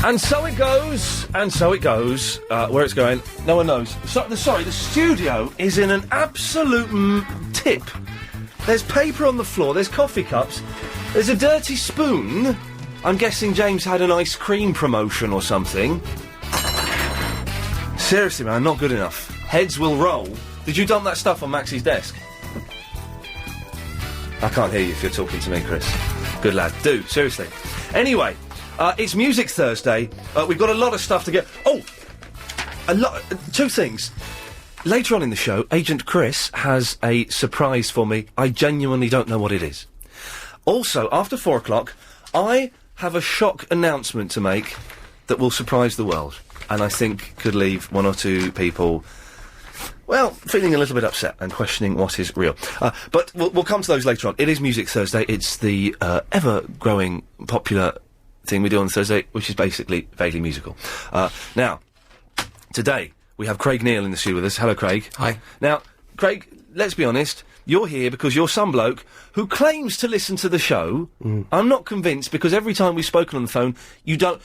And so it goes, where it's going, no one knows. Sorry, the studio is in an absolute tip. There's paper on the floor, there's coffee cups, there's a dirty spoon. I'm guessing James had an ice cream promotion or something. Seriously, man, not good enough. Heads will roll. Did you dump that stuff on Maxie's desk? I can't hear you if you're talking to me, Chris. Good lad. Do, seriously. Anyway, it's Music Thursday. We've got a lot of stuff to get... Oh! Two things. Later on in the show, Agent Chris has a surprise for me. I genuinely don't know what it is. Also, after 4 o'clock, I have a shock announcement to make that will surprise the world. And I think could leave one or two people... well, feeling a little bit upset and questioning what is real. But we'll come to those later on. It is Music Thursday. It's the ever-growing popular thing we do on Thursday, which is basically vaguely musical. Now, today, we have Craig Neal in the studio with us. Hello, Craig. Hi. Now, Craig, let's be honest. You're here because you're some bloke who claims to listen to the show. I'm not convinced because every time we've spoken on the phone, you don't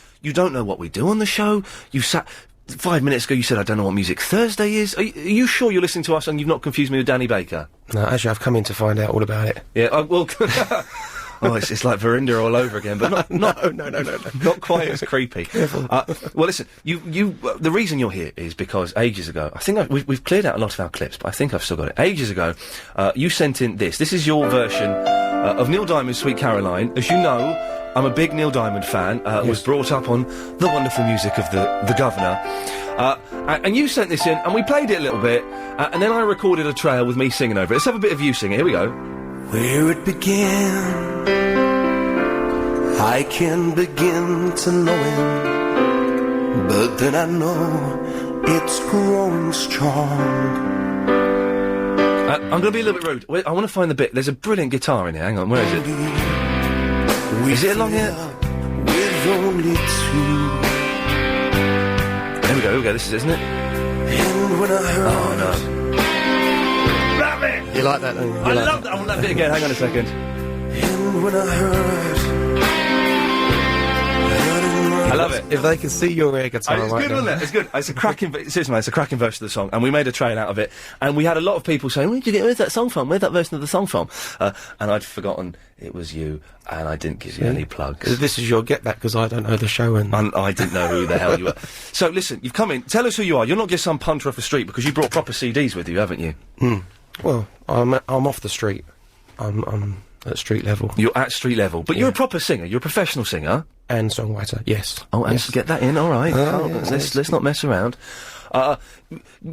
know what we do on the show. You sat... 5 minutes ago you said, I don't know what Music Thursday is. Are you sure you're listening to us and you've not confused me with Danny Baker? No, actually, I've come in to find out all about it. Yeah, well... oh, it's like Verinder all over again, but not not quite as creepy. Well, listen, the reason you're here is because ages ago, I think we've cleared out a lot of our clips, but I think I've still got it. Ages ago, you sent in this. This is your version of Neil Diamond's Sweet Caroline. As you know, I'm a big Neil Diamond fan. Yes. Was brought up on the wonderful music of the Governor. And you sent this in, and we played it a little bit, and then I recorded a trail with me singing over it. Let's have a bit of you singing. Here we go. Where it began, I can begin to know him, but then I know it's growing strong. I'm going to be a little bit rude. Wait, I want to find the bit. There's a brilliant guitar in here. Hang on, where is it? Is it along here? With only two. Here we go, this is it, isn't it? And when I heard... oh, no. Love it! You like that, don't you? I love that. I want that bit again. Hang on a second. And when I heard... I love it. If they can see your air guitar It's right good, now. wasn't it? It's good. It's a cracking... seriously, man, it's a cracking version of the song. And we made a trail out of it. And we had a lot of people saying, where's that song from? Where's that version of the song from? And I'd forgotten it was you. And I didn't give you any plugs. This is your get back, because I don't know the show and I didn't know who the hell you were. So, listen, you've come in. Tell us who you are. You're not just some punter off the street, because you brought proper CDs with you, haven't you? Well, I'm off the street. I'm at street level. You're at street level. But you're a proper singer. You're a professional singer. And songwriter, yes. Oh, and yes. get that in, all right. Let's not mess around.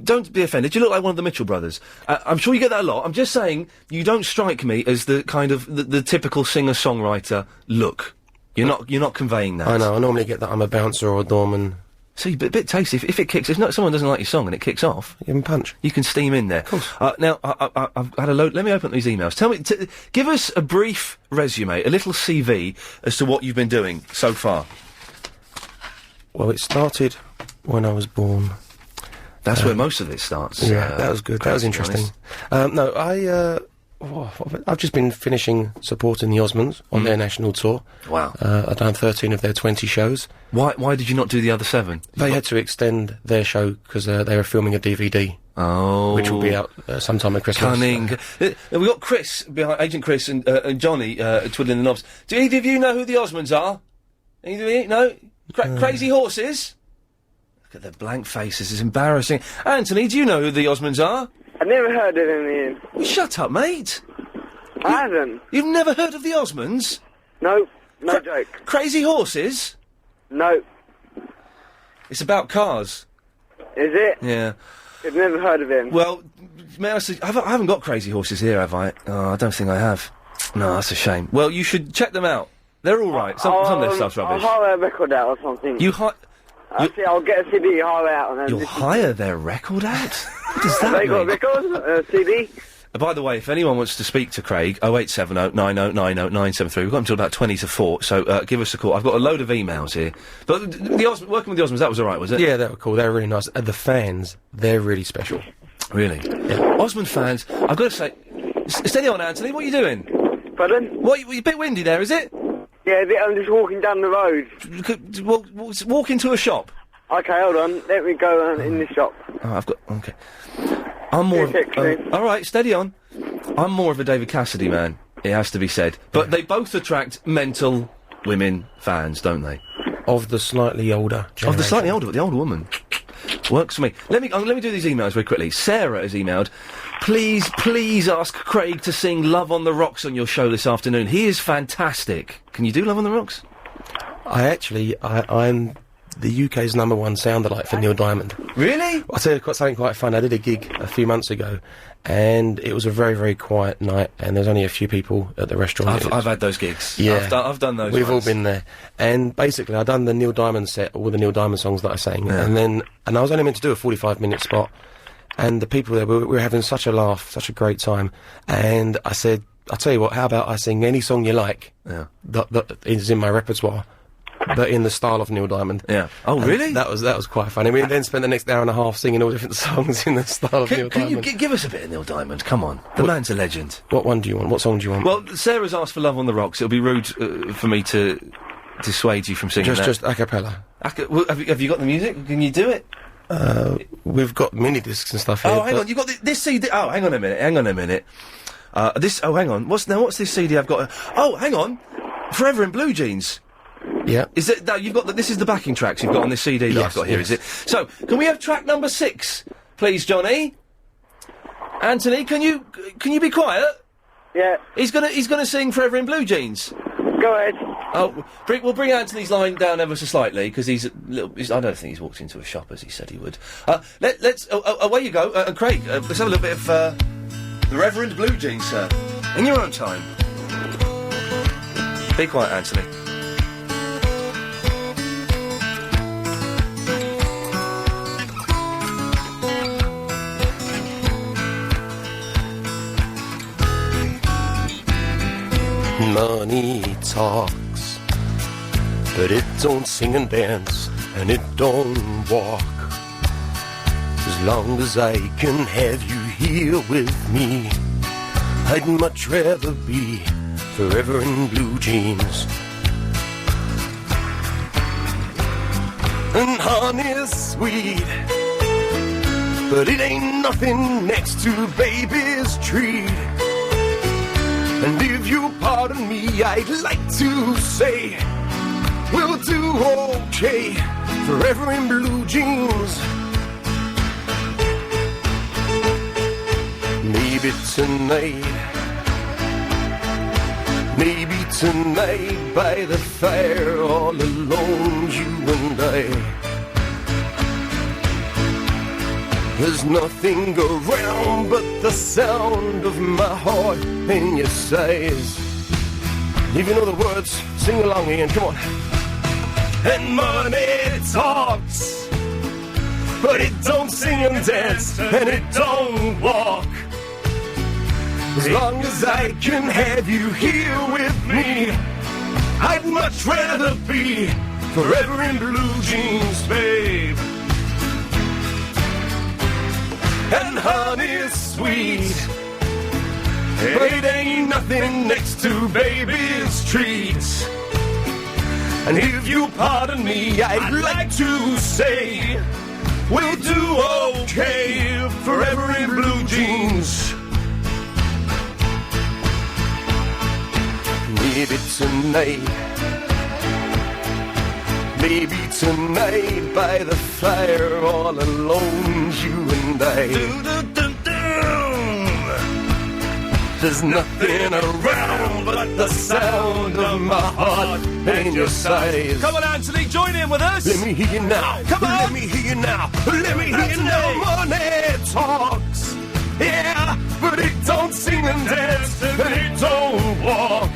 Don't be offended. You look like one of the Mitchell brothers. I'm sure you get that a lot. I'm just saying, you don't strike me as the kind of the typical singer-songwriter look. You're not conveying that. I know. I normally get that I'm a bouncer or a doorman. See, but a bit tasty. If it kicks, if someone doesn't like your song and it kicks off, Give him punch. you can steam in there. Of course. Now, I've had a load. Let me open these emails. Tell me, give us a brief resume, a little CV as to what you've been doing so far. Well, it started when I was born. That's where most of it starts. Yeah, that was good. That was interesting. No, I've just been finishing supporting the Osmonds on their national tour. Wow. I've done 13 of their 20 shows. Why did you not do the other 7? They had to extend their show because they were filming a DVD. Oh. Which will be out sometime at Christmas. Cunning. We've got Chris, behind Agent Chris and Johnny twiddling the knobs. Do either of you know who the Osmonds are? Either of you? No? Crazy Horses? Look at their blank faces, it's embarrassing. Anthony, do you know who the Osmonds are? I've never heard of him, Ian. Well, shut up, mate. I haven't. You've never heard of the Osmonds? No, no joke. Crazy Horses? No. It's about cars. Is it? Yeah. I've never heard of him. Well, may I say, I haven't got Crazy Horses here, have I? Oh, I don't think I have. No, that's a shame. Well, you should check them out. They're all right. Some of their stuff's rubbish. I'll hire a record out or something. Actually, I'll get a CD, hire out, and then... You'll hire their record out? What does that They mean? got a record, CD. By the way, if anyone wants to speak to Craig, 0870 90 90 973. We've got until about 20 to 4, so give us a call. I've got a load of emails here. But working with the Osmonds, that was all right, was it? Yeah, they were cool. They were really nice. The fans, they're really special. Really? Yeah. Osmond fans, I've got to say... steady on, Anthony, what are you doing? Pardon? What, you a bit windy there, is it? Yeah, I'm just walking down the road. Walk into a shop. Okay, hold on. Let me go in the shop. Oh, I've got... Okay. I'm more of... all right, steady on. I'm more of a David Cassidy man, it has to be said. But they both attract mental women fans, don't they? Of the slightly older generation. Of the slightly older, but the older woman. Works for me. Let me do these emails very quickly. Sarah has emailed, please ask Craig to sing Love on the Rocks on your show this afternoon. He is fantastic. Can you do Love on the Rocks? I'm the UK's #1 sound alike for Neil Diamond. Really? I'll tell you something quite fun. I did a gig a few months ago, and it was a very, very quiet night, and there's only a few people at the restaurant. I've had those gigs. Yeah. I've done those. We've all been there. And basically, I'd done the Neil Diamond set, all the Neil Diamond songs that I sang, and I was only meant to do a 45-minute spot, and the people there, we were having such a laugh, such a great time, and I said, I'll tell you what, how about I sing any song you like that is in my repertoire, but in the style of Neil Diamond. Yeah. Oh, really? That was quite funny. We then spent the next hour and a half singing all different songs in the style of Neil Diamond. Can you give us a bit of Neil Diamond? Come on. The man's a legend. What one do you want? What song do you want? Well, Sarah's asked for Love on the Rocks. It'll be rude for me to dissuade you from singing that. Just a cappella. Have you got the music? Can you do it? We've got mini discs and stuff here. Oh, hang on. You've got this CD. Oh, hang on a minute. Hang on. What's this CD I've got? Oh, hang on. Forever in Blue Jeans. Yeah. Is it? No, you've got this is the backing tracks you've got on this CD that I've got here, is it? So, can we have track number 6, please, Johnny? Anthony, can you be quiet? Yeah. He's gonna sing Forever in Blue Jeans. Go ahead. Oh, we'll bring Anthony's line down ever so slightly because he's a little. I don't think he's walked into a shop as he said he would. Let's. Away you go, Craig. Let's have a little bit of the Reverend Blue Jeans, sir, in your own time. Be quiet, Anthony. Money talks, but it don't sing and dance, and it don't walk. As long as I can have you here with me, I'd much rather be forever in blue jeans. And honey's sweet, but it ain't nothing next to baby's treat. And if you pardon me, I'd like to say we'll do okay forever in blue jeans. Maybe tonight by the fire, all alone, you and I. There's nothing around but the sound of my heart in your sighs. If you know the words, sing along, Iain, come on. And money talks, but it don't sing and dance, and it don't walk. As long as I can have you here with me, I'd much rather be forever in blue jeans, babe. And honey's sweet, but it ain't nothing next to baby's treats. And if you pardon me, I'd like to say we'll do okay forever in blue jeans. Maybe tonight by the fire, all alone, you and I. There's nothing around but the sound of my heart and your sighs. Come on, Anthony, join in with us. Let me hear you now. Come on. Let me hear you now. Let me hear you now. Money talks, yeah, but it don't sing and dance, and it don't walk.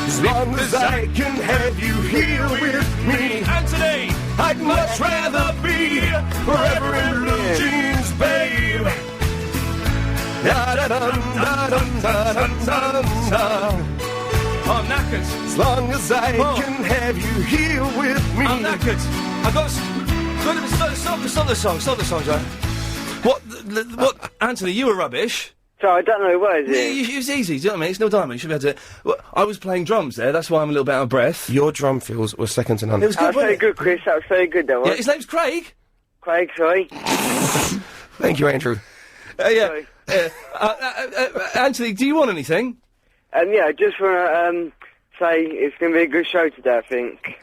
As long as I can have you here with me, Anthony, I'd much rather be forever in blue jeans, babe. I'm knackered. As long as I can have you here with me. I'm knackered. I've got stop the song, Joe. What, Anthony, you were rubbish. So I don't know the words. It was easy, do you know what I mean? It's Neil Diamond, you should be able to... Well, I was playing drums there, that's why I'm a little bit out of breath. Your drum fills were second to none. It was good, That was very good, Chris. That was very good, though. Yeah, his name's Craig. Craig, sorry. Thank you, Andrew. Yeah. Anthony, do you want anything? Yeah, just want to say it's going to be a good show today, I think.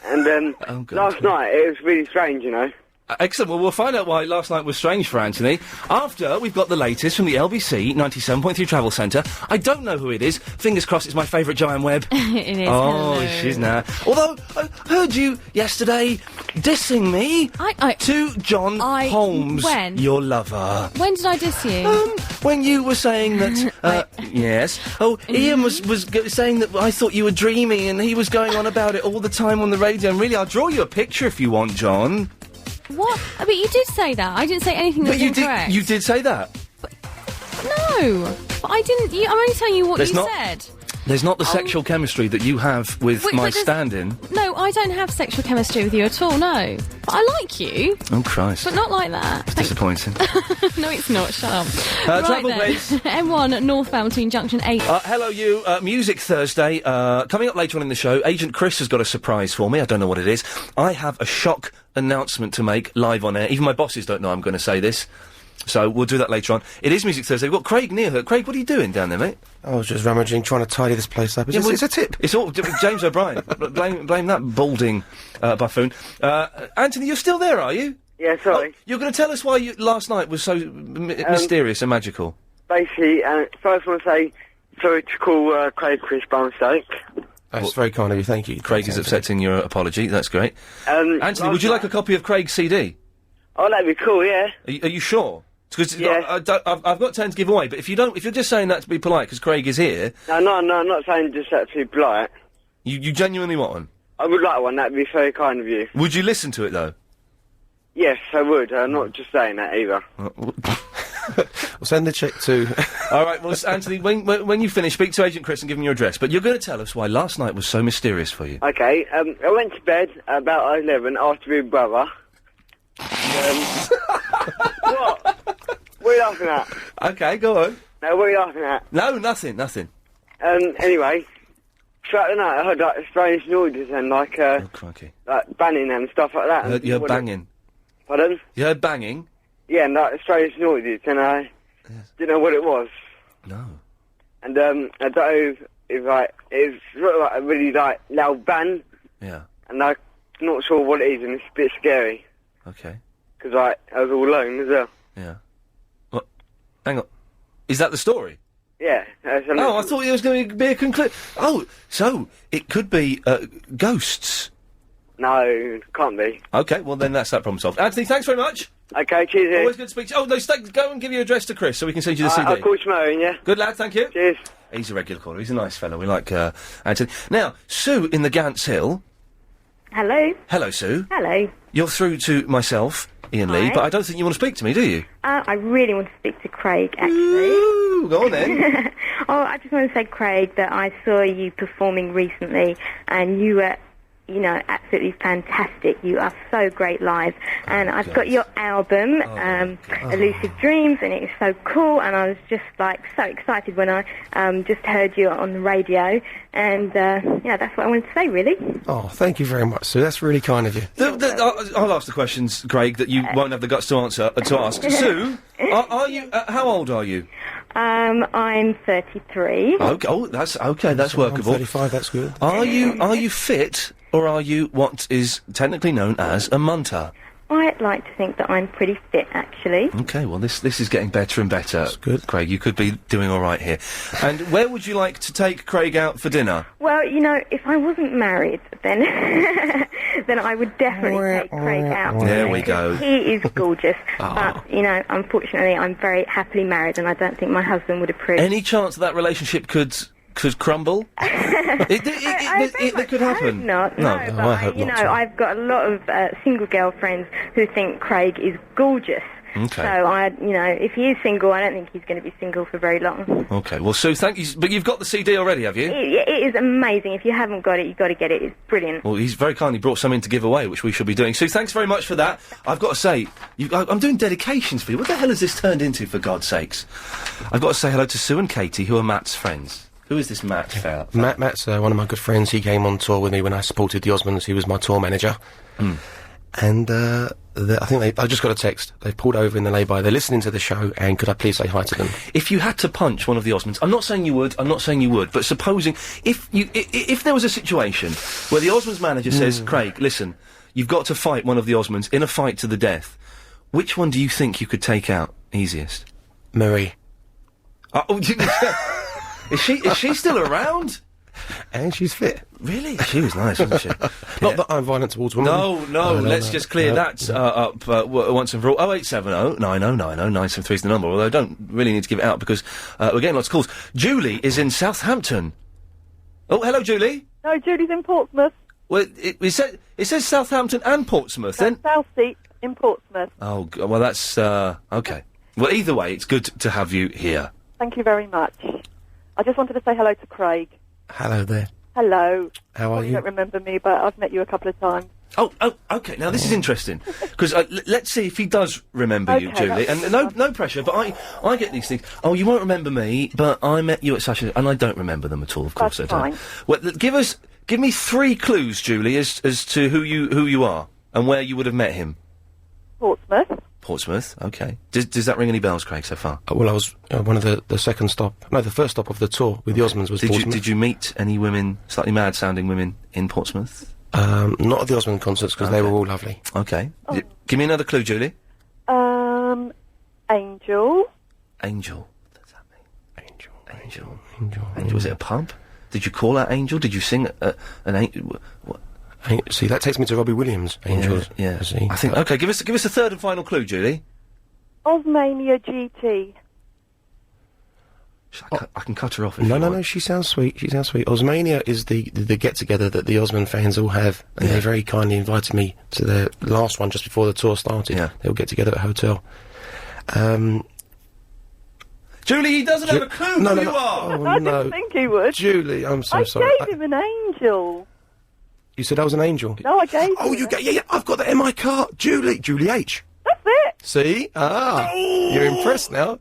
And last night it was really strange, you know. Excellent. Well, we'll find out why last night was strange for Anthony after we've got the latest from the LBC 97.3 Travel Centre. I don't know who it is. Fingers crossed it's my favourite Joanne Webb. It is. Oh, hello. she's now. Although, I heard you yesterday dissing me to John Holmes, when? your lover. When did I diss you? When you were saying that, yes. Oh, Ian was saying that I thought you were dreamy and he was going on about it all the time on the radio. And really, I'll draw you a picture if you want, John. What? But you did say that. I didn't say anything that was incorrect. You did say that? No. But I didn't. I'm only telling you what said. There's not the sexual chemistry that you have with my stand-in. No, I don't have sexual chemistry with you at all, no. But I like you. Oh, Christ. But not like that. It's disappointing. No, it's not. Shut up. Travel, please. M1 northbound between Junction 8. Hello, you. Music Thursday. Coming up later on in the show, Agent Chris has got a surprise for me. I don't know what it is. I have a shock announcement to make live on air. Even my bosses don't know I'm going to say this. So we'll do that later on. It is Music Thursday. We've got Craig near her. Craig, what are you doing down there, mate? I was just rummaging, trying to tidy this place up. It's a tip. It's all James O'Brien. blame that balding buffoon. Anthony, you're still there, are you? Yeah, sorry. Oh, you're going to tell us why last night was so mysterious and magical. Basically, first I want to say sorry to call Craig Chris by mistake. That's very kind of you, thank you. Craig is accepting your apology, that's great. Anthony, would you like a copy of Craig's CD? Oh, that'd be cool, yeah. Are you sure? Because I've got 10 to give away, but if you're just saying that to be polite because Craig is here... No, I'm not saying just that to be polite. You genuinely want one? I would like one, that'd be very kind of you. Would you listen to it, though? Yes, I would. I'm not just saying that either. We'll send the check to... All right, well, Anthony, when you finish, speak to Agent Chris and give him your address. But you're going to tell us why last night was so mysterious for you. Okay, I went to bed about 11 after my brother. What? What are you laughing at? Okay, go on. No, what are you laughing at? No, nothing. Anyway, throughout the night I heard like strange noises and like like banging and stuff like that. You heard banging. Pardon? You heard banging? Yeah, and like strange noises, and I didn't know what it was. No. And I don't know if like it's sort of like a really like loud bang. Yeah. And I'm not sure what it is, and it's a bit scary. Okay. Because I was all alone as well. Yeah. What? Hang on. Is that the story? Yeah. Oh, I thought it was going to be a conclusion. Oh, so it could be ghosts. No, can't be. Okay, well then that's that problem solved. Anthony, thanks very much. Okay, cheers. Always good to speak to you. Oh, no, go and give your address to Chris so we can send you the CD. I'll call tomorrow, yeah? Good lad, thank you. Cheers. He's a regular caller. He's a nice fellow. We like Anthony. Now, Sue in the Gants Hill. Hello. Hello, Sue. Hello. You're through to myself, Ian Lee, but I don't think you want to speak to me, do you? I really want to speak to Craig, actually. Ooh, go on then. I just want to say, Craig, that I saw you performing recently, and you were, absolutely fantastic. You are so great live. And I've got your album, Elusive Dreams, and it is so cool, and I was just, so excited when I just heard you on the radio. And, that's what I wanted to say, really. Oh, thank you very much, Sue. That's really kind of you. I'll ask the questions, Craig, that you won't have the guts to ask. Sue, are you... how old are you? I'm 33. Okay, that's workable. I'm 35, that's good. Are you fit, or are you what is technically known as a munter? I'd like to think that I'm pretty fit, actually. Okay, well, this is getting better and better. That's good. Craig, you could be doing all right here. And where would you like to take Craig out for dinner? Well, if I wasn't married, then then I would definitely take Craig out. There we go. He is gorgeous. But, unfortunately, I'm very happily married, and I don't think my husband would approve. Any chance that relationship could crumble? It could happen. Not, no, but I hope not. I've got a lot of single girlfriends who think Craig is gorgeous. Okay. So if he is single, I don't think he's going to be single for very long. Okay. Well, Sue, thank you. But you've got the CD already, have you? It is amazing. If you haven't got it, you've got to get it. It's brilliant. Well, he's very kindly brought some in to give away, which we should be doing. Sue, thanks very much for that. I've got to say, I'm doing dedications for you. What the hell has this turned into, for God's sakes? I've got to say hello to Sue and Katie, who are Matt's friends. Who is this Matt fella? Matt's one of my good friends. He came on tour with me when I supported the Osmonds. He was my tour manager. And I think I just got a text. They've pulled over in the lay-by. They're listening to the show, and could I please say hi to them? If you had to punch one of the Osmonds, I'm not saying you would, but supposing, if there was a situation where the Osmonds manager says, Craig, listen, you've got to fight one of the Osmonds in a fight to the death, which one do you think you could take out easiest? Marie. Is she still around? And she's fit. Really? She was nice, wasn't she? Not that I'm violent towards women. No, let's just clear that up once and for all. 0870 9090 973 is the number, although I don't really need to give it out because we're getting lots of calls. Julie is in Southampton. Oh, hello, Julie. No, Julie's in Portsmouth. Well, it says Southampton and Portsmouth, then? South Seat in Portsmouth. Oh, well, that's, okay. Well, either way, it's good to have you here. Thank you very much. I just wanted to say hello to Craig. Hello there. Hello. How are you? You don't remember me, but I've met you a couple of times. Oh, okay. Now this is interesting because let's see if he does remember you, Julie. And no pressure, but I get these things. Oh, you won't remember me, but I met you at such and I don't remember them at all. Of course, That's I don't. fine. Well, give me 3 clues, Julie, as to who you are and where you would have met him. Portsmouth. Okay. Does that ring any bells, Craig? So far? Well, I was one of the first stop of the tour with the Osmonds was Portsmouth. Did you meet any women, slightly mad-sounding women, in Portsmouth? Not at the Osmond concerts because they were all lovely. Okay. Give me another clue, Julie. Angel. Angel. What does that mean? Angel. Was it a pub? Did you call out Angel? Did you sing an Angel? What? See, that takes me to Robbie Williams. Angels. Yeah. See. I think. Okay, give us a third and final clue, Julie. Osmania GT. I can cut her off. No. She sounds sweet. Osmania is the get-together that the Osmond fans all have, and they very kindly invited me to the last one just before the tour started. Yeah. They all get together at a hotel. Julie, he doesn't have a clue who you are. Oh, I didn't think he would. Julie, I'm so sorry. I gave him an angel. You said I was an angel? No, I gave Oh, him yeah, I've got that in my car. Julie H. That's it. See? You're impressed now.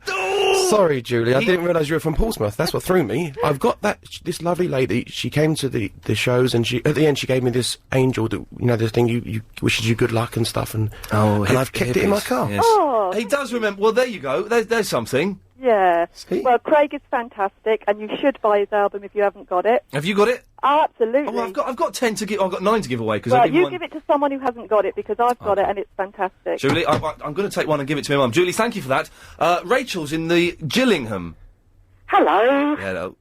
Sorry, Julie, I didn't realise you were from Portsmouth. That's what threw me. I've got this lovely lady, she came to the shows and at the end she gave me this angel that, the thing you wishes you good luck and stuff and I've kept it in my car. Yes. Oh. He does remember. Well, there you go. There's something. Yeah. See? Well, Craig is fantastic, and you should buy his album if you haven't got it. Have you got it? Oh, absolutely. Oh, I've got 10 to give. I've got 9 to give away because Well, you give it to someone who hasn't got it because I've got it and it's fantastic. Julie, I'm going to take one and give it to my mum. Julie, thank you for that. Rachel's in the Gillingham. Hello. Hello.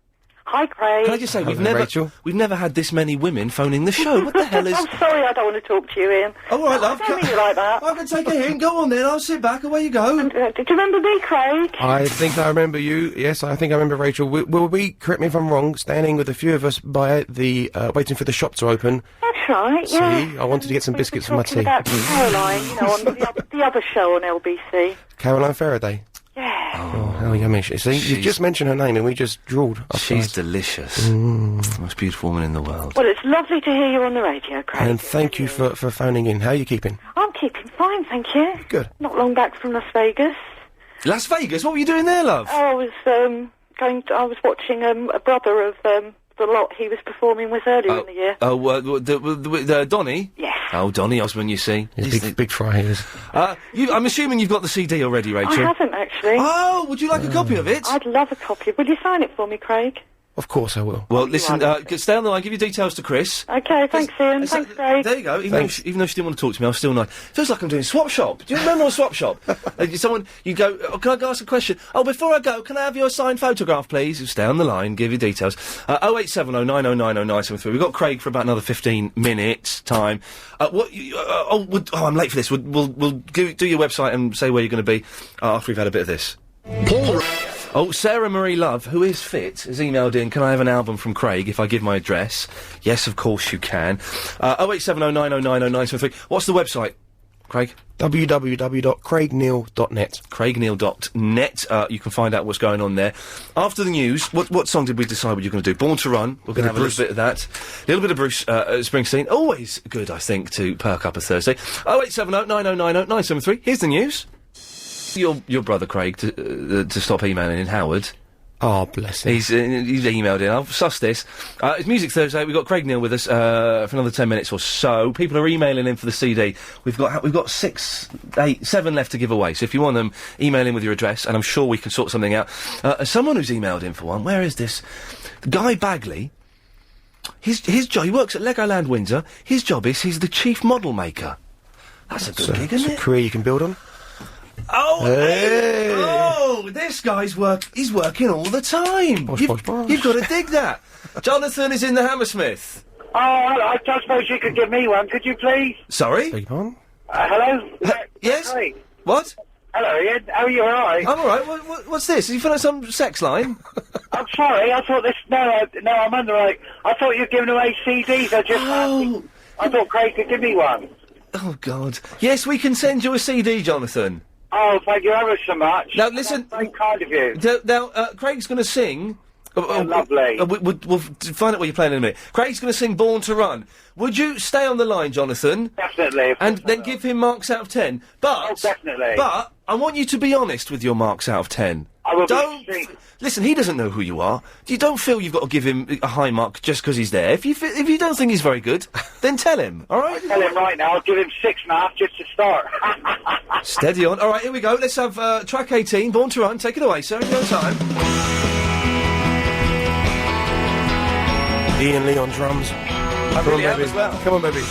Hi, Craig. Can I just say Rachel. we've never had this many women phoning the show. What the hell is? I'm sorry, I don't want to talk to you, Ian. Oh, all right, love. I don't mean you like that. I can take a hint. Go on then. I'll sit back. Away you go. Did you remember me, Craig? I think I remember you. Yes, I think I remember Rachel. Will we, correct me if I'm wrong, standing with a few of us by the, waiting for the shop to open? That's right, yeah. See, I wanted to get some biscuits for my tea. About Caroline, on the other show on LBC. Caroline Faraday. Yeah. Oh, how yummy. See, you just mentioned her name and we just drooled. She's delicious. Most beautiful woman in the world. Well, it's lovely to hear you on the radio, Craig. And thank you for phoning in. How are you keeping? I'm keeping fine, thank you. Good. Not long back from Las Vegas. Las Vegas? What were you doing there, love? I was I was watching a brother of the lot he was performing with earlier in the year. Oh, Donny? Yes. Oh, Donny Osmond, you see. He's big fry, he is. I'm assuming you've got the CD already, Rachel. I haven't, actually. Oh, would you like a copy of it? I'd love a copy. Will you sign it for me, Craig? Of course I will. Well, listen, stay on the line, give your details to Chris. Okay, thanks, Ian. Thanks, Craig. There you go. Even though she didn't want to talk to me, I was still nice. Feels like I'm doing Swap Shop. Do you remember on Swap Shop? You go, can I ask a question? Oh, before I go, can I have your signed photograph, please? You stay on the line, give your details. 0870 9090 973. We've got Craig for about another 15 minutes time. I'm late for this. We'll do your website and say where you're going to be after we've had a bit of this. Paul. Oh, Sarah Marie Love, who is fit, has emailed in, can I have an album from Craig if I give my address? Yes, of course you can. 0870 9090 973. What's the website? Craig? www.craigneil.net. craigneil.net. You can find out what's going on there. After the news, what song did we decide what you're going to do? Born to Run. We're going to have a little bit of that. A little bit of Bruce Springsteen. Always good, I think, to perk up a Thursday. 0870 9090 973. Here's the news. Your brother Craig to stop emailing in Howard. Oh, bless him. He's emailed in. I'll suss this. It's Music Thursday. We've got Craig Neil with us for another 10 minutes or so. People are emailing in for the CD. We've got 7 left to give away. So if you want them, email in with your address, and I'm sure we can sort something out. Someone who's emailed in for one. Where is this? Guy Bagley. His job. He works at Legoland Windsor. His job is he's the chief model maker. That's a good gig, isn't it? It's a career you can build on. Oh, hey. Oh, this guy's he's working all the time. Bosh. You've got to dig that. Jonathan is in the Hammersmith. Oh, I don't suppose you could give me one, could you please? Sorry? Beg your pardon? Hello? Yes? Great. What? Hello, Ian. How are you, alright? I'm alright. What's this? Are you filling some sex line? I'm sorry, I thought this... No, I'm on the right... I thought you were giving away CDs, I thought Craig could give me one. Oh, God. Yes, we can send you a CD, Jonathan. Oh, thank you ever so much. Now, listen... That's very kind of you. Now, Craig's going to sing... lovely. We'll find out what you're playing in a minute. Craig's going to sing Born to Run. Would you stay on the line, Jonathan? Definitely. And then give him marks out of 10. But... Oh, definitely. But I want you to be honest with your marks out of 10. I will Listen, he doesn't know who you are. You don't feel you've got to give him a high mark just because he's there. If you don't think he's very good, then tell him, all right? I'll tell him right now. I'll give him 6.5 just to start. Steady on. All right, here we go. Let's have track 18, Born to Run. Take it away, sir. In your time. Iain Lee on drums. I really am as well. Come on, baby.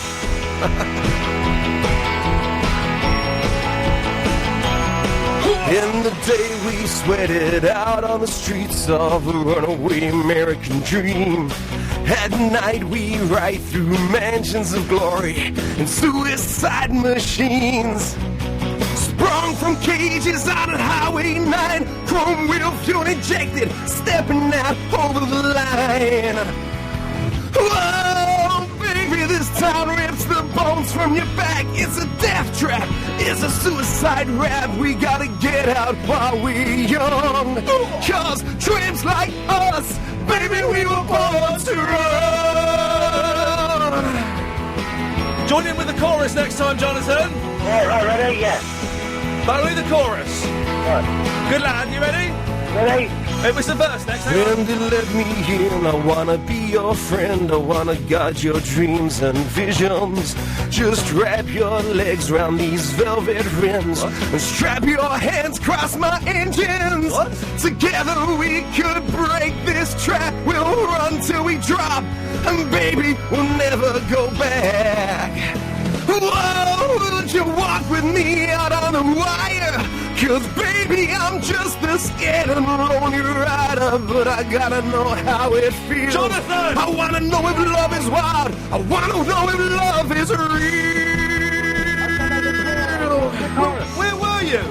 In the day we sweated out on the streets of a runaway American dream. At night we ride through mansions of glory and suicide machines. Sprung from cages out on Highway 9, chrome wheel fuel injected, stepping out over the line. Whoa, baby, this town rips the bones from your back. It's a death trap, it's a suicide rap. We gotta get out while we're young. Cause tramps like us, baby, we were born to run. Join in with the chorus next time, Jonathan. Right, ready? Yeah. Only the chorus. Right. Good lad, you ready? Ready? It was the verse next. Hang on. And let me in, I wanna be your friend, I wanna guard your dreams and visions. Just wrap your legs round these velvet rims and strap your hands across my engines. What? Together we could break this trap. We'll run till we drop, and baby, we'll never go back. Whoa, would you walk with me out on the wire? Cause baby, I'm just the scared and lonely rider, but I gotta know how it feels. Jonathan! I wanna know if love is wild, I wanna know if love is real. Where were you?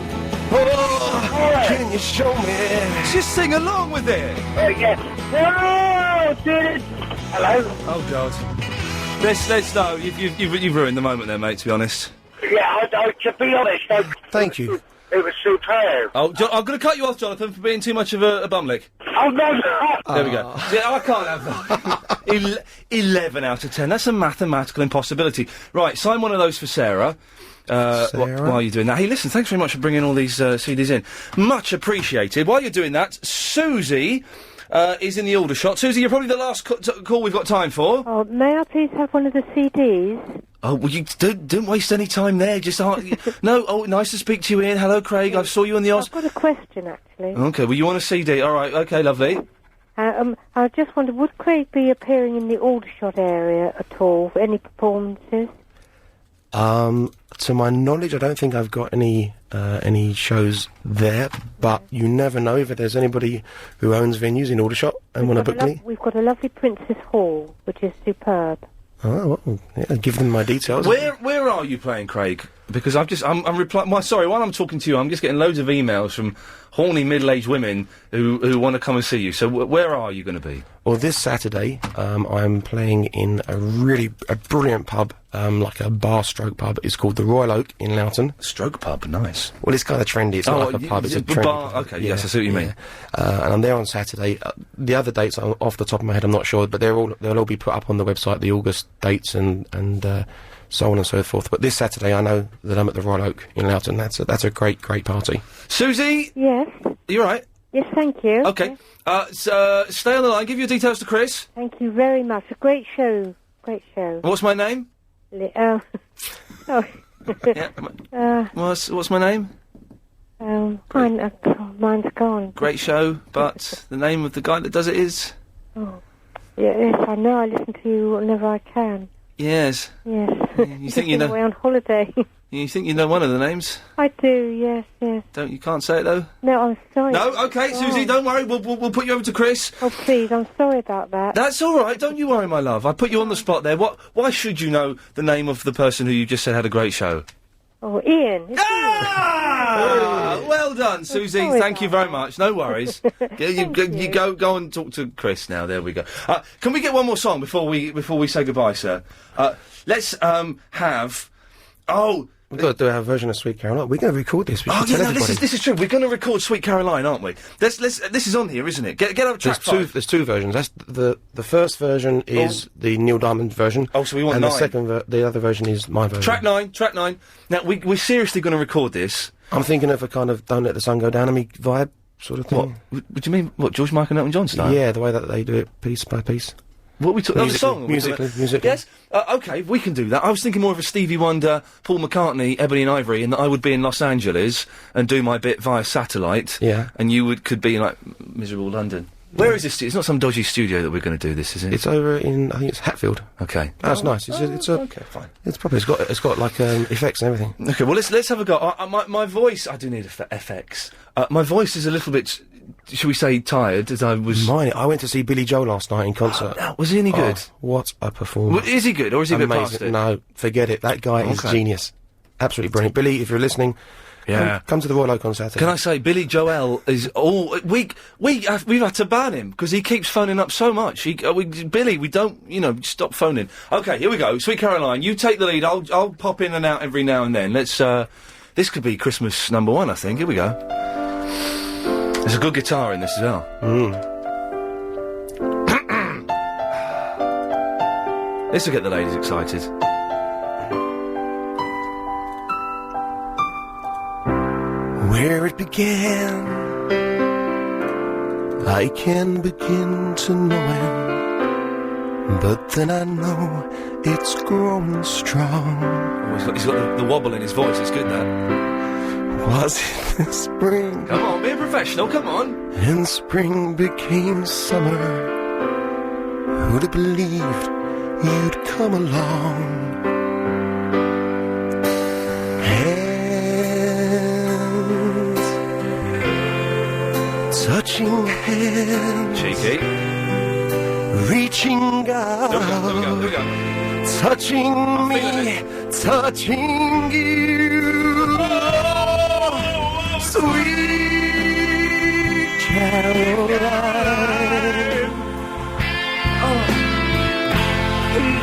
Oh, can you show me? Just sing along with it. Yes. Whoa, dude. Hello? Oh, God. Let's know. You've ruined the moment there, mate, to be honest. Yeah, to be honest, Thank you. It was superb. Oh, I'm going to cut you off, Jonathan, for being too much of a bumlick. Oh, no. There we go. Yeah, I can't have that. 11 out of 10. That's a mathematical impossibility. Right, sign one of those for Sarah. While you're doing that. Hey, listen, thanks very much for bringing all these CDs in. Much appreciated. While you're doing that, Susie is in the Aldershot. Susie, you're probably the last call we've got time for. Oh, may I please have one of the CDs? Oh, well, you don't waste any time there. Just no. Oh, nice to speak to you, Ian. Hello, Craig. I saw you on the I've got a question, actually. Okay, well, you want a CD? All right. Okay, lovely. I just wondered, would Craig be appearing in the Aldershot area at all for any performances? To my knowledge, I don't think I've got any shows there, but you never know if there's anybody who owns venues in Aldershot and want to book me. We've got a lovely Princess Hall, which is superb. Oh, well, yeah, give them my details. Where are you playing, Craig? Because I'm replying. Well, sorry, while I'm talking to you, I'm just getting loads of emails from horny middle-aged women who want to come and see you. So where are you going to be? Well, this Saturday, I'm playing in a brilliant pub, like a bar-stroke pub. It's called the Royal Oak in Loughton. Stroke pub, nice. Well, it's kind of trendy. It's not like a pub, it's a trendy bar. pub. Okay, yes, I see what you mean. And I'm there on Saturday. The other dates, off the top of my head, I'm not sure, but they'll all be put up on the website, the August dates and so on and so forth. But this Saturday, I know that I'm at the Royal Oak in Loughton. That's a great party. Susie? Yes? You all right? Yes, thank you. Okay. Stay on the line. Give your details to Chris. Thank you very much. A great show. Great show. What's my name? Yeah. What's my name? Mine's gone. Great show, but the name of the guy that does it is? Oh. Yes, I know. I listen to you whenever I can. Yes. Yes. You think you know? Away on holiday. You think you know one of the names? I do. Yes. You can't say it though. No, I'm sorry. No, okay, Susie, don't worry. We'll put you over to Chris. Oh, please, I'm sorry about that. That's all right. Don't you worry, my love. I put you on the spot there. Why should you know the name of the person who you just said had a great show? Oh, Ian. Well done, Susie. Thank you very much. No worries. you go and talk to Chris now. There we go. Can we get one more song before we say goodbye, sir? Let's have. Oh. We've got to do our version of Sweet Caroline. We're going to record this. This is true. We're going to record Sweet Caroline, aren't we? This is on here, isn't it? Get up track 5. There's two versions. That's the first version is the Neil Diamond version. Oh, so we want and 9. the second, the other version is my version. Track 9. Now we're seriously going to record this. I'm thinking of a kind of "Don't Let the Sun Go Down on Me" vibe sort of thing. What do you mean? What, George Michael and Elton John style? Yeah, the way that they do it, piece by piece. What we talking? Song musically. Yes. Okay, we can do that. I was thinking more of a Stevie Wonder, Paul McCartney, Ebony and Ivory, and that I would be in Los Angeles and do my bit via satellite. Yeah. And you could be in, like, miserable London. Where is this? It's not some dodgy studio that we're going to do this, is it? It's over in, I think it's Hatfield. Okay. That's nice. Okay, fine. It's probably it's got like effects and everything. Okay, well let's have a go. My voice, I do need FX. My voice is a little bit, shall we say, tired, as I was. I went to see Billy Joel last night in concert. Was he any good? What a performance! Is he good, or is he a bit past it? No, forget it. That guy is genius. Absolutely brilliant. Billy, if you're listening. Yeah. Come to the Royal Oak on Saturday. Can I say, Billy Joel is all... We've had to ban him, because he keeps phoning up so much. Billy, we don't, stop phoning. Okay, here we go. Sweet Caroline, you take the lead. I'll pop in and out every now and then. Let's, this could be Christmas number 1, I think. Here we go. There's a good guitar in this as well. This will get the ladies excited. Where it began, I can begin to know it, but then I know it's growing strong. Oh, he's got the wobble in his voice, it's good, that. Was it the spring? Come on, be a professional, come on. And spring became summer. Who'd have believed you'd come along? Touching hands, cheeky, reaching out, here we go. Touching me, touching you, sweet Caroline.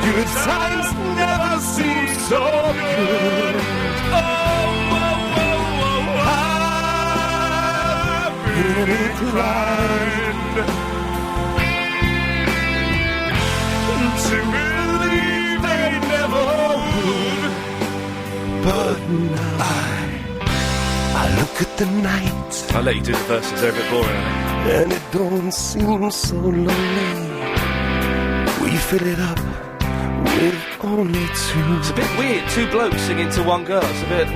Good times never seem so good. Inclined to believe they never would, but now I look at the night. I'll let you do the verses, they're a bit boring, aren't they? And it don't seem so lonely. We fill it up with only 2. It's a bit weird, 2 blokes singing to one girl, it's a bit...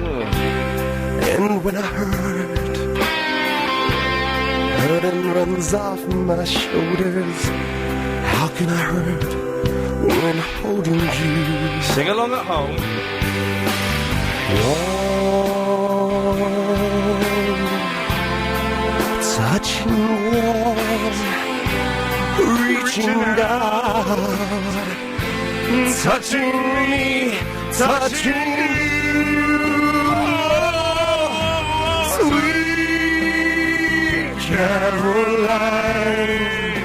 And when I burden runs off my shoulders. How can I hurt when holding you? Sing along at home. Touching warm, reaching down, touching me, touching you. blind.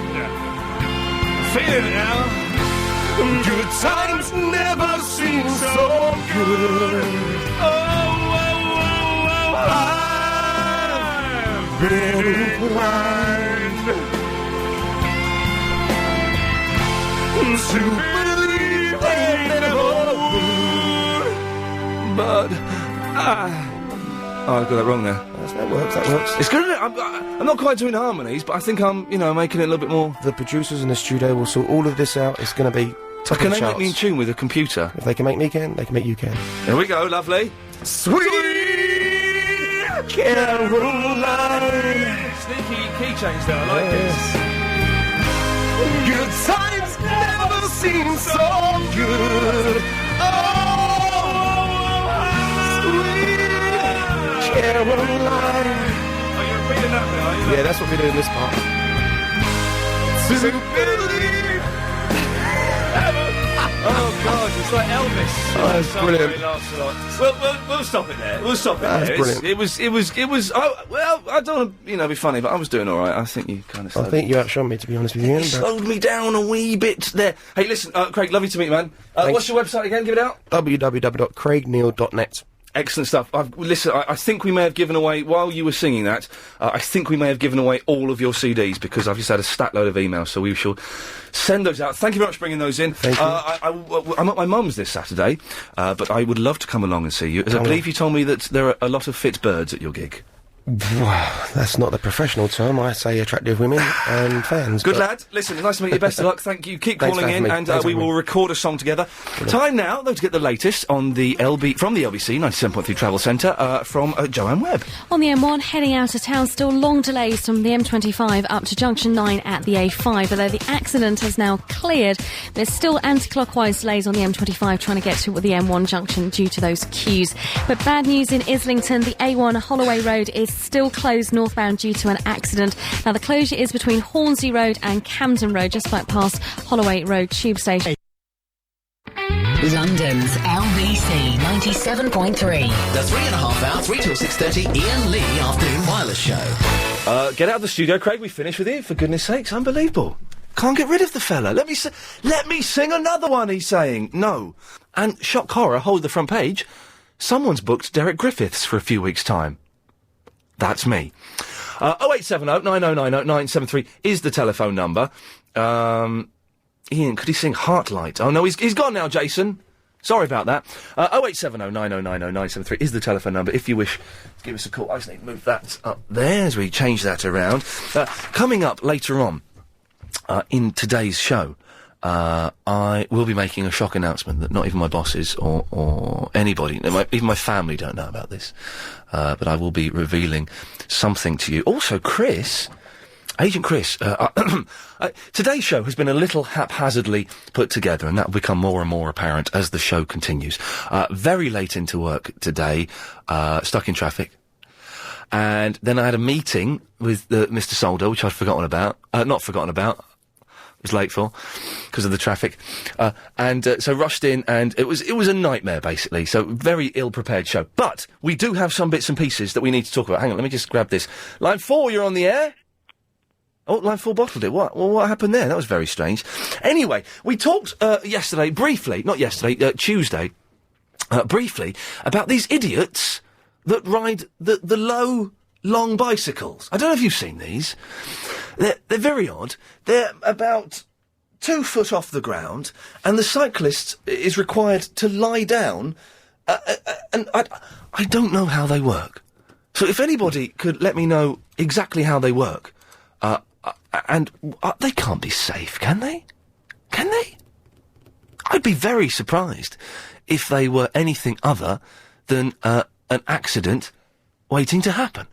Feeling it now. Good times never seem so good. I've been blind to believe they never would. But oh, I got that wrong there. That works. It's good, isn't it? I'm not quite doing harmonies, but I think I'm, making it a little bit more. The producers in the studio will sort all of this out. It's going to be top Can of the they charts. make me in tune with a computer? If they can make me, they can make you. There we go, lovely. Sweet Caroline. Sneaky key change there, I like this. Good times never seem so good. Oh, sweet Caroline. Are you repeating that bit, are you? Yeah, that's what we do in this part. To believe. Oh God, it's like Elvis. Oh, that's brilliant. We'll stop it there. We'll stop it That's there. brilliant. It was. Oh, well, I don't want to, be funny, but I was doing all right. I think you kind of. I think you outshone me, to be honest with you, Ian. You slowed me down a wee bit there. Hey, listen, Craig, lovely to meet you, man. What's your website again? Give it out. www.craigneil.net. Excellent stuff. Listen, I think we may have given away, while you were singing that, I think we may have given away all of your CDs, because I've just had a stat load of emails, so we shall send those out. Thank you very much for bringing those in. Thank you. I'm at my mum's this Saturday, but I would love to come along and see you, as I believe you told me that there are a lot of fit birds at your gig. Wow, that's not the professional term. I say attractive women and fans. Good lad. Listen, nice to meet you. Best of luck. Thank you. Keep calling in, and we will record a song together. Time now, though, to get the latest on the from the LBC 97.3 Travel Centre from Joanne Webb. On the M1, heading out of town, still long delays from the M25 up to Junction 9 at the A5, although the accident has now cleared. There's still anti-clockwise delays on the M25 trying to get to the M1 junction due to those queues. But bad news in Islington, the A1 Holloway Road is still closed northbound due to an accident. Now, the closure is between Hornsey Road and Camden Road, just like past Holloway Road tube station. London's LBC 97.3. The 3.5 hour, 3 till 6:30 Iain Lee Afternoon Wireless Show. Get out of the studio, Craig. We finished with you, for goodness sakes. Unbelievable. Can't get rid of the fella. Let me sing another one, he's saying. No. And shock horror, hold the front page. Someone's booked Derek Griffiths for a few weeks' time. That's me. 0870 9090 973 is the telephone number. Ian, could he sing Heartlight? Oh, no, he's gone now, Jason. Sorry about that. 0870 9090 973 is the telephone number if you wish to give us a call. I just need to move that up there as we change that around. Coming up later on in today's show, I will be making a shock announcement that not even my bosses or anybody, even my family don't know about this. But I will be revealing something to you. Also, Agent Chris, today's show has been a little haphazardly put together, and that will become more and more apparent as the show continues. Very late into work today, stuck in traffic. And then I had a meeting with Mr. Solder, which I'd forgotten about. Not forgotten about. Was late for because of the traffic, so rushed in, and it was a nightmare basically. So very ill-prepared show. But we do have some bits and pieces that we need to talk about. Hang on, let me just grab this. Line 4, you're on the air. Oh, line 4 bottled it. What? Well, what happened there? That was very strange. Anyway, we talked yesterday briefly, not yesterday, Tuesday, briefly about these idiots that ride the low, long bicycles. I don't know if you've seen these. They're very odd. They're about 2 foot off the ground, and the cyclist is required to lie down, and I don't know how they work. So if anybody could let me know exactly how they work, and they can't be safe, can they? Can they? I'd be very surprised if they were anything other than an accident waiting to happen.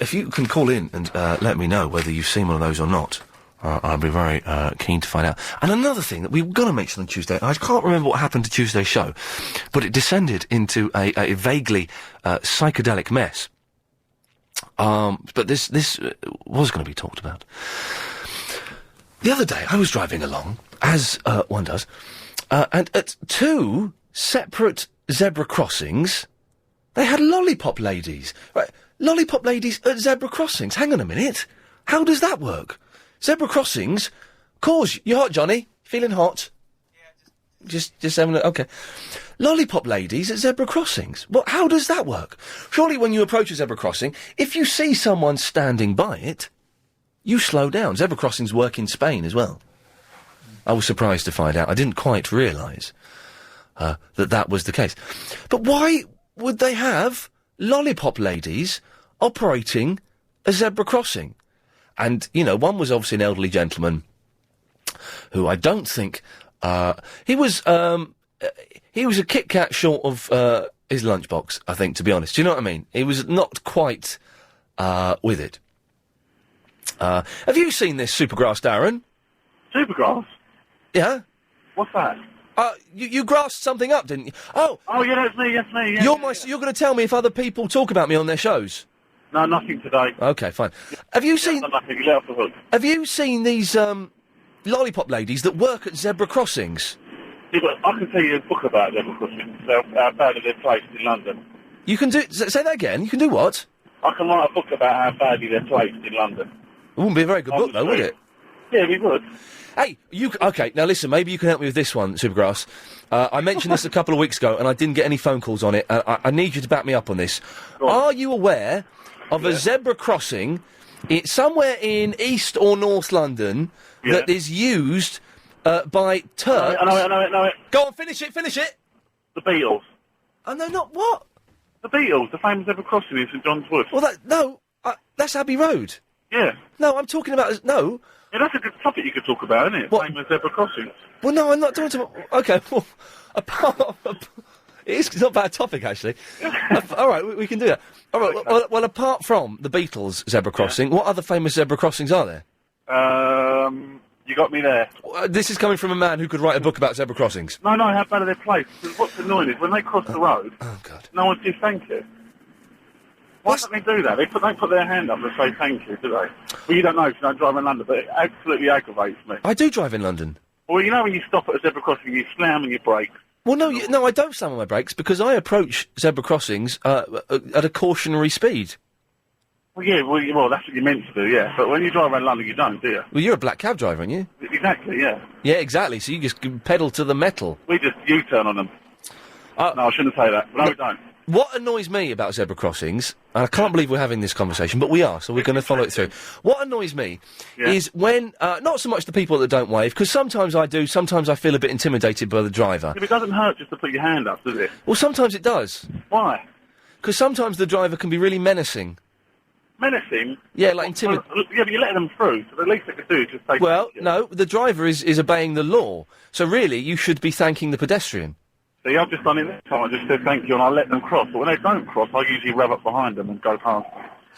If you can call in and let me know whether you've seen one of those or not, I'd be very keen to find out. And another thing that we were going to mention on Tuesday, I can't remember what happened to Tuesday's show, but it descended into a vaguely psychedelic mess. But this was going to be talked about. The other day, I was driving along, as one does, and at 2 separate zebra crossings, they had lollipop ladies. Right, lollipop ladies at zebra crossings. Hang on a minute. How does that work? Zebra crossings? Cause you hot, Johnny? Feeling hot? Yeah, just having a... OK. Lollipop ladies at zebra crossings? Well, how does that work? Surely when you approach a zebra crossing, if you see someone standing by it, you slow down. Zebra crossings work in Spain as well. I was surprised to find out. I didn't quite realise that was the case. But why would they have lollipop ladies operating a zebra crossing? And, you know, one was obviously an elderly gentleman who I don't think... he was a Kit Kat short of his lunchbox, I think, to be honest. Do you know what I mean? He was not quite with it. Have you seen this Supergrass, Darren? Supergrass? Yeah? What's that? You grasped something up, didn't you? Oh, yeah, that's me, yeah. You're going to tell me if other people talk about me on their shows? No, nothing today. OK, fine. Have you seen... Nothing, you let off the hook. Have you seen these, lollipop ladies that work at zebra crossings? Yeah, but I can tell you a book about zebra crossings, how badly they're placed in London. You can do... Say that again. You can do what? I can write a book about how badly they're placed in London. It wouldn't be a very good book, though, would it? Yeah, we would. Hey, OK, now listen, maybe you can help me with this one, Supergrass. I mentioned this a couple of weeks ago, and I didn't get any phone calls on it. I need you to back me up on this. Are you aware of a zebra crossing somewhere in East or North London that is used by Turks? I know it. Go on, finish it! The Beatles. Oh, no, not what? The Beatles, the famous zebra crossing in St John's Wood. Well, that's Abbey Road. Yeah. No, I'm talking about... No. Yeah, that's a good topic you could talk about, isn't it? What? Famous zebra crossing. Well, no, I'm not doing to... OK, well, it's not a bad topic, actually. All right, we can do that. All right, okay. Well, apart from the Beatles zebra crossing, what other famous zebra crossings are there? You got me there. This is coming from a man who could write a book about zebra crossings. No, how bad are they placed? Because what's annoying is when they cross the road, no one says thank you. Why don't they do that? They don't put their hand up and say thank you, do they? Well, you don't know because you don't drive in London, but it absolutely aggravates me. I do drive in London. Well, you know when you stop at a zebra crossing, you slam on your brakes. Well, no, I don't slam on my brakes because I approach zebra crossings at a cautionary speed. Well, yeah, well, that's what you're meant to do, yeah. But when you drive around London, you don't, do you? Well, you're a black cab driver, aren't you? Exactly, yeah. Yeah, exactly. So you just pedal to the metal. We just U-turn on them. No, I shouldn't say that. No, we don't. What annoys me about zebra crossings, and I can't believe we're having this conversation, but we are, so we're going to follow it through. What annoys me is when, not so much the people that don't wave, because sometimes I do, sometimes I feel a bit intimidated by the driver. If it doesn't hurt just to put your hand up, does it? Well, sometimes it does. Why? Because sometimes the driver can be really menacing. Menacing? Yeah, like intimidating. Yeah, but you're letting them through, so the least they could do is just say... Well, no, the driver is obeying the law, so really you should be thanking the pedestrian. See, I've just done it this time. I just said thank you and I let them cross. But when they don't cross, I usually rev up behind them and go past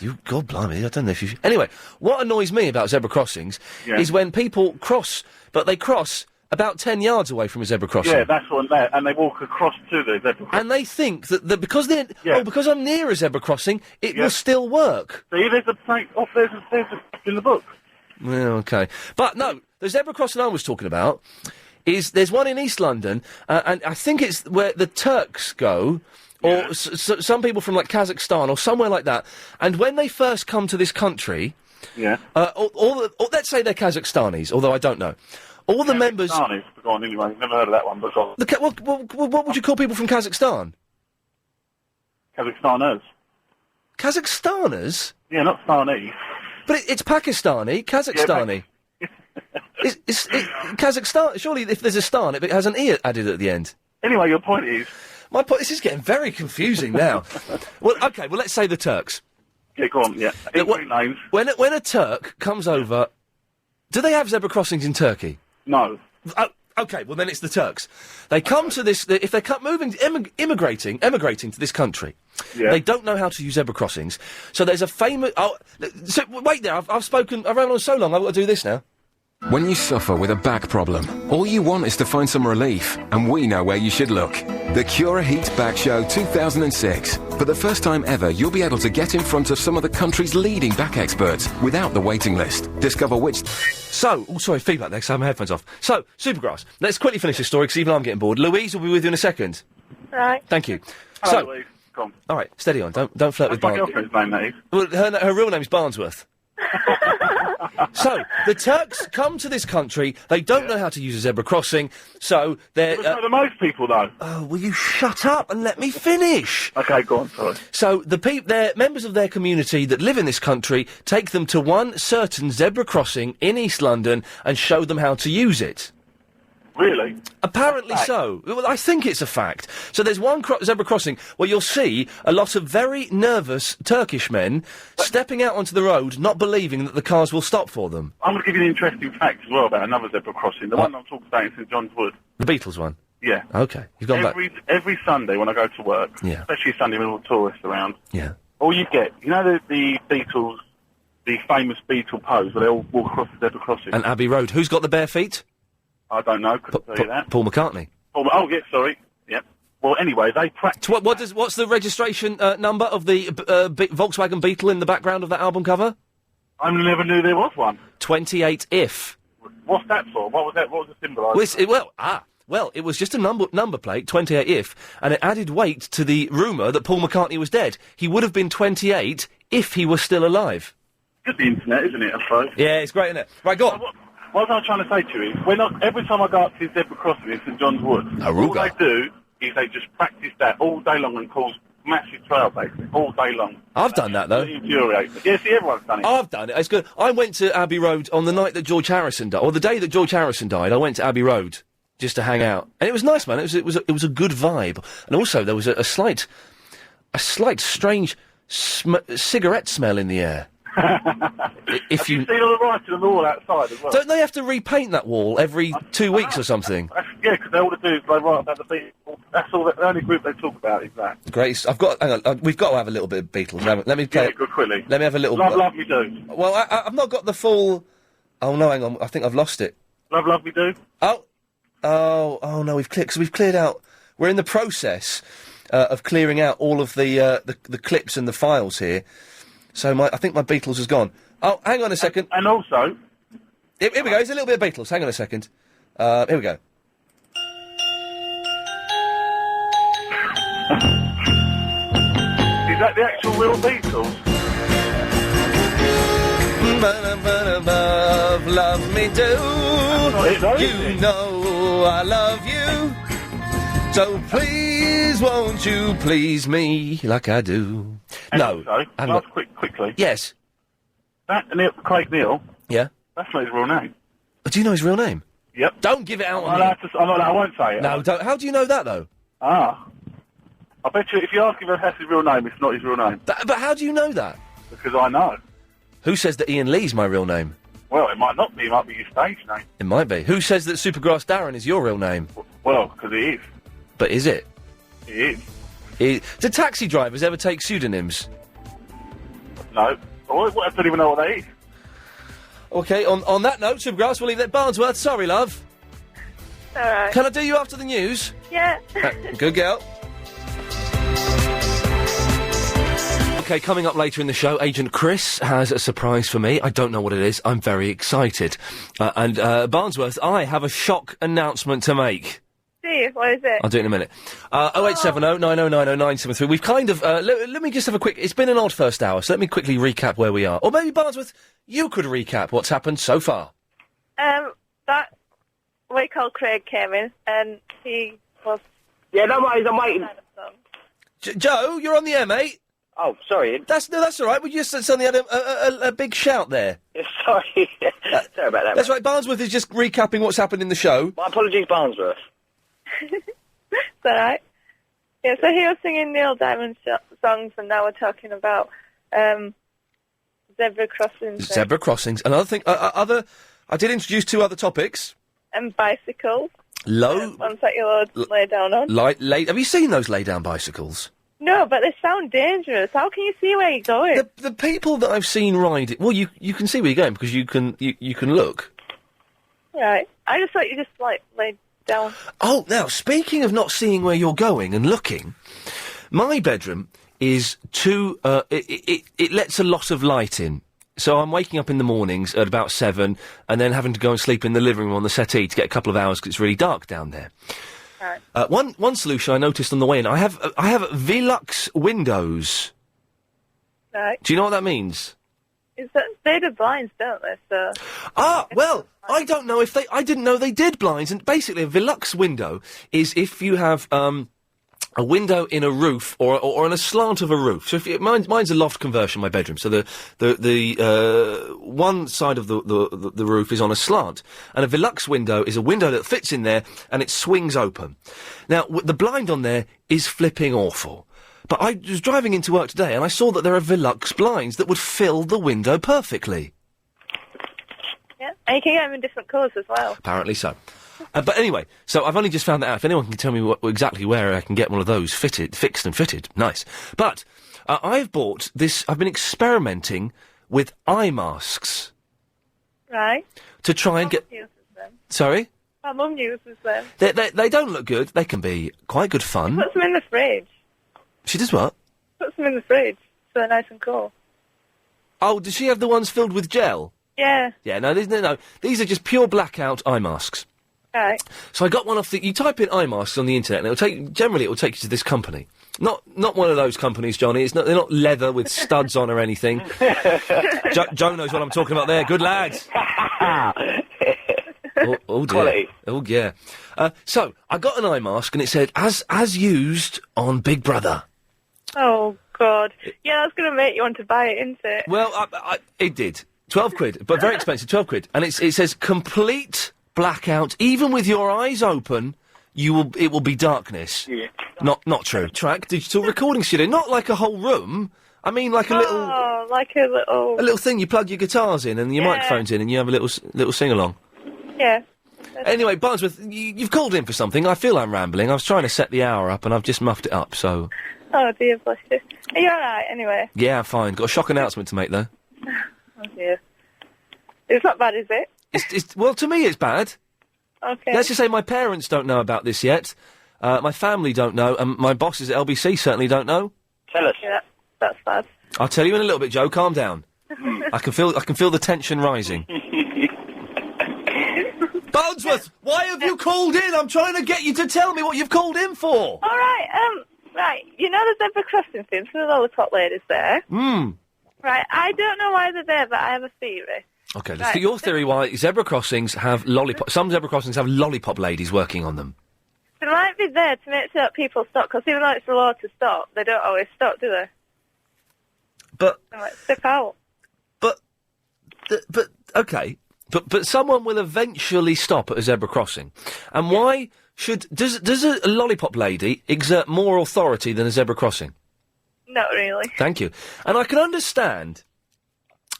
them. God blimey, I don't know if you... Anyway, what annoys me about zebra crossings is when people cross, but they cross about 10 yards away from a zebra crossing. Yeah, that's what and they walk across to the zebra crossing. And they think that because they're... Oh, because I'm near a zebra crossing, it will still work. See, there's a in the book. Well, OK. But no, the zebra crossing I was talking about... there's one in East London, and I think it's where the Turks go, or some people from, like, Kazakhstan, or somewhere like that, and when they first come to this country... Yeah. Let's say they're Kazakhstanis, although I don't know. All the members... Kazakhstanis, go on anyway, never heard of that one, but go on. What would you call people from Kazakhstan? Kazakhstaners. Kazakhstaners? Yeah, not Stani. But it's Pakistani, Kazakhstani. It's Kazakhstan. Surely, if there's a stan, it has an E added at the end. Anyway, your point is... My point... This is getting very confusing now. Well, OK, well, let's say the Turks. Yeah, go on, yeah. Names. When a Turk comes over... Do they have zebra crossings in Turkey? No. Oh, OK, well, then it's the Turks. They come to this... If they're emigrating to this country, they don't know how to use zebra crossings. So there's a famous... So, wait there, I've spoken... I've run on so long, I've got to do this now. When you suffer with a back problem, all you want is to find some relief, and we know where you should look. The Cura Heat Back Show 2006. For the first time ever, you'll be able to get in front of some of the country's leading back experts without the waiting list. Discover which... So, sorry, feedback there, 'cause I have my headphones off. So, Supergrass, let's quickly finish this story, because even I'm getting bored. Louise will be with you in a second. Right. Thank you. Hello, Louise. Come on. All right, steady on. Don't flirt with My Barnes. girlfriend's name, that is. Well, her real name's Barnsworth. So, the Turks come to this country, they don't know how to use a zebra crossing, so they're... But so do most people, though. Oh, will you shut up and let me finish? Okay, go on, sorry. So, they're members of their community that live in this country take them to one certain zebra crossing in East London and show them how to use it. Really? Apparently so. Well, I think it's a fact. So there's one zebra crossing where you'll see a lot of very nervous Turkish men stepping out onto the road, not believing that the cars will stop for them. I'm going to give you an interesting fact as well about another zebra crossing. The one I'm talking about in St John's Wood. The Beatles one? Yeah. Okay, you've gone back. Every Sunday when I go to work, Yeah. especially Sunday with all the tourists around, Yeah. all you get, you know the Beatles, the famous Beatle pose where they all walk across the zebra crossing? And Abbey Road. Who's got the bare feet? I don't know, couldn't tell you that. Paul McCartney. Oh, yeah, sorry. Yep. Well, anyway, they practice... What's the registration number of the Volkswagen Beetle in the background of that album cover? I never knew there was one. 28 if. What's that for? What was that? What was the symbol? Well, it was just a number plate, 28 if, and it added weight to the rumour that Paul McCartney was dead. He would have been 28 if he was still alive. Good, the internet, isn't it, I suppose? Yeah, it's great, isn't it? Right, go on. What I was trying to say to you is, every time I go up to the zebra crossing in St John's Wood, all they do is they just practice that all day long and cause massive trailblazing all day long. I've done that, though. It infuriates me. Yeah, see, everyone's done it. I've done it. It's good. I went to Abbey Road on the night that George Harrison died, or the day that George Harrison died. I went to Abbey Road just to hang out, and it was nice, man. It was a good vibe, and also there was a slight strange cigarette smell in the air. If you seen all the writing on the wall outside as well? Don't they have to repaint that wall every 2 weeks or something? Yeah, because all they do is they write about the Beatles. That's all. The only group they talk about is that. Great. Hang on. We've got to have a little bit of Beatles. Let me play. Yeah, good, quickly. Let me have a little. Love Me Do. Well, I've not got the full. Oh no, hang on. I think I've lost it. Love Me Do. Oh no, we've cleared out. We're in the process of clearing out all of the clips and the files here. So I think my Beatles has gone. Oh, hang on a second. And also... Here we go, here's a little bit of Beatles. Hang on a second. Here we go. Is that the actual real Beatles? Love me do. You know I love you. So please, won't you please me like I do? And no. Also, quickly. Yes. That Craig Neal. Yeah. That's not his real name. Do you know his real name? Yep. Don't give it out on I won't say it. No, don't. How do you know that, though? I bet you if you ask him if that's his real name, it's not his real name. But how do you know that? Because I know. Who says that Iain Lee's my real name? Well, it might not be. It might be your stage name. It might be. Who says that Supergrass Darren is your real name? Well, because it is. But is it? It is. Do taxi drivers ever take pseudonyms? No. I don't even know what that is. Okay, on that note, Supergrass, we'll leave that. Barnsworth, sorry, love. All right. Can I do you after the news? Yeah. Good girl. Okay, coming up later in the show, Agent Chris has a surprise for me. I don't know what it is. I'm very excited. And Barnsworth, I have a shock announcement to make. See, what is it? I'll do it in a minute. 0870 9090 973. We've kind of... let me just have a quick... It's been an odd first hour, so let me quickly recap where we are. Or maybe, Barnsworth, you could recap what's happened so far. That... What you call Craig came in, and he was... Yeah, no worries, I'm waiting. Joe, you're on the air, mate. Oh, sorry. That's all right. We just suddenly had a big shout there. Yeah, sorry. Sorry about that. That's right. Barnsworth is just recapping what's happened in the show. My apologies, Barnsworth. It's all right. Yeah, so he was singing Neil Diamond songs, and now we're talking about zebra crossings. Zebra crossings. Another thing. I did introduce two other topics. And bicycles. Ones that you lay down on. Have you seen those lay-down bicycles? No, but they sound dangerous. How can you see where you're going? The people that I've seen ride it... Well, you can see where you're going because you can look. Right. I just thought you just, laid down. Oh, now, speaking of not seeing where you're going and looking, my bedroom is too... It lets a lot of light in. So I'm waking up in the mornings at about 7 and then having to go and sleep in the living room on the settee to get a couple of hours because it's really dark down there. Right. One solution I noticed on the way in, I have Velux windows. Right. Do you know what that means? Is that They do blinds, don't they? So. Well, I don't know if I didn't know they did blinds, and basically a Velux window is if you have, a window in a roof or on a slant of a roof. So if mine's a loft conversion, my bedroom. So the one side of the roof is on a slant, and a Velux window is a window that fits in there and it swings open. Now the blind on there is flipping awful. But I was driving into work today and I saw that there are Velux blinds that would fill the window perfectly. Yeah, and you can get them in different colours as well. Apparently so. But anyway, so I've only just found that out. If anyone can tell me exactly where I can get one of those fixed and fitted, nice. But I've bought this. I've been experimenting with eye masks. Right. To try and get. Uses them. Sorry. My mum uses them. They don't look good. They can be quite good fun. Puts them in the fridge. She does what? Puts them in the fridge, so they're nice and cool. Oh, does she have the ones filled with gel? Yeah. Yeah. No. These are just pure blackout eye masks. Right. So I got one off you type in eye masks on the internet and it will take you to this company. Not one of those companies, Johnny. They're not leather with studs on or anything. Joe knows what I'm talking about there. Good lad. Oh dear. Quality. Oh yeah. So I got an eye mask and it said as used on Big Brother. Oh God. Yeah, that's going to make you want to buy it, isn't it? Well, it did. 12 quid, but very expensive. 12 quid, and it says complete blackout, even with your eyes open, it will be darkness. Yeah. Not true. Track digital recording studio, not like a whole room. I mean, like a little. Oh, like a little thing you plug your guitars in and your microphones in, and you have a little sing along. Yeah. Anyway, Barnsworth, you've called in for something. I feel I'm rambling. I was trying to set the hour up, and I've just muffed it up. So. Oh dear, bless you. Are you all right? Anyway. Yeah, I'm fine. Got a shock announcement to make though. Oh dear. It's not bad, is it? Well, to me, it's bad. Okay. Let's just say my parents don't know about this yet. My family don't know, and my bosses at LBC certainly don't know. Tell us. Yeah, that's bad. I'll tell you in a little bit, Joe. Calm down. I can feel the tension rising. Barnsworth, why have you called in? I'm trying to get you to tell me what you've called in for. All right. Right. You know the zebra crossing thing for the lollipop ladies there. Right. I don't know why they're there, but I have a theory. Okay, let's get your theory why zebra crossings have lollipop. Some zebra crossings have lollipop ladies working on them. They might be there to make sure that people stop, because even though it's the law to stop, they don't always stop, do they? But they might step out. But okay. But someone will eventually stop at a zebra crossing, and why does a lollipop lady exert more authority than a zebra crossing? Not really. Thank you. And I can understand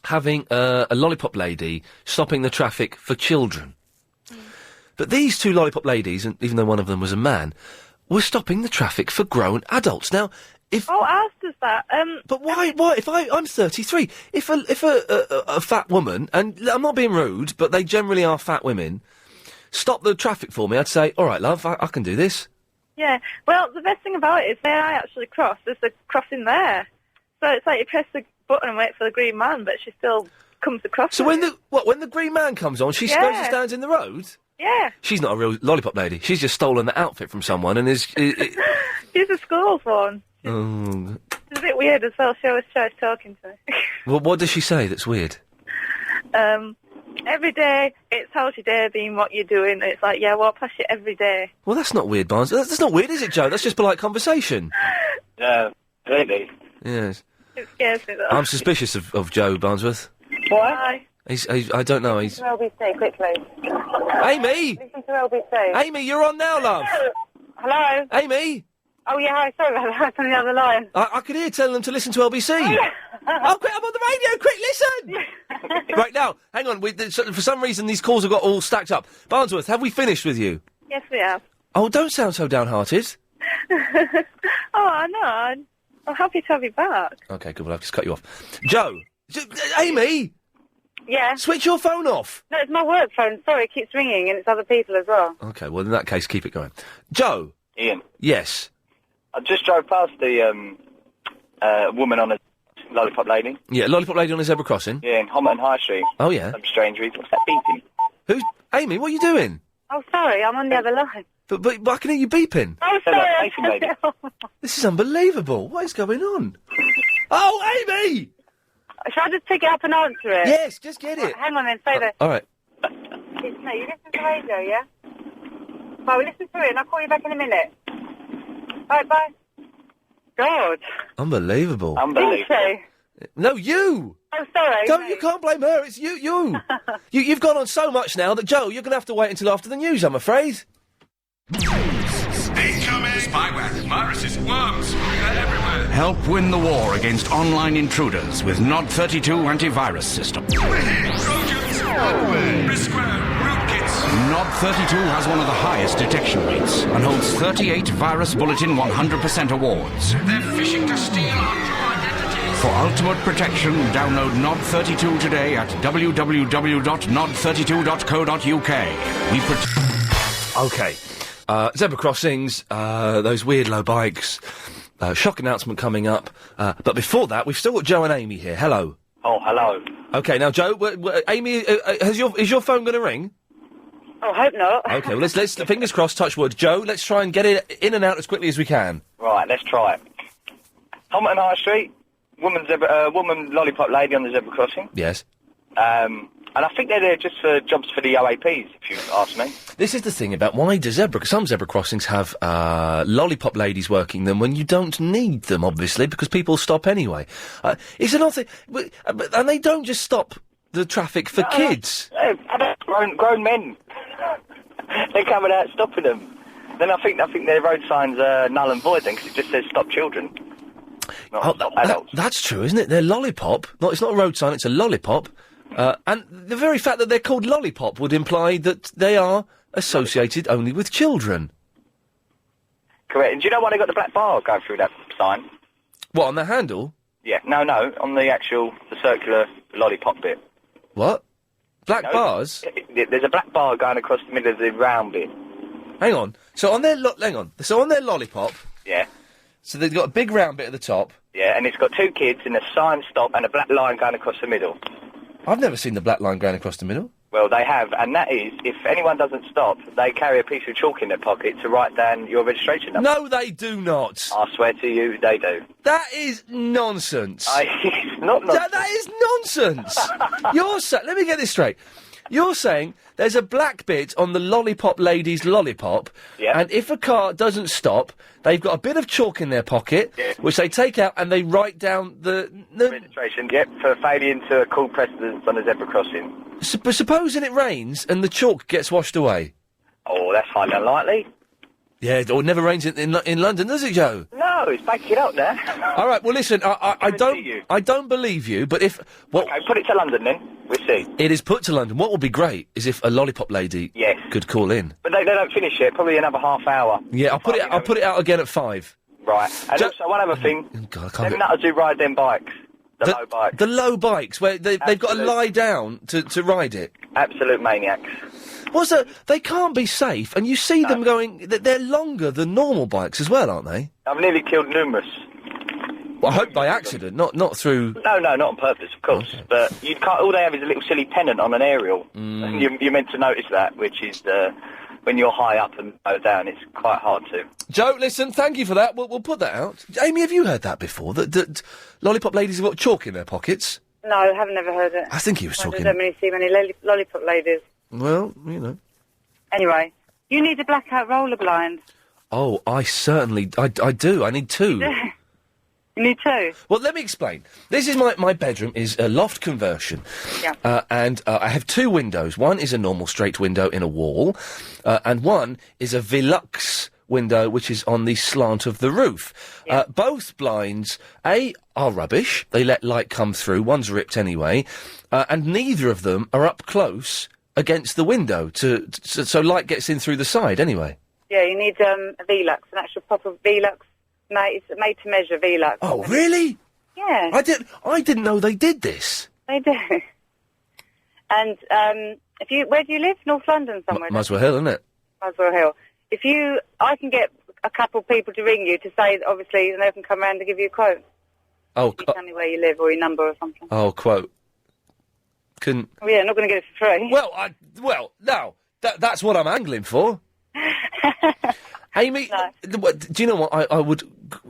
having a lollipop lady stopping the traffic for children. But these two lollipop ladies, and even though one of them was a man, were stopping the traffic for grown adults. Now, if ours does that. But why? If I'm 33, if a fat woman, and I'm not being rude, but they generally are fat women, stop the traffic for me, I'd say, all right, love, I can do this. Yeah. Well, the best thing about it is when I actually cross, there's a crossing there. So it's like you press the button and wait for the green man, but she still comes across. So when the green man comes on, she goes and stands in the road? Yeah. She's not a real lollipop lady. She's just stolen the outfit from someone and is... She's a school one. Oh. It's a bit weird as well. She always tries talking to me. Well, what does she say that's weird? Every day, it's how's your day been, what you're doing. It's like, yeah, walk past you every day. Well, that's not weird, Barnes. That's not weird, is it, Joe? That's just polite conversation. Yeah, really. Yes. It scares me, though. I'm suspicious of Joe Barnsworth. Why? I don't know. Listen to LBC, quickly. Amy! Listen to LBC. Amy, you're on now, love. Hello? Amy! Oh, yeah, hi, sorry about that. I'm on the other line. I could hear telling them to listen to LBC. Oh, quick, I'm on the radio, quick, listen! Right, now, hang on, for some reason these calls have got all stacked up. Barnsworth, have we finished with you? Yes, we have. Oh, don't sound so downhearted. Oh, I know. I'm happy to have you back. Okay, good, well, I've just cut you off. Joe! Amy! Yeah? Switch your phone off! No, it's my work phone. Sorry, it keeps ringing, and it's other people as well. Okay, well, in that case, keep it going. Joe! Ian. Yes? I just drove past the woman on a lollipop lady. Yeah, lollipop lady on a zebra crossing? Yeah, in Homerton High Street. Oh, yeah? Some strange reason. What's that beeping? Who's... Amy, what are you doing? Oh, sorry, I'm on the other line. But I can hear you beeping. Oh, sorry. This is unbelievable. What is going on? Oh, Amy! Shall I just pick it up and answer it? Yes, just get it. Right, hang on then, say that. All right. It's me. You listen to the radio, yeah? Right, we'll listen to it and I'll call you back in a minute. Right, bye. God. Unbelievable. Didn't she? No, you. Oh, sorry. You can't blame her. It's you. You've gone on so much now that Joe, you're going to have to wait until after the news, I'm afraid. Incoming! Spyware, viruses, worms, they're everywhere. Help win the war against online intruders with NOD32 antivirus system. We're here, Trojans, malware, riskware, rootkits. NOD32 has one of the highest detection rates and holds 38 Virus Bulletin 100% awards. They're fishing to steal our true identities. For ultimate protection, download NOD32 today at www.nod32.co.uk. We Okay. Zebra crossings, those weird low bikes, shock announcement coming up. But before that, we've still got Joe and Amy here. Hello. Oh, hello. Okay, now Joe, Amy, is your phone going to ring? Oh, hope not. Okay, well let's fingers crossed, touch wood. Joe, let's try and get it in and out as quickly as we can. Right, let's try it. Homerton High Street, woman lollipop lady on the zebra crossing. Yes. And I think they're there just for jobs for the OAPs, if you ask me. This is the thing about why do some zebra crossings have lollipop ladies working them when you don't need them, obviously, because people stop anyway. It's another thing, and they don't just stop the traffic for kids. Grown men. They're coming out stopping them. Then I think their road signs are null and void then, because it just says stop children. Not stop adults. That's true, isn't it? They're lollipop. It's not a road sign, it's a lollipop. And the very fact that they're called lollipop would imply that they are associated only with children. Correct. And do you know why they got the black bar going through that sign? What, on the handle? Yeah, no, on the circular lollipop bit. What? Black bars? There's a black bar going across the middle of the round bit. Hang on. So on their lollipop... Yeah. So they've got a big round bit at the top. Yeah, and it's got two kids and a sign stop and a black line going across the middle. I've never seen the black line going across the middle. Well, they have, and that is, if anyone doesn't stop, they carry a piece of chalk in their pocket to write down your registration number. No, they do not. I swear to you, they do. That is nonsense. It's not nonsense. That is nonsense. Let me get this straight. You're saying there's a black bit on the lollipop lady's lollipop, and if a car doesn't stop, they've got a bit of chalk in their pocket, which they take out and they write down the registration, for failing to call precedence on a zebra crossing. But supposing it rains and the chalk gets washed away? Oh, that's highly unlikely. Yeah, it never rains in London, does it, Joe? No, it's baking up there. All right, well, listen, I don't believe you, but if... Okay, put it to London, then. We'll see. It is put to London. What would be great is if a lollipop lady could call in. But they don't finish it, probably another half hour. Yeah, I'll put it out again at 5. Right. And also, one other thing, God, them nutters who ride them bikes, the low bikes. The low bikes, where they've got to lie down to ride it. Absolute maniacs. They can't be safe, and you see them going... They're longer than normal bikes as well, aren't they? I've nearly killed numerous. Well, I hope by accident, not through... No, not on purpose, of course. Okay. But you can't. All they have is a little silly pennant on an aerial. And you're meant to notice that, which is when you're high up and low down, it's quite hard to. Joe, listen, thank you for that. We'll put that out. Amy, have you heard that before? That lollipop ladies have got chalk in their pockets? No, I haven't never heard it. I think he was talking... I don't see many lollipop ladies. Well, you know. Anyway, you need a blackout roller blind. Oh, I certainly... I do. I need 2. You need 2? Well, let me explain. This is my bedroom is a loft conversion. Yeah. And I have 2 windows. One is a normal straight window in a wall, and one is a Velux window, which is on the slant of the roof. Yeah. Both blinds, are rubbish. They let light come through. One's ripped anyway. And neither of them are up close against the window so light gets in through the side anyway. Yeah, you need a Velux, an actual proper Velux. It's made to measure Velux. Oh, really? Yeah. I didn't know they did this. They do. And where do you live? North London somewhere? Muswell Hill, isn't it? Muswell Hill. I can get a couple of people to ring you to say, obviously, and they can come around to give you a quote. Oh, you tell me where you live or your number or something. Oh, quote. Oh, yeah, not going to get it for free. Well, no, that's what I'm angling for. Amy, do you know what I would...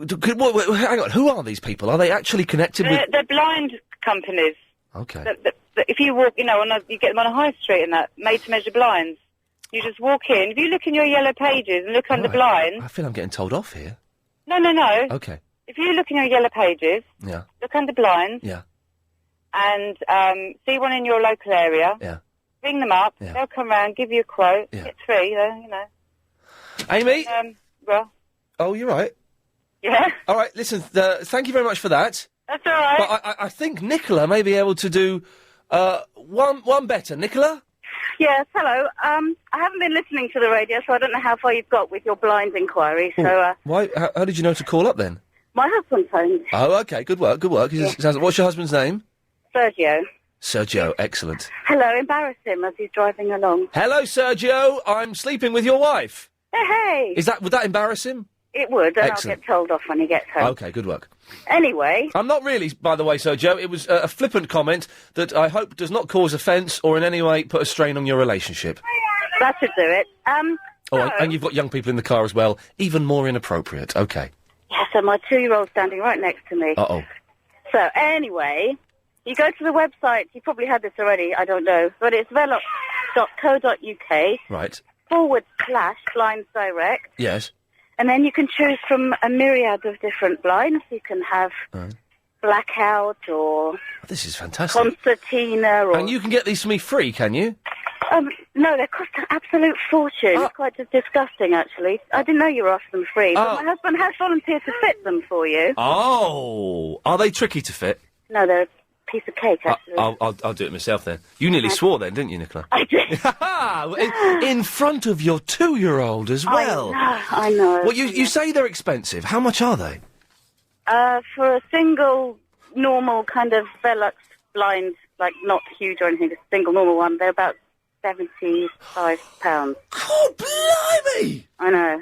hang on, who are these people? Are they actually connected with... They're blind companies. Okay. That if you walk, you get them on a high street and that, made-to-measure blinds. You just walk in. If you look in your yellow pages and look under blinds... I feel I'm getting told off here. No. Okay. If you look in your yellow pages, Yeah. look under blinds, Yeah. and see one in your local area, Yeah. ring them up, Yeah. they'll come round, give you a quote, Yeah. get three, Amy? Well... Oh, you're right. Yeah? All right, listen, thank you very much for that. That's all right. But I think Nicola may be able to do one better. Nicola? Yes, hello. I haven't been listening to the radio, so I don't know how far you've got with your blinds inquiry. So, Why? How did you know to call up then? my husband phoned. Oh, okay, good work, good work. What's your husband's name? Sergio. Sergio, excellent. Hello, embarrass him as he's driving along. Hello, Sergio, I'm sleeping with your wife. Hey! Would that embarrass him? It would, and Excellent. I'll get told off when he gets home. Okay, good work. Anyway... I'm not really, by the way, Sergio. It was a flippant comment that I hope does not cause offence or in any way put a strain on your relationship. That should do it. And you've got young people in the car as well. Even more inappropriate. Okay. Yeah, so my 2-year-old's standing right next to me. Uh-oh. So, anyway, you go to the website, you probably had this already, I don't know, but it's velox.co.uk Right. /blinds direct. Yes. And then you can choose from a myriad of different blinds. You can have blackout or This is fantastic. concertina or... And you can get these for me free, can you? No, they cost an absolute fortune. It's quite disgusting, actually. I didn't know you were after them free, but my husband has volunteered to fit them for you. Oh. Are they tricky to fit? No, they're a piece of cake, actually. I'll do it myself then. You nearly swore then, didn't you, Nicola? I did. in front of your 2-year-old as well. I know. Well, you say they're expensive. How much are they? For a single, normal kind of Velux blind, like not huge or anything, just a single normal one, they're about £75. God, blimey! I know.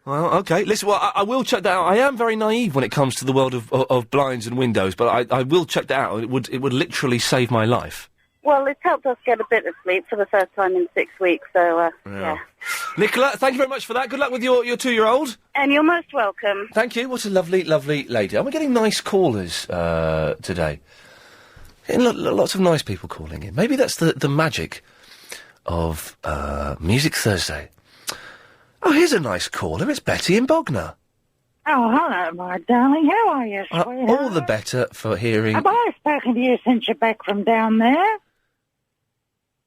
Well, okay. Listen, I will check that out. I am very naive when it comes to the world of blinds and windows, but I will check that out. It would literally save my life. Well, it's helped us get a bit of sleep for the first time in 6 weeks, so, yeah. Nicola, thank you very much for that. Good luck with your 2-year-old. And you're most welcome. Thank you. What a lovely, lovely lady. We're getting nice callers today. Getting lots of nice people calling in. Maybe that's the magic of Music Thursday. Oh, here's a nice caller. It's Betty in Bognor. Oh, hello, my darling. How are you, sweetheart? All the better for hearing... Have I spoken to you since you're back from down there?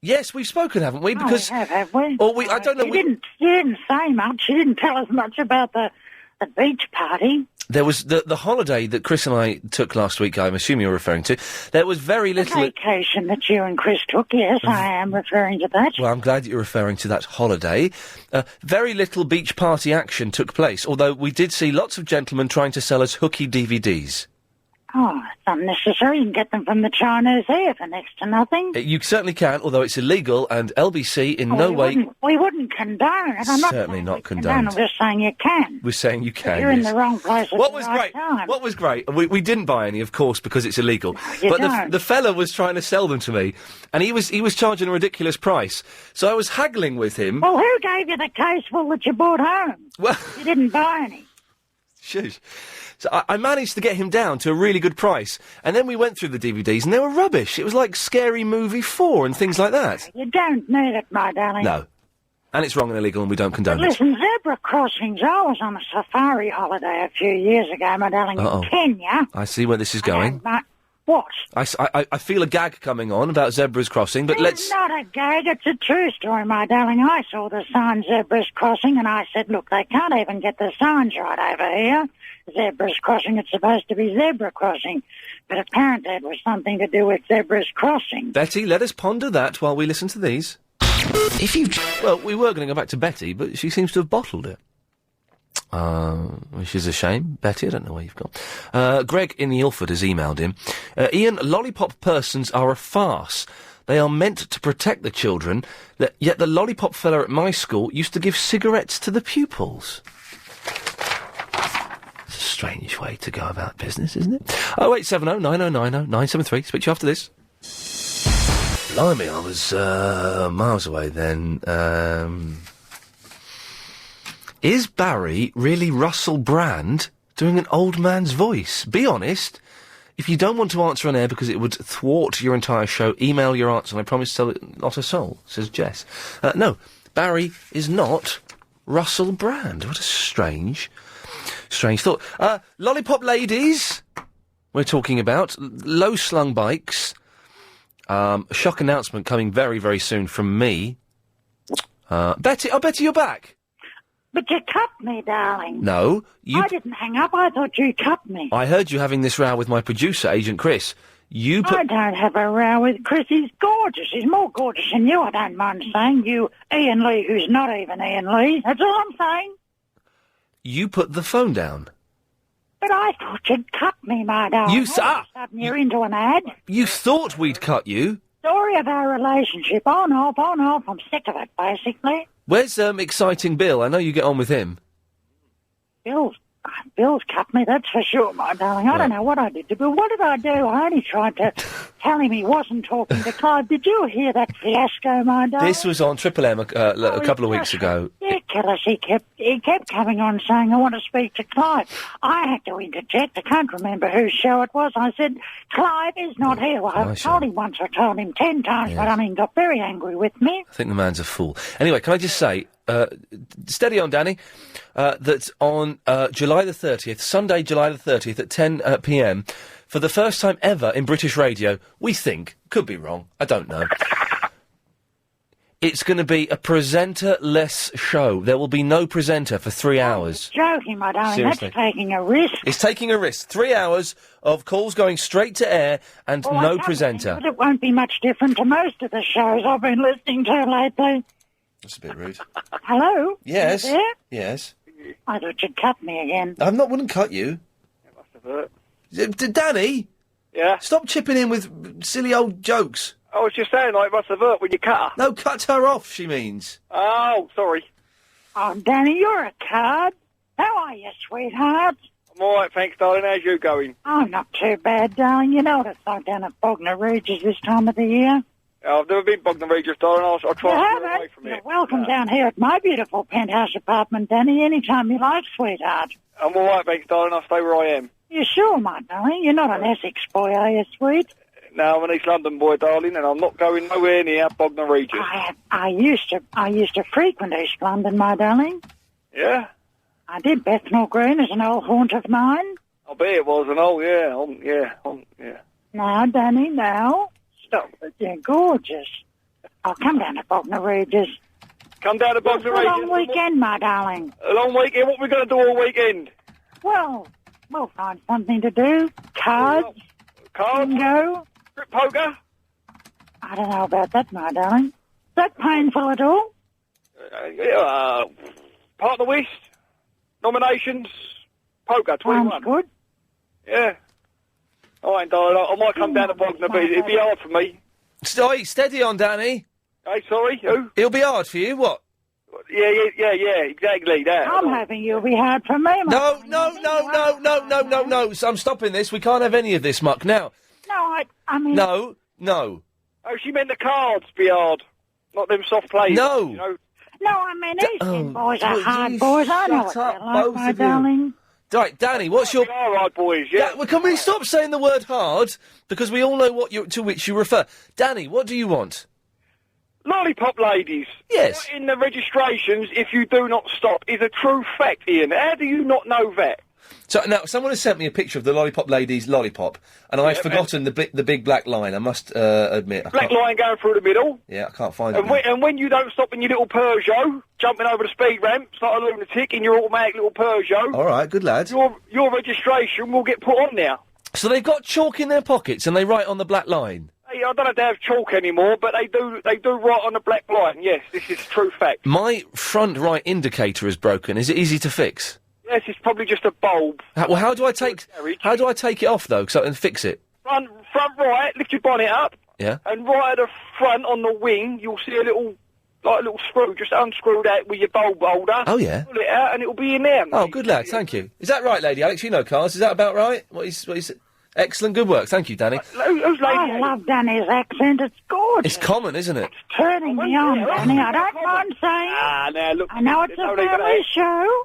Yes, we've spoken, haven't we? Because we have we? Or I don't know. You didn't say much. You didn't tell us much about the beach party. There was the holiday that Chris and I took last week, I'm assuming you're referring to. There was very little... The vacation that you and Chris took, yes, I am referring to that. Well, I'm glad that you're referring to that holiday. Very little beach party action took place, although we did see lots of gentlemen trying to sell us hooky DVDs. Oh, it's unnecessary. You can get them from the Chinese here for next to nothing. You certainly can, although it's illegal, and LBC in no way... We wouldn't condone it. I'm not certainly not condone. I'm just saying you can. We're saying you can, You're in yes. the wrong place at What the was right great? time. What was great? We didn't buy any, of course, because it's illegal. You But don't. the fella was trying to sell them to me, and he was charging a ridiculous price. So I was haggling with him. Well, who gave you the case full that you brought home? Well, you didn't buy any. Shush. So I managed to get him down to a really good price, and then we went through the DVDs, and they were rubbish. It was like Scary Movie 4 and things like that. You don't need it, my darling. No. And it's wrong and illegal, and we don't condone it. Listen, zebra crossings. I was on a safari holiday a few years ago, my darling, Uh-oh. in Kenya. I see where this is going. What? I feel a gag coming on about zebras crossing, but let's... It's not a gag, it's a true story, my darling. I saw the sign zebras crossing, and I said, look, they can't even get the signs right over here. Zebras crossing, it's supposed to be zebra crossing. But apparently it was something to do with zebras crossing. Betty, let us ponder that while we listen to these. Well, we were going to go back to Betty, but she seems to have bottled it. Which is a shame. Betty, I don't know where you've gone. Greg in the Ilford has emailed him. Iain, lollipop persons are a farce. They are meant to protect the children, yet the lollipop fella at my school used to give cigarettes to the pupils. It's a strange way to go about business, isn't it? 0870 9090 973. Speak to you after this. Blimey, I was miles away then. Is Barry really Russell Brand doing an old man's voice? Be honest. If you don't want to answer on air because it would thwart your entire show, email your answer and I promise to tell it not a soul, says Jess. No, Barry is not Russell Brand. What a strange thought. Lollipop ladies, we're talking about. Low-slung bikes. A shock announcement coming very, very soon from me. Betty, you're back. But you cut me, darling. No, I didn't hang up. I thought you cut me. I heard you having this row with my producer, Agent Chris. I don't have a row with Chris. He's gorgeous. He's more gorgeous than you, I don't mind saying. You, Iain Lee, who's not even Iain Lee. That's all I'm saying. You put the phone down. But I thought you'd cut me, my darling. All of a sudden you're into an ad. You thought we'd cut you? Story of our relationship. On, off. I'm sick of it, basically. Where's exciting Bill? I know you get on with him. Bill's cut me, that's for sure, my darling. I don't know what I did, but what did I do? I only tried to tell him he wasn't talking to Clive. Did you hear that fiasco, my darling? This was on Triple M a couple of weeks ago. Ridiculous. He kept coming on saying, I want to speak to Clive. I had to interject. I can't remember whose show it was. I said, Clive is not here. Well, I told him once, I told him 10 times, but he got very angry with me. I think the man's a fool. Anyway, can I just say, steady on, Danny, that on July the 30th, Sunday, July the 30th at 10 p.m, for the first time ever in British radio, we think, could be wrong, I don't know, it's going to be a presenter-less show. There will be no presenter for 3 hours. Joking, my darling. Seriously. That's taking a risk. It's taking a risk. 3 hours of calls going straight to air and no presenter. But it won't be much different to most of the shows I've been listening to lately. That's a bit rude. Hello? Yes. You there? Yes. I thought you'd cut me again. Wouldn't cut you. Danny? Yeah? Stop chipping in with silly old jokes. I was just saying, like, must have hurt when you cut her. No, cut her off, she means. Oh, sorry. Oh, Danny, you're a card. How are you, sweetheart? I'm all right, thanks, darling. How's you going? Oh, not too bad, darling. You know what it's like down at Bognor Regis this time of the year? I've never been Bognor Regis, darling. I'll try to stay away from it. You're welcome down here at my beautiful penthouse apartment, Danny, anytime you like, sweetheart. I'm all right, thanks, darling. I'll stay where I am. You sure, my darling? You're not an Essex boy, are you, sweet? No, I'm an East London boy, darling, and I'm not going nowhere near Bognor Regis. I used to frequent East London, my darling. Yeah? I did. Bethnal Green is an old haunt of mine. I bet it was an old, yeah. Now, Danny, now. Stop it. You're gorgeous. I'll come down to Bognor Regis. Come down to Bognor Regis. A long weekend, my darling. A long weekend? What are we going to do all weekend? Well, we'll find something to do. Cards. Bingo. Strip poker? I don't know about that, my darling. Is that painful at all? Partner whist, nominations, poker, 21. Sounds good. Yeah. All right, darling, I might come down to Bognor, but it'd be hard for me. Steady on, Danny. Hey, sorry, who? It'll be hard for you, what? Yeah, exactly, that. I'm hoping you'll be hard for me, No. So I'm stopping this. We can't have any of this muck now. No, I mean... No. Oh, she meant the cards be hard, not them soft plays. No. You know? No, I mean, Eastern boys are hard boys. I know what they're like, my darling. Right, Danny, what's your... We are hard boys, yeah. Well, can we stop saying the word hard? Because we all know to which you refer. Danny, what do you want? Lollipop ladies. Yes. In the registrations, if you do not stop, is a true fact, Ian. How do you not know that? So now, someone has sent me a picture of the Lollipop lady's lollipop, and I've forgotten the big black line. I must admit. Black line going through the middle. Yeah, I can't find it. And when you don't stop in your little Peugeot, jumping over the speed ramp, like a lunatic in your automatic little Peugeot. All right, good lad. Your registration will get put on there. So they've got chalk in their pockets and they write on the black line. Hey, I don't know if they have chalk anymore, but they do write on the black line. Yes, this is true fact. My front right indicator is broken. Is it easy to fix? Yes, it's probably just a bulb. How do I take it off though, and fix it? Front right, lift your bonnet up. Yeah. And right at the front on the wing, you'll see a little screw. Just unscrew that with your bulb holder. Oh yeah. Pull it out, and it'll be in there. Oh, good lad. Thank you. Is that right, Lady Alex? You know cars. Is that about right? What is excellent. Good work. Thank you, Danny. Who's lady? I love Danny's accent. It's gorgeous. It's common, isn't it? It's turning me on, Danny. I don't mind saying. Now look. I know it's a family show.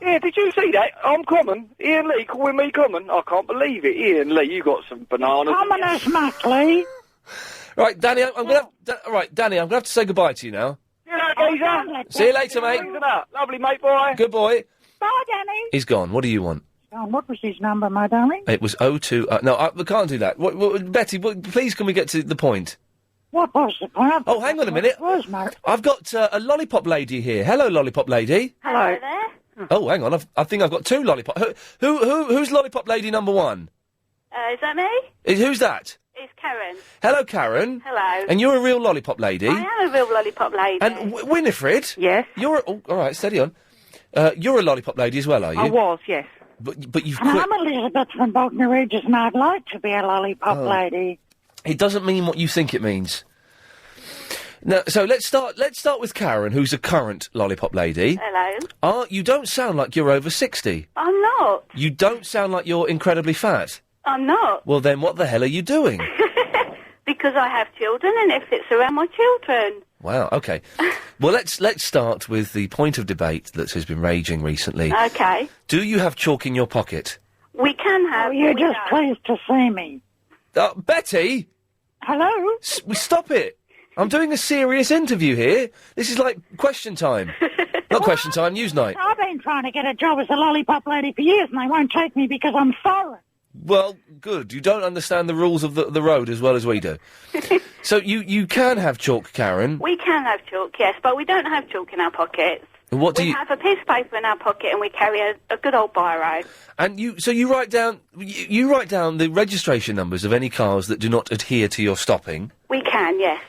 Yeah, did you see that? I'm common. Ian Lee calling me common. I can't believe it. Ian Lee, you got some bananas. Commoners, Muckley. Right, Danny, I'm gonna have to say goodbye to you now. See you later, geezer. See you later, mate. Lovely, mate, boy. Good boy. Bye, Danny. He's gone. What do you want? Oh, what was his number, my darling? It was 02... no, we can't do that. Betty, please can we get to the point? What was the point? Oh, hang on a minute. What was, mate? I've got a lollipop lady here. Hello, lollipop lady. Hello there. Oh, hang on. I think I've got two lollipop... Who's lollipop lady number one? Is that me? Who's that? It's Karen. Hello, Karen. Hello. And you're a real lollipop lady? I am a real lollipop lady. And Winifred? Yes. You're... all right, steady on. You're a lollipop lady as well, are you? I was, yes. But you've And quit... I'm Elizabeth from Bognor Regis, and I'd like to be a lollipop lady. It doesn't mean what you think it means. Now, so let's start with Karen, who's a current lollipop lady. Hello. You don't sound like you're over 60. I'm not. You don't sound like you're incredibly fat. I'm not. Well, then what the hell are you doing? Because I have children and it fits around my children. Wow, okay. Well, let's start with the point of debate that has been raging recently. Okay. Do you have chalk in your pocket? We can have... Oh, you're we just don't. pleased to see me. Betty! Hello? Stop it! I'm doing a serious interview here. This is like question time. Not question time, news night. I've been trying to get a job as a lollipop lady for years, and they won't take me because I'm foreign. Well, good. You don't understand the rules of the road as well as we do. So you can have chalk, Karen. We can have chalk, yes, but we don't have chalk in our pockets. What do we you... have a piece of paper in our pocket and we carry a good old biro. And you write down... You write down the registration numbers of any cars that do not adhere to your stopping. We can, yes.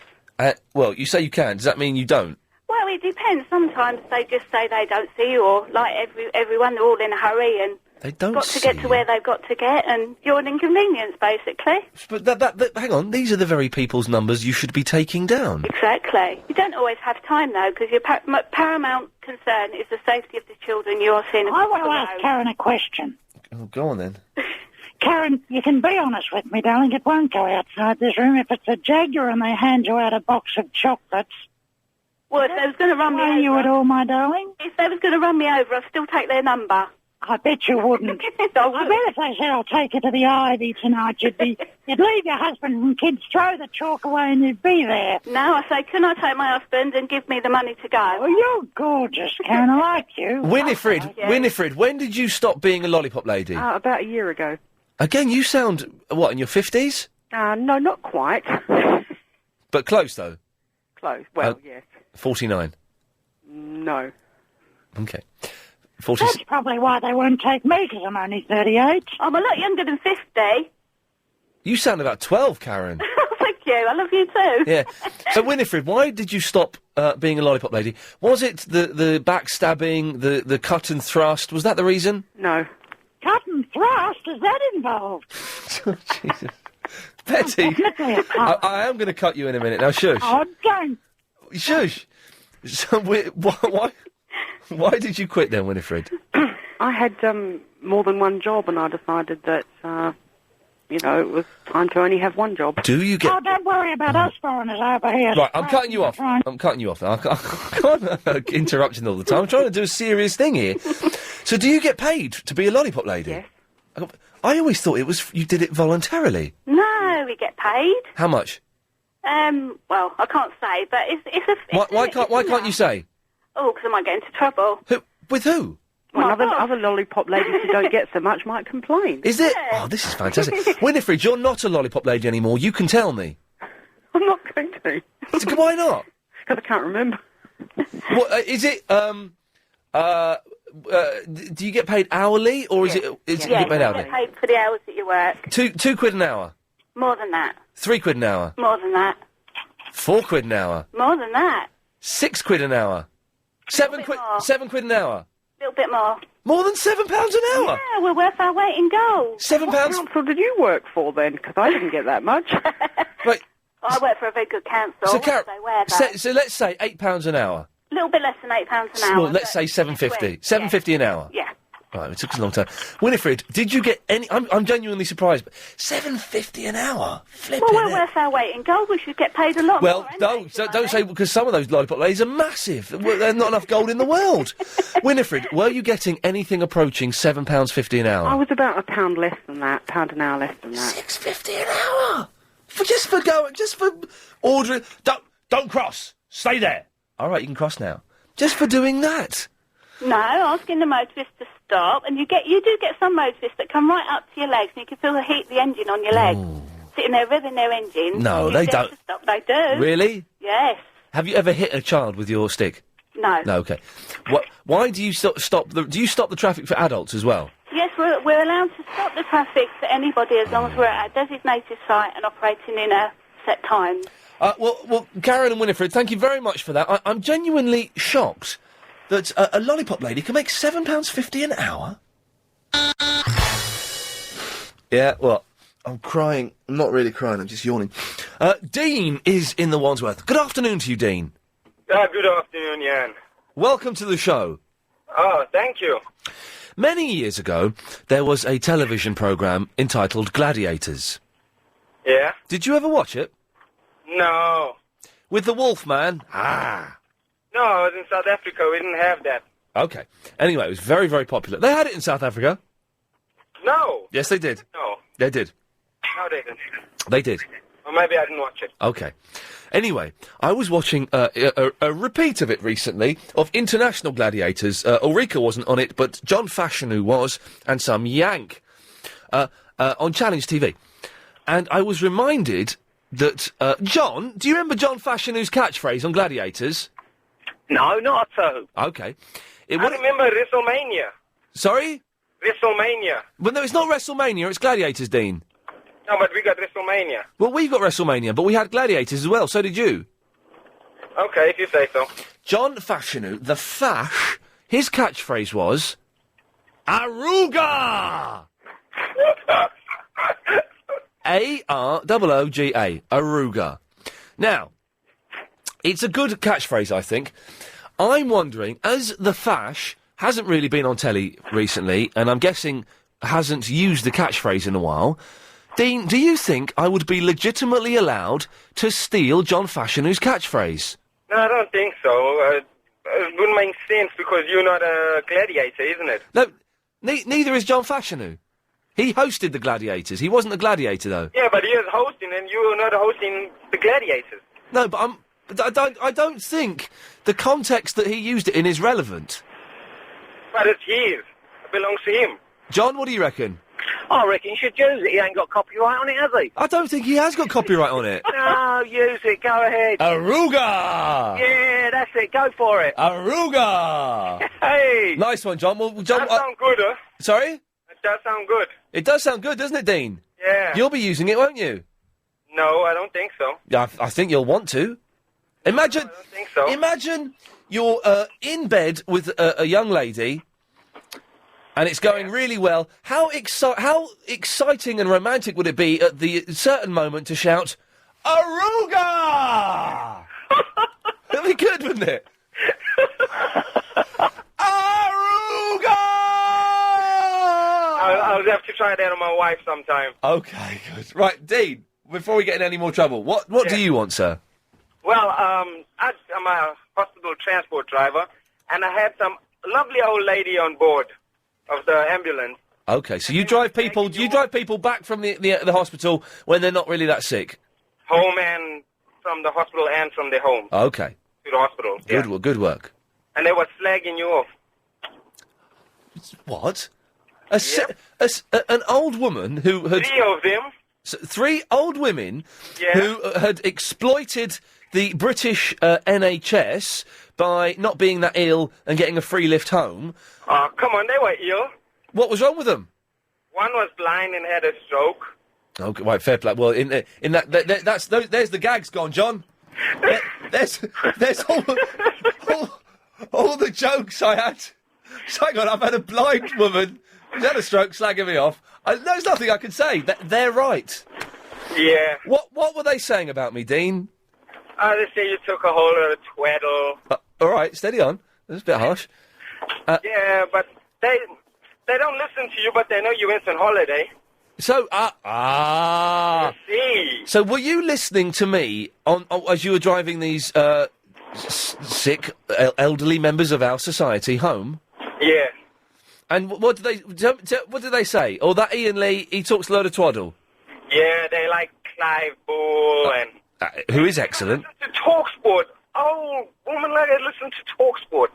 Well, you say you can. Does that mean you don't? Well, it depends. Sometimes they just say they don't see you, or like everyone, they're all in a hurry and they don't got to get to where they've got to get, and you're an inconvenience, basically. But that hang on, these are the very people's numbers you should be taking down. Exactly. You don't always have time, though, because your paramount concern is the safety of the children you are seeing across I want the to ask road. Karen a question. Oh, go on then. Karen, you can be honest with me, darling. It won't go outside this room. If it's a Jaguar and they hand you out a box of chocolates... Well, if they was going to run me over... you at all, my darling? If they was going to run me over, I'd still take their number. I bet you wouldn't. I bet if they said, I'll take you to the Ivy tonight, you'd leave your husband and kids, throw the chalk away and you'd be there. No, I say, can I take my husband and give me the money to go? Oh, you're gorgeous, Karen. I like you. Winifred, when did you stop being a lollipop lady? About a year ago. Again, you sound, what, in your 50s? No, not quite. But close, though? Close. Well, yes. 49? No. Okay. That's probably why they won't take me, because I'm only 38. I'm a lot younger than 50. You sound about 12, Karen. Thank you. I love you too. Yeah. So, Winifred, why did you stop being a lollipop lady? Was it the backstabbing, the cut and thrust? Was that the reason? No. Cut and thrust? Is that involved? Oh, Jesus. Betty, I am going to cut you in a minute. Now, shush. Oh, don't. Shush. So, why did you quit then, Winifred? I had more than one job, and I decided that, it was time to only have one job. Do you get... Oh, don't worry about us foreigners over here. Right, I'm cutting you off. I'm cutting you off now. I can't interrupting all the time. I'm trying to do a serious thing here. So do you get paid to be a lollipop lady? Yes. I always thought you did it voluntarily. No, we get paid. How much? Well, I can't say, but it's a... Why can't you say? Oh, because I might get into trouble. With who? Well, other lollipop ladies who don't get so much might complain. Is it? Oh, this is fantastic. Winifred, you're not a lollipop lady anymore. You can tell me. I'm not going to. Why not? Because I can't remember. What, is it, do you get paid hourly, or is it... Yes, you get paid you hourly? get paid for the hours that you work. £2 an hour? More than that. £3 an hour? More than that. £4 an hour? More than that. £6 an hour? £7 an hour? A little bit more. More than £7 an hour? Yeah, we're worth our weight in gold. £7? What council did you work for then? Because I didn't get that much. Right. I work for a very good council. So, Karen, so so let's say £8 an hour. a little bit less than £8 an hour. Well, let's say £7.50. £7.50 an hour. Yeah. Right, it took us a long time. Winifred, did you get any... I'm genuinely surprised. But $7.50 an hour? Flipping Well, we're worth our weight in gold. We should get paid a lot more. Well, don't say, because some of those lollipop ladies are massive. Well, there's not enough gold in the world. Winifred, were you getting anything approaching £7.50 an hour? I was about £1 less than that, £1 an hour less than that. £6.50 an hour? Just for ordering... Don't cross! Stay there! All right, you can cross now. Just for doing that? No, asking the motorist to stop, and you do get some motorists that come right up to your legs, and you can feel the heat of the engine on your legs, sitting there revving their engine. No, they don't. To stop. They do. Really? Yes. Have you ever hit a child with your stick? No. No, okay. Why do you stop the traffic for adults as well? Yes, we're allowed to stop the traffic for anybody as long as we're at a designated site and operating in a set time. Well, Karen and Winifred, thank you very much for that. I'm genuinely shocked that a lollipop lady can make £7.50 an hour. Yeah, well, I'm crying. I'm not really crying, I'm just yawning. Dean is in the Wandsworth. Good afternoon to you, Dean. Good afternoon, Ian. Welcome to the show. Oh, thank you. Many years ago, there was a television programme entitled Gladiators. Yeah? Did you ever watch it? No. With the Wolfman? Ah. No, I was in South Africa. We didn't have that. Okay. Anyway, it was very, very popular. They had it in South Africa. No. Yes, they did. No. They did. No, they didn't. They did. Or maybe I didn't watch it. Okay. Anyway, I was watching a repeat of it recently, of International Gladiators. Ulrika wasn't on it, but John Fashanu was, and some Yank, on Challenge TV. And I was reminded that, John, do you remember John Fashanu's catchphrase on Gladiators? No, not so. Okay. I remember WrestleMania. Sorry? WrestleMania. Well, no, it's not WrestleMania, it's Gladiators, Dean. No, but we got WrestleMania. Well, we've got WrestleMania, but we had Gladiators as well, so did you. Okay, if you say so. John Fashanu, the Fash, his catchphrase was... Aruga! A-R-O-O-G-A. Aruga. Now, it's a good catchphrase, I think. I'm wondering, as the Fash hasn't really been on telly recently, and I'm guessing hasn't used the catchphrase in a while, Dean, do you think I would be legitimately allowed to steal John Fashanu's catchphrase? No, I don't think so. It wouldn't make sense because you're not a gladiator, isn't it? No, neither is John Fashanu. He hosted the Gladiators. He wasn't a gladiator, though. Yeah, but he is hosting, and you're not hosting the gladiators. No, but I don't think the context that he used it in is relevant. But it's his. It belongs to him. John, what do you reckon? I reckon you should use it. He ain't got copyright on it, has he? I don't think he has got copyright on it. No, use it. Go ahead. Aruga! Yeah, that's it. Go for it. Aruga! Hey! Nice one, John. Well, John, that sounds good, huh? Sorry? It does sound good. It does sound good, doesn't it, Dean? Yeah. You'll be using it, won't you? No, I don't think so. Yeah, I think you'll want to. Imagine. I don't think so. Imagine you're in bed with a young lady, and it's going really well. How exciting and romantic would it be at the certain moment to shout, Aruga! That'd be good, wouldn't it? Aruga! I'll have to try that on my wife sometime. Okay, good. Right, Dean, before we get in any more trouble, what do you want, sir? Well, I'm a hospital transport driver, and I had some lovely old lady on board of the ambulance. Okay, so you drive people. Do you drive people back from the hospital when they're not really that sick? Home and from the hospital and from their home. Okay. To the hospital. Good, Yeah. good work. And they were slagging you off. What? An old woman who had... Three of them. Three old women Yeah. who had exploited the British NHS by not being that ill and getting a free lift home. Oh, come on, they were ill. What was wrong with them? One was blind and had a stroke. Okay, right, fair play. Well, in that there's the gags gone, John. There's all the jokes I had. So hang on, I've had a blind woman who's had a stroke slagging me off. There's nothing I can say. They're right. Yeah. What were they saying about me, Dean? They say you took a whole lot of twaddle. All right, steady on. That's a bit harsh. Yeah, but they They don't listen to you, but they know you went on holiday. So, See. So were you listening to me as you were driving these sick, elderly members of our society home? Yeah. And what did they say? Oh, that Iain Lee, he talks a load of twaddle. Yeah, they like Clive Bull and... Who is excellent. To Talk Sport. Old woman like that listen to Talk Sport.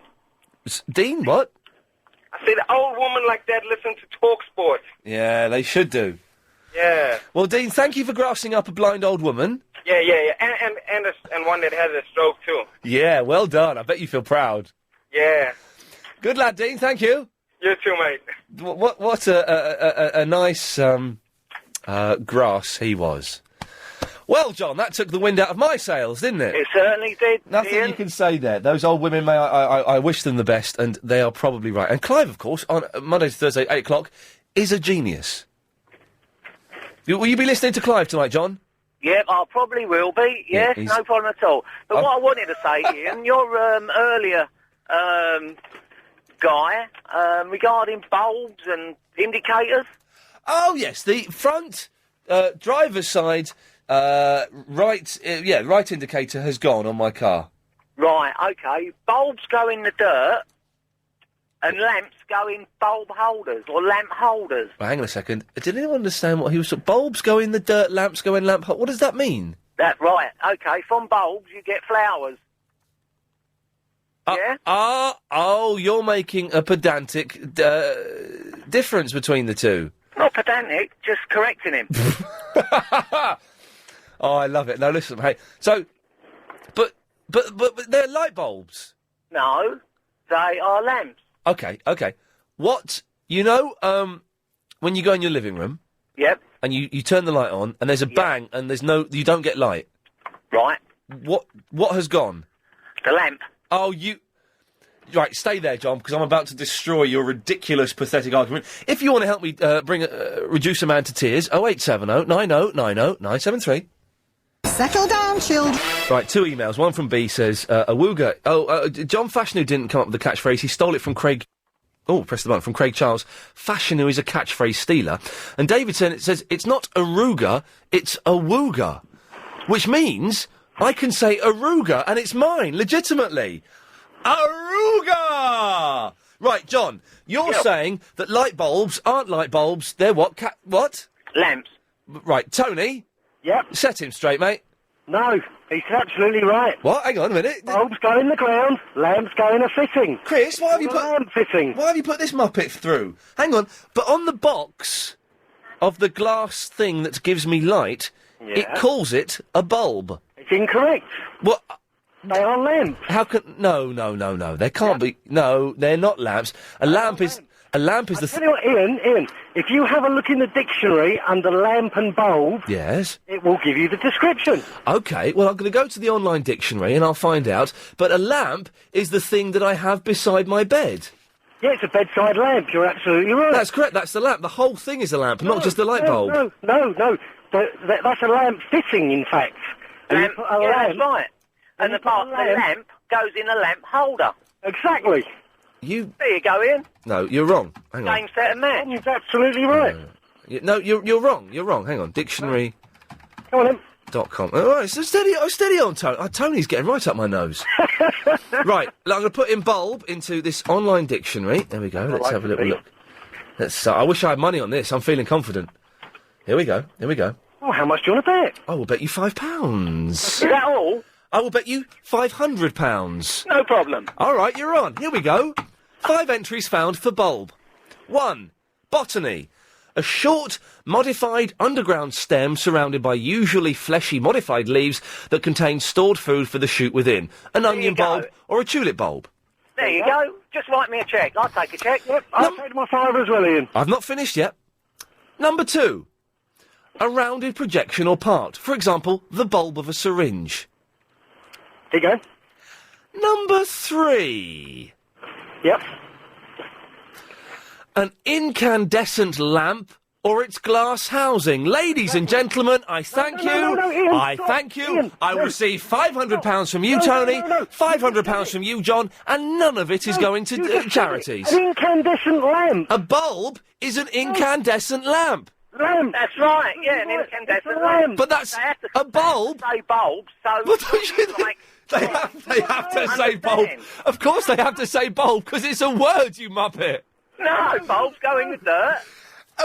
Dean, what? I said old woman like that listen to Talk Sport. Yeah, they should do. Yeah. Well, Dean, thank you for grassing up a blind old woman. Yeah. And one that had a stroke, too. Yeah, well done. I bet you feel proud. Yeah. Good lad, Dean. Thank you. You too, mate. What a nice grass he was. Well, John, that took the wind out of my sails, didn't it? It certainly did. Nothing Ian. you can say there. Those old women, I wish them the best, and they are probably right. And Clive, of course, on Monday to Thursday, 8 o'clock, is a genius. Will you be listening to Clive tonight, John? Yep, I probably will be. Yes, he's- no problem at all. But what I wanted to say, Ian, your earlier guy regarding bulbs and indicators. Oh, yes, the front driver's side right indicator has gone on my car. Right, okay. Bulbs go in the dirt and lamps go in bulb holders or lamp holders. Well, hang on a second. Did anyone understand what he was... Bulbs go in the dirt, lamps go in lamp... What does that mean? That right, okay. From bulbs you get flowers. Yeah? Oh, you're making a pedantic difference between the two. Not pedantic, just correcting him. Oh, I love it. No, listen, hey. So, but they're light bulbs. No, they are lamps. Okay. What, when you go in your living room... Yep. And you turn the light on, and there's a bang, and you don't get light. Right. What has gone? The lamp. Oh, Right, stay there, John, because I'm about to destroy your ridiculous, pathetic argument. If you want to help me reduce a man to tears, 0870 90 90 973. Settle down, children. Right, 2 emails. One from B says, Awooga. John Fashanu didn't come up with the catchphrase. He stole it from Craig... Oh, press the button. From Craig Charles. Fashanu is a catchphrase stealer. And Davidson, it says, it's not Aruga, it's Awooga. Which means I can say Aruga, and it's mine, legitimately. Aruga! Right, John, you're saying that light bulbs aren't light bulbs, they're what? What? Lamps. Right, Tony? Yep. Set him straight, mate. No, he's absolutely right. What? Hang on a minute. Bulbs go in the ground, lamps go in a fitting. Chris, why have you put... lamp fitting. Why have you put this muppet through? Hang on, but on the box of the glass thing that gives me light, it calls it a bulb. It's incorrect. What? They are lamps. How can... No. They can't be... No, they're not lamps. A lamp is the... Tell you what, Ian, if you have a look in the dictionary under lamp and bulb... Yes? It will give you the description. OK, well, I'm going to go to the online dictionary and I'll find out. But a lamp is the thing that I have beside my bed. Yeah, it's a bedside lamp. You're absolutely right. That's correct. That's the lamp. The whole thing is a lamp, not just the light bulb. No. That's a lamp fitting, in fact. That's right. And the lamp goes in a lamp holder. Exactly. There you go, Ian. No, you're wrong. Hang on. Same set of match. He's absolutely right. No, you're wrong. You're wrong. Hang on. Dictionary. Come on, then. .com. All right, so steady on, Tony. Tony's getting right up my nose. Right, I'm going to put in bulb into this online dictionary. There we go. Let's have a little look. I wish I had money on this. I'm feeling confident. Here we go. Oh, how much do you want to bet? I will bet you £5. Is that all? I will bet you £500. No problem. All right, you're on. Here we go. 5 entries found for bulb. 1. Botany. A short, modified underground stem surrounded by usually fleshy modified leaves that contain stored food for the shoot within. An onion bulb or a tulip bulb. There you go. Just write me a cheque. I'll take a cheque. Yep, I'll take my £5 as well, Ian. I've not finished yet. Number 2. A rounded projection or part. For example, the bulb of a syringe. There you go. Number 3. Yep. An incandescent lamp or it's glass housing. Ladies and gentlemen, I thank you. No, Ian, I stop. thank you. Ian, I no. receive £500 from you, Tony, £500 from you, John, and none of it is going to charities. An incandescent lamp. A bulb is an incandescent lamp. Lamp. That's right, yeah, an incandescent lamp. But that's a bulb. Say bulbs, so like They have to say bulb. Of course they have to say bulb, because it's a word, you muppet. no bulbs go in the dirt.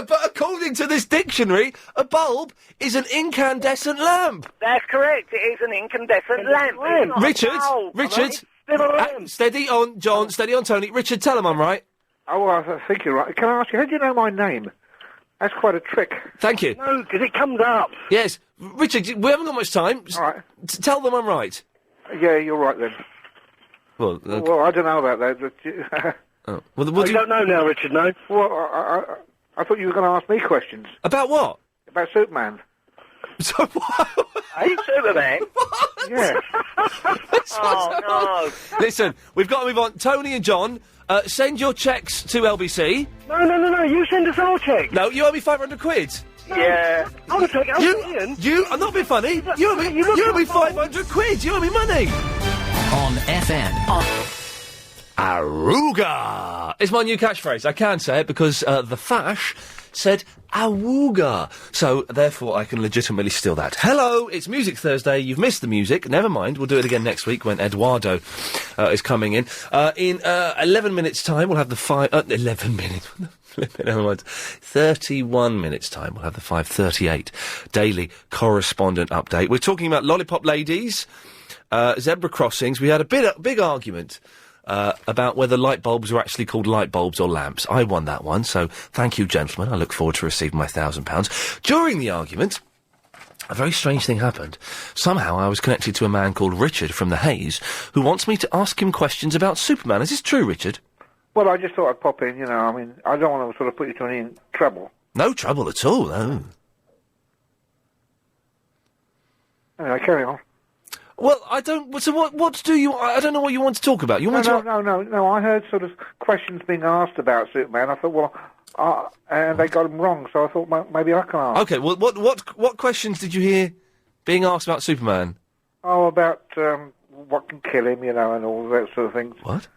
But according to this dictionary, a bulb is an incandescent lamp. That's correct. It is an incandescent lamp. It's not a Richard, bulb. steady on, John, steady on, Tony. Richard, tell him I'm right. Oh, well, I think you're right. Can I ask you, how do you know my name? That's quite a trick. Thank you. No, because it comes up. Yes. Richard, we haven't got much time. All right. Tell them I'm right. Yeah, you're right then. Well, Well, I don't know about that. But oh. Well, you don't know now, Richard, no? Well, I thought you were going to ask me questions. About what? About Superman. So what? Hey, Superman? Yeah. Oh, no. Listen, we've got to move on. Tony and John, send your cheques to LBC. No, you send us our check. No, you owe me £500. Yeah. I want to take it. You, I'm not being funny. You owe me £500. You owe me money. On FM. Aruga! It's my new catchphrase. I can say it because the Fash said awooga. So, therefore, I can legitimately steal that. Hello, it's Music Thursday. You've missed the music. Never mind. We'll do it again next week when Eduardo is coming in. In 11 minutes' time, we'll have the 11 minutes. Never mind. 31 minutes' time, we'll have the 5:38 daily correspondent update. We're talking about lollipop ladies, zebra crossings. We had a big argument about whether light bulbs were actually called light bulbs or lamps. I won that one, so thank you, gentlemen. I look forward to receiving my £1,000. During the argument, a very strange thing happened. Somehow I was connected to a man called Richard from the Hayes, who wants me to ask him questions about Superman. Is this true, Richard? Well, I just thought I'd pop in, I mean, I don't want to sort of put you to any trouble. No trouble at all, no. Anyway, carry on. Well, I don't... So what do you... I don't know what you want to talk about. You want to... No, I heard sort of questions being asked about Superman. I thought, well, and they got them wrong, so I thought maybe I can ask. Okay, well, what questions did you hear being asked about Superman? Oh, about what can kill him, and all that sort of things. What?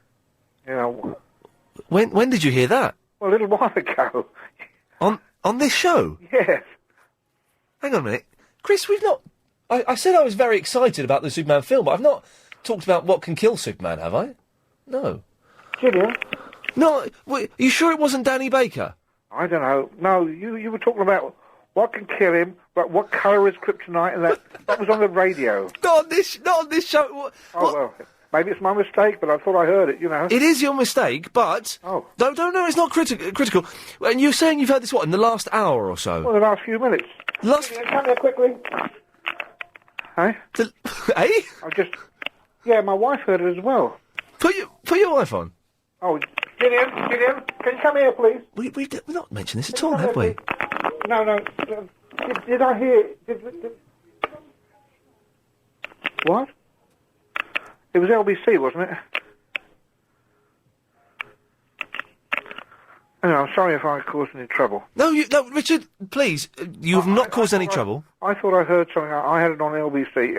When did you hear that? Well, a little while ago. On this show? Yes. Hang on a minute. Chris, we've not... I said I was very excited about the Superman film, but I've not talked about what can kill Superman, have I? No. Did you? No, are you sure it wasn't Danny Baker? I don't know. No, you were talking about what can kill him, but what colour is kryptonite, and that was on the radio. Not on this show. Well, maybe it's my mistake, but I thought I heard it, It is your mistake, but... Oh. No, it's not critical. And you're saying you've heard this, in the last hour or so? Well, the last few minutes. Come here quickly. Hey? Eh? Yeah, my wife heard it as well. Put your wife on. Oh, get in. Can you come here, please? We've not mentioned this at all, have we? No. Did I hear... What? It was LBC, wasn't it? Anyway, I'm sorry if I caused any trouble. No, Richard, please, you have not caused any trouble. I thought I heard something. I had it on LBC.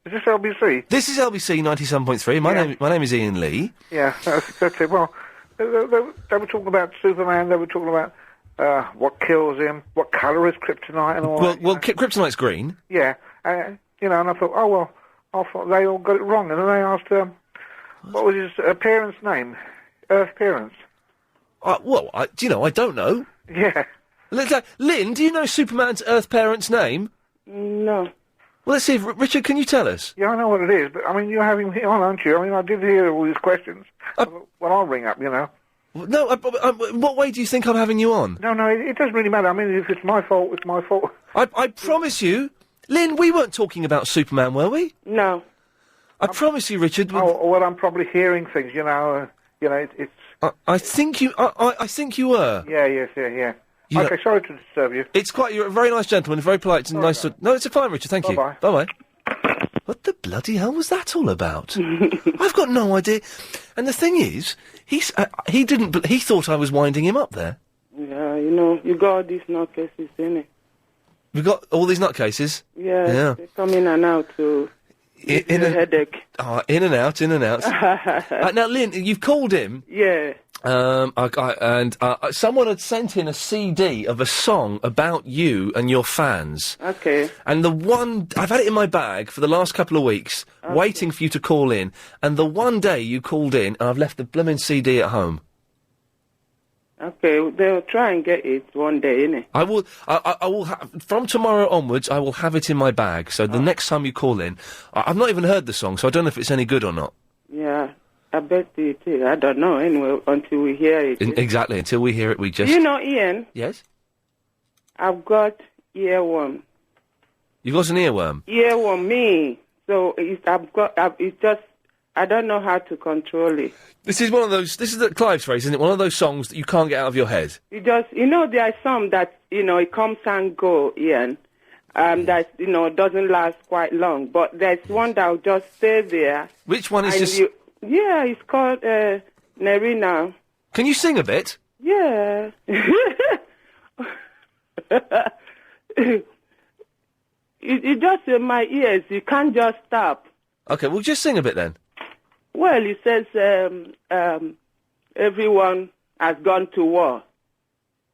Is this LBC? This is LBC 97.3. My name is Iain Lee. Yeah, that's it. Well, they were talking about Superman. They were talking about what kills him, what colour is kryptonite, and all that. Well, kryptonite's green. Yeah, and I thought, I thought they all got it wrong, and then they asked, what was his parents' name? Earth parents. I don't know. Yeah. Lynn, do you know Superman's Earth parents' name? No. Well, let's see if... Richard, can you tell us? Yeah, I know what it is, but, you're having me on, aren't you? I did hear all these questions. Well, I'll ring up, No, what way do you think I'm having you on? No, it doesn't really matter. If it's my fault, it's my fault. I promise you... Lynn, we weren't talking about Superman, were we? No. I promise you, Richard... well, I'm probably hearing things, it's... I think you were. Yeah. Okay, sorry to disturb you. You're a very nice gentleman, very polite and nice to... No, it's fine, Richard, thank you. Bye-bye. Bye-bye. What the bloody hell was that all about? I've got no idea. And the thing is, he thought I was winding him up there. Yeah, you know, you got all these nutcases in it. We've got all these nutcases. Yeah. They come in and out to in a headache. Oh, in and out. Now, Lynn, you've called him. Yeah. Someone had sent in a CD of a song about you and your fans. Okay. And the one, I've had it in my bag for the last couple of weeks, waiting for you to call in. And the one day you called in, and I've left the blooming CD at home. Okay, they'll try and get it one day, innit? I will from tomorrow onwards, I will have it in my bag. So the next time you call in, I've not even heard the song, so I don't know if it's any good or not. Yeah, I bet it is. I don't know, anyway, until we hear it. Exactly, until we hear it, we just... You know, Ian? Yes? I've got earworm. You've got an earworm? Earworm, me. So, it's just... I don't know how to control it. This is one of those... This is the Clive's phrase, isn't it? One of those songs that you can't get out of your head. You know, there are some that, you know, it comes and go, Ian. That, you know, doesn't last quite long. But there's one that will just stay there. Which one is this? Yeah, it's called Nerina. Can you sing a bit? Yeah. It just in my ears. You can't just stop. Okay, well, just sing a bit then. Well, it says everyone has gone to war.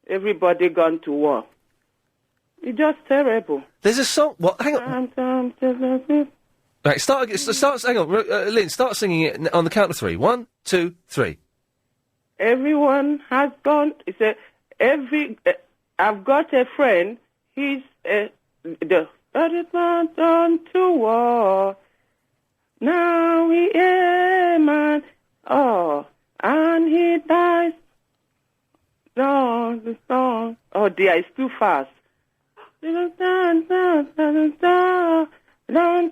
Everybody gone to war. It's just terrible. There's a song... What? Hang on. Right, start, hang on, Lynn, start singing it on the count of 3. 1, 2, 3. Everyone has gone... I've got a friend, he's... the man gone to war. Now he is man. Oh, and he dies. No, the song. Oh dear, it's too fast. Don't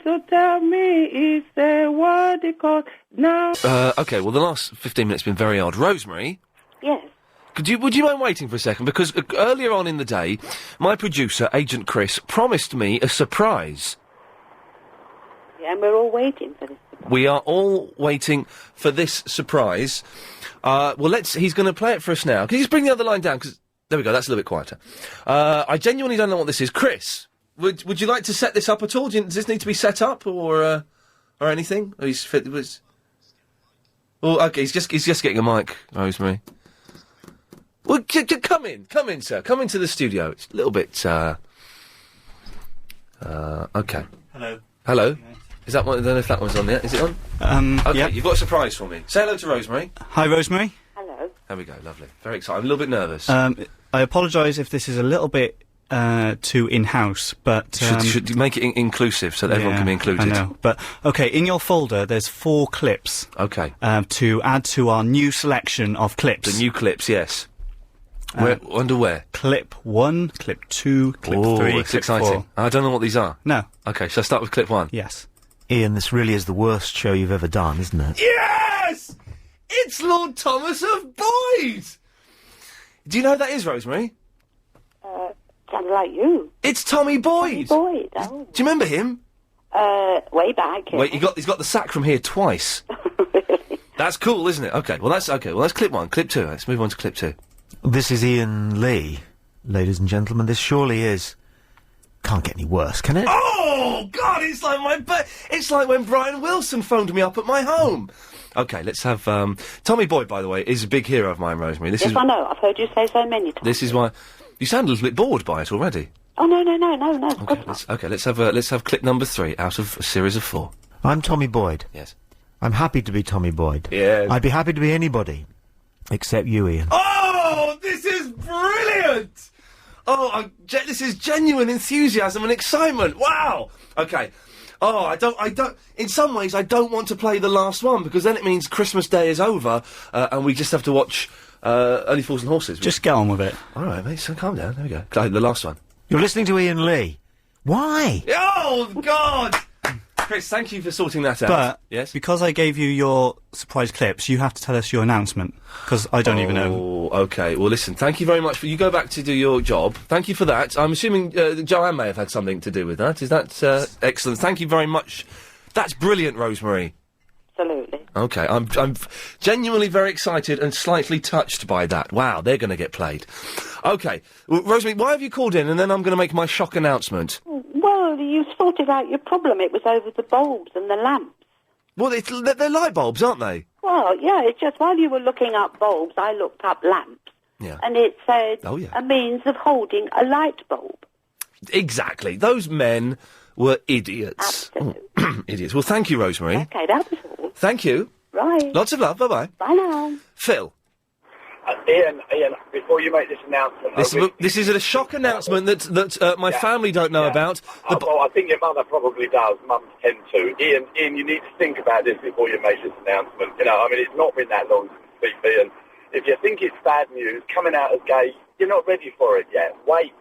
to tell me it's a word he called now. Okay, well, the last 15 minutes have been very odd. Rosemary? Yes. Would you mind waiting for a second? Because earlier on in the day, my producer, Agent Chris, promised me a surprise. Yeah, and we're all waiting for this. We are all waiting for this surprise. He's going to play it for us now. Can you just bring the other line down? 'Cause there we go, that's a little bit quieter. I genuinely don't know what this is. Chris, would you like to set this up at all? Does this need to be set up or anything? Or okay, he's just getting a mic, Rosemary. Well, come in, sir. Come into the studio. It's a little bit, okay. Hello? Is that one? I don't know if that one's on there. Is it on? Okay, yep. You've got a surprise for me. Say hello to Rosemary. Hi, Rosemary. Hello. There we go, lovely. Very excited. I'm a little bit nervous. I apologise if this is a little bit too in-house, but... Should you make it inclusive so that everyone can be included? I know. But, okay, in your folder, there's 4 clips. Okay. To add to our new selection of clips. The new clips, yes. Where? Clip 1, clip 2, clip 3, it's clip exciting. 4. I don't know what these are. No. Okay, shall I start with clip 1? Yes. Ian, this really is the worst show you've ever done, isn't it? Yes! It's Lord Thomas of Boyd! Do you know who that is, Rosemary? Sounded like you. It's Tommy Boyd! Tommy Boyd, oh. Do you remember him? Way back. Wait, he's got the sack from here twice. That's cool, isn't it? Okay, well that's clip 1. Clip 2. Let's move on to clip 2. This is Iain Lee, ladies and gentlemen. This surely is... Can't get any worse, can it? Oh, God, it's like when Brian Wilson phoned me up at my home. Okay, let's have, Tommy Boyd, by the way, is a big hero of mine, Rosemary. Yes, I know. I've heard you say so many times. This is why... You sound a little bit bored by it already. Oh, no. Let's have clip number 3 out of a series of 4. I'm Tommy Boyd. Yes. I'm happy to be Tommy Boyd. Yes. I'd be happy to be anybody. Except you, Ian. Oh, this is brilliant! Oh, this is genuine enthusiasm and excitement. Wow. Okay. Oh, I don't. In some ways, I don't want to play the last one because then it means Christmas Day is over and we just have to watch Only Fools and Horses. Just get on with it. All right, mate. So calm down. There we go. The last one. You're listening to Iain Lee. Why? Oh God. Chris, thank you for sorting that out. But, yes? because I gave you your surprise clips, you have to tell us your announcement, because I don't even know. Oh, okay. Well, listen, thank you very much. You go back to do your job. Thank you for that. I'm assuming Joanne may have had something to do with that. Is that excellent? Thank you very much. That's brilliant, Rosemary. Absolutely. Okay, I'm genuinely very excited and slightly touched by that. Wow, they're going to get played. Okay, Rosemary, why have you called in? And then I'm going to make my shock announcement. Well, you sorted out your problem. It was over the bulbs and the lamps. Well, they're light bulbs, aren't they? Well, yeah, it's just while you were looking up bulbs, I looked up lamps. Yeah. And it said Oh, yeah. a means of holding a light bulb. Exactly. Those men were idiots. Absolutely. Idiots. Well, thank you, Rosemary. Okay, that was all. Thank you. Right. Lots of love. Bye-bye. Bye now. Phil. Ian, before you make this announcement... This is a shock announcement that my family don't know about. Well, I think your mother probably does. Mums tend to. Ian, you need to think about this before you make this announcement. You know, I mean, it's not been that long since we've been. If you think it's bad news, coming out as gay, you're not ready for it yet. Wait.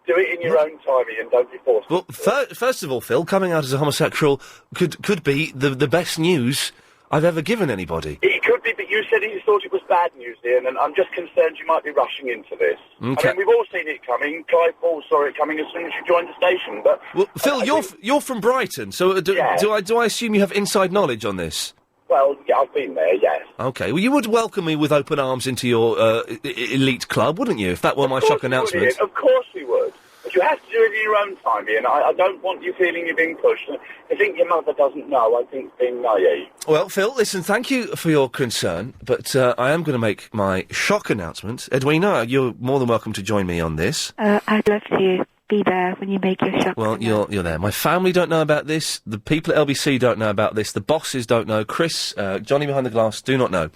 Do it in your own time, Ian. Don't be forced. Well, first of all, Phil, coming out as a homosexual could be the best news I've ever given anybody. It could be, but you said you thought it was bad news, Ian, and I'm just concerned you might be rushing into this. Okay. I mean, we've all seen it coming. Clive Ball saw it coming as soon as you joined the station, but... Well, Phil, you're from Brighton, so do I assume you have inside knowledge on this? Well, yeah, I've been there, yes. Okay, well, you would welcome me with open arms into your elite club, wouldn't you, if that were my shock announcement? Ian, of course we would. But you have to do it in your own time, Ian. I don't want you feeling you're being pushed. I think your mother doesn't know. I think being naive. Well, Phil, listen, thank you for your concern, but I am going to make my shock announcement. Edwina, you're more than welcome to join me on this. I'd love to be there when you make your shock. Well, you're there. My family don't know about this. The people at LBC don't know about this. The bosses don't know. Chris, Johnny behind the glass, do not know.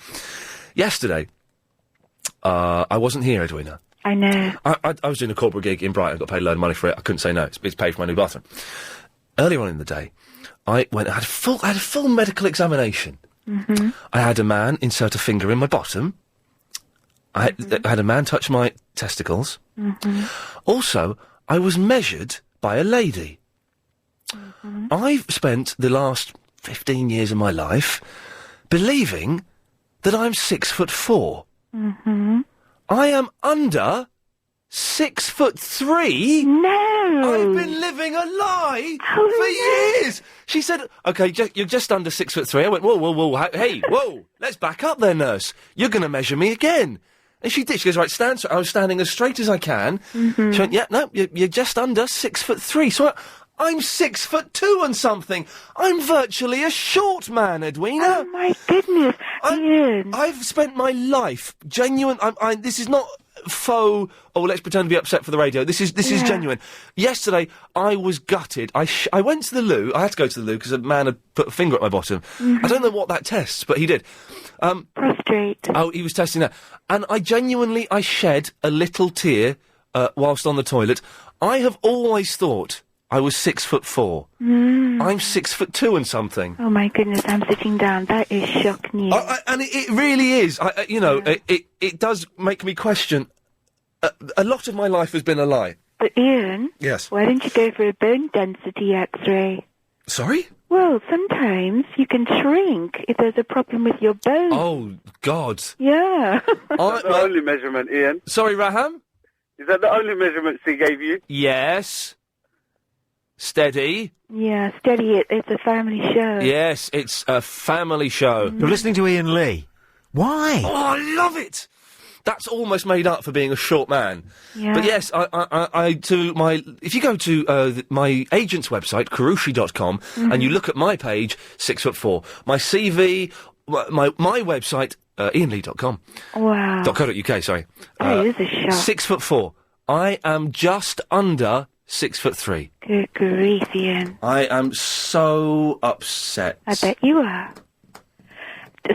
Yesterday, I wasn't here, Edwina. I know. I was doing a corporate gig in Brighton. I got paid a load of money for it. I couldn't say no. It's paid for my new bathroom. Earlier on in the day, I went. I had a full medical examination. Mm-hmm. I had a man insert a finger in my bottom. I had a man touch my testicles. Mm-hmm. Also, I was measured by a lady. Mm-hmm. I've spent the last 15 years of my life believing that I'm 6'4". Mm-hmm. I am under 6'3". No, I've been living a lie for years. She said, "Okay, you're just under 6'3". I went, "Whoa, hey, whoa, let's back up there, nurse. You're going to measure me again." And she did. She goes, "Right, stand." So I was standing as straight as I can. Mm-hmm. She went, "Yeah, no, you're just under 6'3". So I'm 6'2" and something. I'm virtually a short man, Edwina. Oh my goodness, Ian. I've spent my life genuine. This is not faux. Oh, let's pretend to be upset for the radio. This is genuine. Yesterday, I was gutted. I went to the loo. I had to go to the loo because a man had put a finger at my bottom. Mm-hmm. I don't know what that tests, but he did. Prostate. Oh, he was testing that, and I shed a little tear whilst on the toilet. I have always thought I was 6'4". I'm 6'2" and something. Oh my goodness, I'm sitting down. That is shock news. And it really is. It does make me question. A lot of my life has been a lie. But Ian, Yes. why don't you go for a bone density X-ray? Sorry? Well, sometimes you can shrink if there's a problem with your bones. Oh God. Yeah. That's the only measurement, Ian. Sorry, Raham? Is that the only measurements he gave you? Yes. Steady. Yeah, steady it. It's a family show. Yes, it's a family show. You're listening to Ian Lee. Why? Oh, I love it. That's almost made up for being a short man. Yeah. But yes, if you go to my agent's website, karushi.com, and you look at my page, 6'4". My CV, my website, iainlee.com. Wow. .co.uk, sorry. That is a shock. 6'4". I am just under 6'3". Good grief, Ian. I am so upset. I bet you are.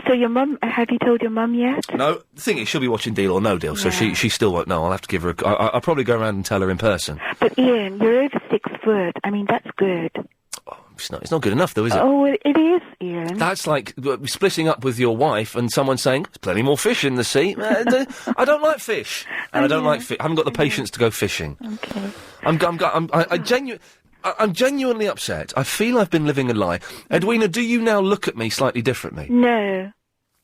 So your mum, have you told your mum yet? No, the thing is, she'll be watching Deal or No Deal, so she still won't know. I'll have to give her I'll probably go around and tell her in person. But Ian, you're over 6 foot. I mean, that's good. It's not good enough, though, is it? Oh, it is, Ian. That's like splitting up with your wife and someone saying, "There's plenty more fish in the sea." I don't like fish, and I don't like fish. I haven't got the patience to go fishing. Okay. I'm genuinely upset. I feel I've been living a lie. Edwina, do you now look at me slightly differently? No.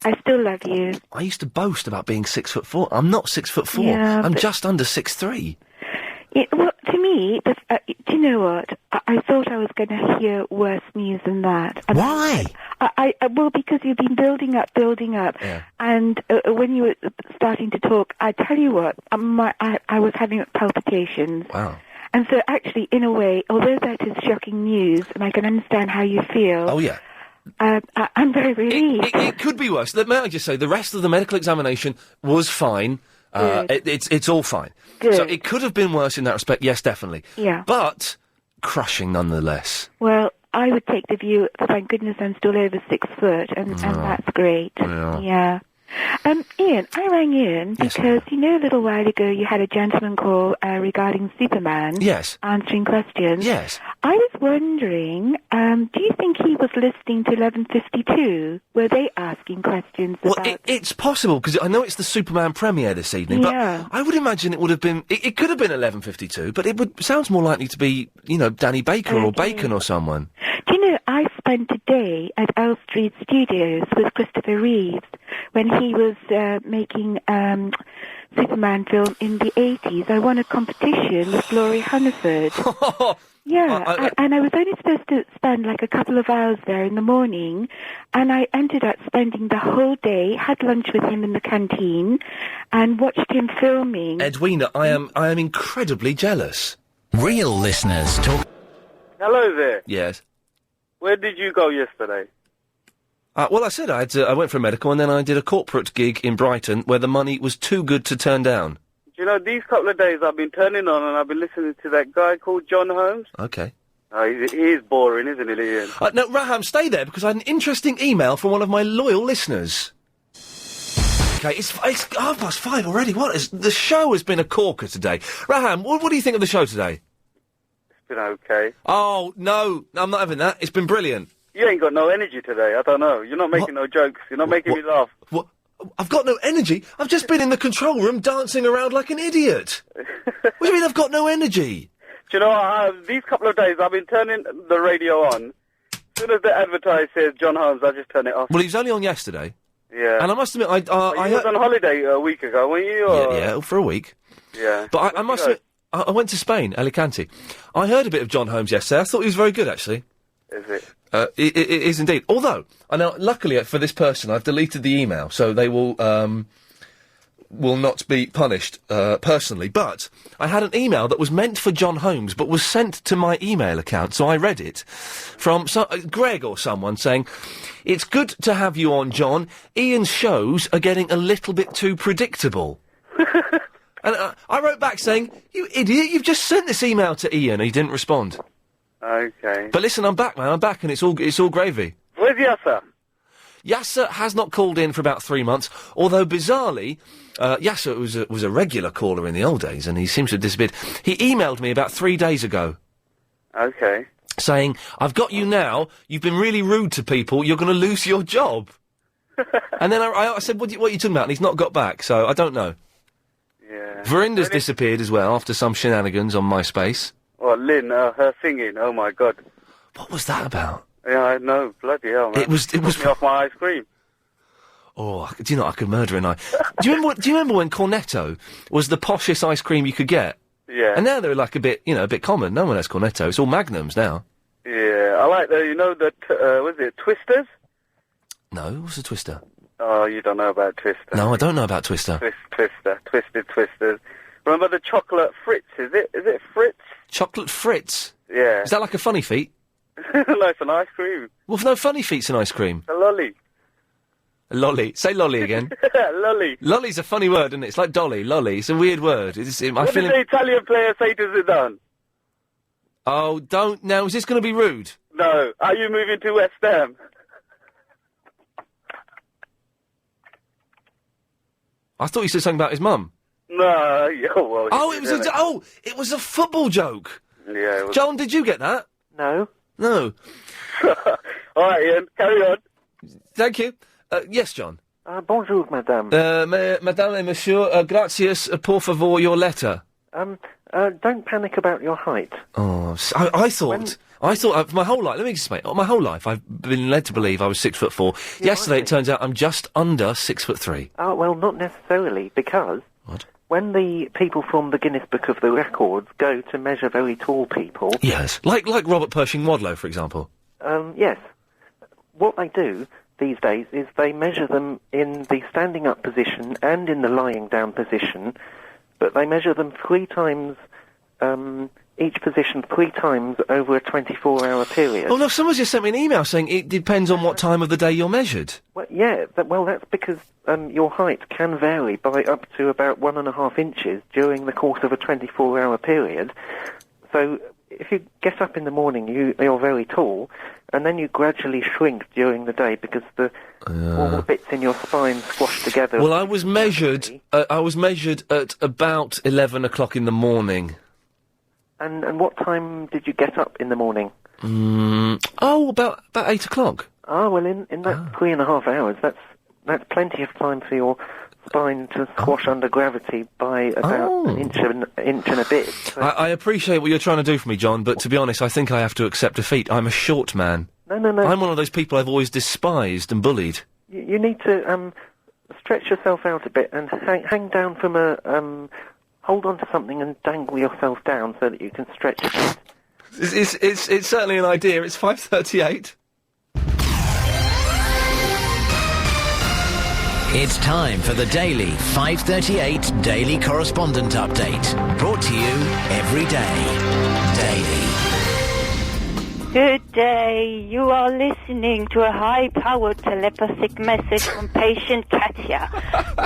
I still love you. I used to boast about being 6'4". I'm not 6'4". Yeah, I'm but- just under 6'3". Well, to me, do you know what? I thought I was going to hear worse news than that. And Why? Well, because you've been building up, Yeah. and when you were starting to talk, I tell you what, I was having palpitations. Wow. And so, actually, in a way, although that is shocking news, and I can understand how you feel. Oh, yeah. I'm very relieved. It could be worse. May I just say, the rest of the medical examination was fine. It's all fine. Good. So it could have been worse in that respect, yes, definitely. Yeah. But crushing nonetheless. Well, I would take the view, thank goodness I'm still over 6 foot, and that's great. Yeah. Ian, I rang in because, you know, a little while ago you had a gentleman call regarding Superman. Yes. Answering questions. Yes. I was wondering, do you think he was listening to 11:52? Were they asking questions Well, about... it's possible, because I know it's the Superman premiere this evening, Yeah. but I would imagine it would have been... It could have been 11:52, but it sounds more likely to be, you know, Danny Baker or Bacon or someone. Do you know, I spent a day at Elstree Studios with Christopher Reeves when he was making Superman film in the 80s. I won a competition with Laurie Hunniford. Yeah, and I was only supposed to spend like a couple of hours there in the morning, and I ended up spending the whole day, had lunch with him in the canteen, and watched him filming. Edwina, I am incredibly jealous. Real listeners talk. Hello there. Yes. Where did you go yesterday? Well, I said I went for a medical, and then I did a corporate gig in Brighton where the money was too good to turn down. Do you know, these couple of days I've been turning on and I've been listening to that guy called John Holmes. Okay. He is boring, isn't he, Ian? No, Raham, stay there, because I had an interesting email from one of my loyal listeners. Okay, it's 5:30 already. The show has been a corker today. Raham, what do you think of the show today? It's been okay. Oh, no, I'm not having that. It's been brilliant. You ain't got no energy today, I don't know. You're not making no jokes. You're not making me laugh. What? I've got no energy? I've just been in the control room dancing around like an idiot. What do you mean I've got no energy? Do you know, these couple of days I've been turning the radio on. As soon as the advertise says John Holmes, I just turn it off. Well, he was only on yesterday. Yeah. And I must admit, you was on holiday a week ago, weren't you? Or... Yeah, for a week. Yeah. But I must admit, I went to Spain, Alicante. I heard a bit of John Holmes yesterday. I thought he was very good, actually. Is it? It is indeed. Although, I know, luckily for this person, I've deleted the email, so they will not be punished personally. But I had an email that was meant for John Holmes, but was sent to my email account, so I read it from Greg or someone saying, "It's good to have you on, John. Ian's shows are getting a little bit too predictable." And I wrote back saying, "You idiot! You've just sent this email to Ian," and he didn't respond. Okay. But listen, I'm back, man. I'm back, and it's all gravy. Where's Yasser? Yasser has not called in for about 3 months, although bizarrely, Yasser was a regular caller in the old days, and he seems to have disappeared. He emailed me about 3 days ago. Okay. Saying, "I've got you now. You've been really rude to people. You're going to lose your job." And then I said, what are you talking about? And he's not got back, so I don't know. Yeah. Verinda's disappeared as well after some shenanigans on MySpace. Oh, Lynn, her singing, oh my God. What was that about? Yeah, I know, bloody hell, man. It was Took me off my ice cream. Oh, do you know, I could murder an ice. Do you remember when Cornetto was the poshest ice cream you could get? Yeah. And now they're like a bit common. No one has Cornetto. It's all Magnums now. Yeah, I like was it Twisters? No, what's a Twister? Oh, you don't know about Twister. No, I don't know about Twister. Twisted Twisters. Remember the chocolate Fritz, is it Fritz? Chocolate Fritz? Yeah. Is that like a funny feet? No, it's an ice cream. Well, no, funny feet's an ice cream. A lolly. A lolly. Say lolly again. Lolly. Lolly's a funny word, isn't it? It's like dolly, lolly. It's a weird word. What did the Italian player say to Zidane? Oh, don't... Now, is this going to be rude? No. Are you moving to West Ham? I thought you said something about his mum. No, well... it was a football joke. Yeah, it was... John, did you get that? No. No. All right, Ian, carry on. Thank you. Yes, John. Bonjour, madame. Madame et monsieur, gracias, por favor, your letter. Don't panic about your height. Oh, I thought my whole life, let me explain, my whole life I've been led to believe I was 6'4". Yesterday it turns out I'm just under 6'3". Oh, well, not necessarily, because... What? when the people from the Guinness Book of the Records go to measure very tall people... Yes. Like Robert Pershing Wadlow, for example. Yes. What they do these days is they measure them in the standing up position and in the lying down position, but they measure them 3 times, each position 3 times over a 24-hour period. Oh, no, someone's just sent me an email saying it depends on what time of the day you're measured. Well, yeah, that's because your height can vary by up to about 1.5 inches during the course of a 24-hour period. So if you get up in the morning, you're very tall, and then you gradually shrink during the day because all the bits in your spine squash together. Well, I was measured at about 11 o'clock in the morning. And what time did you get up in the morning? About 8 o'clock. Oh, well, in that 3.5 hours, that's plenty of time for your spine to squash under gravity by about an inch and a bit. So I appreciate what you're trying to do for me, John, but to be honest, I think I have to accept defeat. I'm a short man. No. I'm one of those people I've always despised and bullied. You need to stretch yourself out a bit and hang down from hold on to something and dangle yourself down so that you can stretch a bit. It's certainly an idea. It's 5:38. It's time for the daily 5:38 Daily Correspondent Update. Brought to you every day. Daily. Good day. You are listening to a high-powered telepathic message from patient Katya,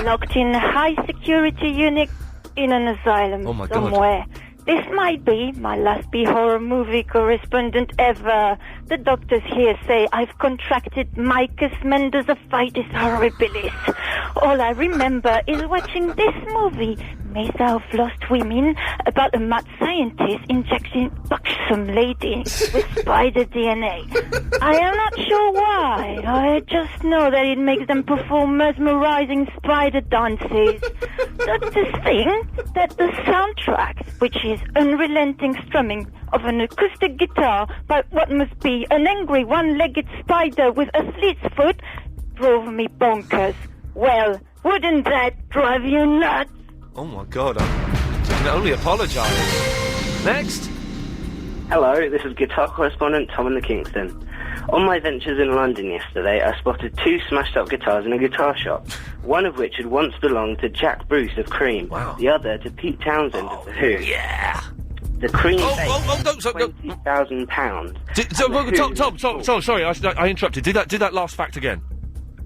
locked in a high-security unit in an asylum somewhere. This might be my last B-horror movie correspondent ever. The doctors here say I've contracted Mycus Mendoza-fitis horribilis. All I remember is watching this movie, Mesa of Lost Women, about a mad scientist injecting buxom ladies with spider DNA. I am not sure why. I just know that it makes them perform mesmerizing spider dances. Doctors think that the soundtrack, which is unrelenting strumming of an acoustic guitar by what must be an angry one-legged spider with a fleet's foot, drove me bonkers. Well, wouldn't that drive you nuts? Oh my God, I can only apologise. Next. Hello, this is guitar correspondent Tom in the Kingston. On my ventures in London yesterday, I spotted 2 smashed-up guitars in a guitar shop, one of which had once belonged to Jack Bruce of Cream, the other to Pete Townsend of The Who. Yeah! The Cream bass, £20,000. Tom, sorry, I interrupted. Do that last fact again.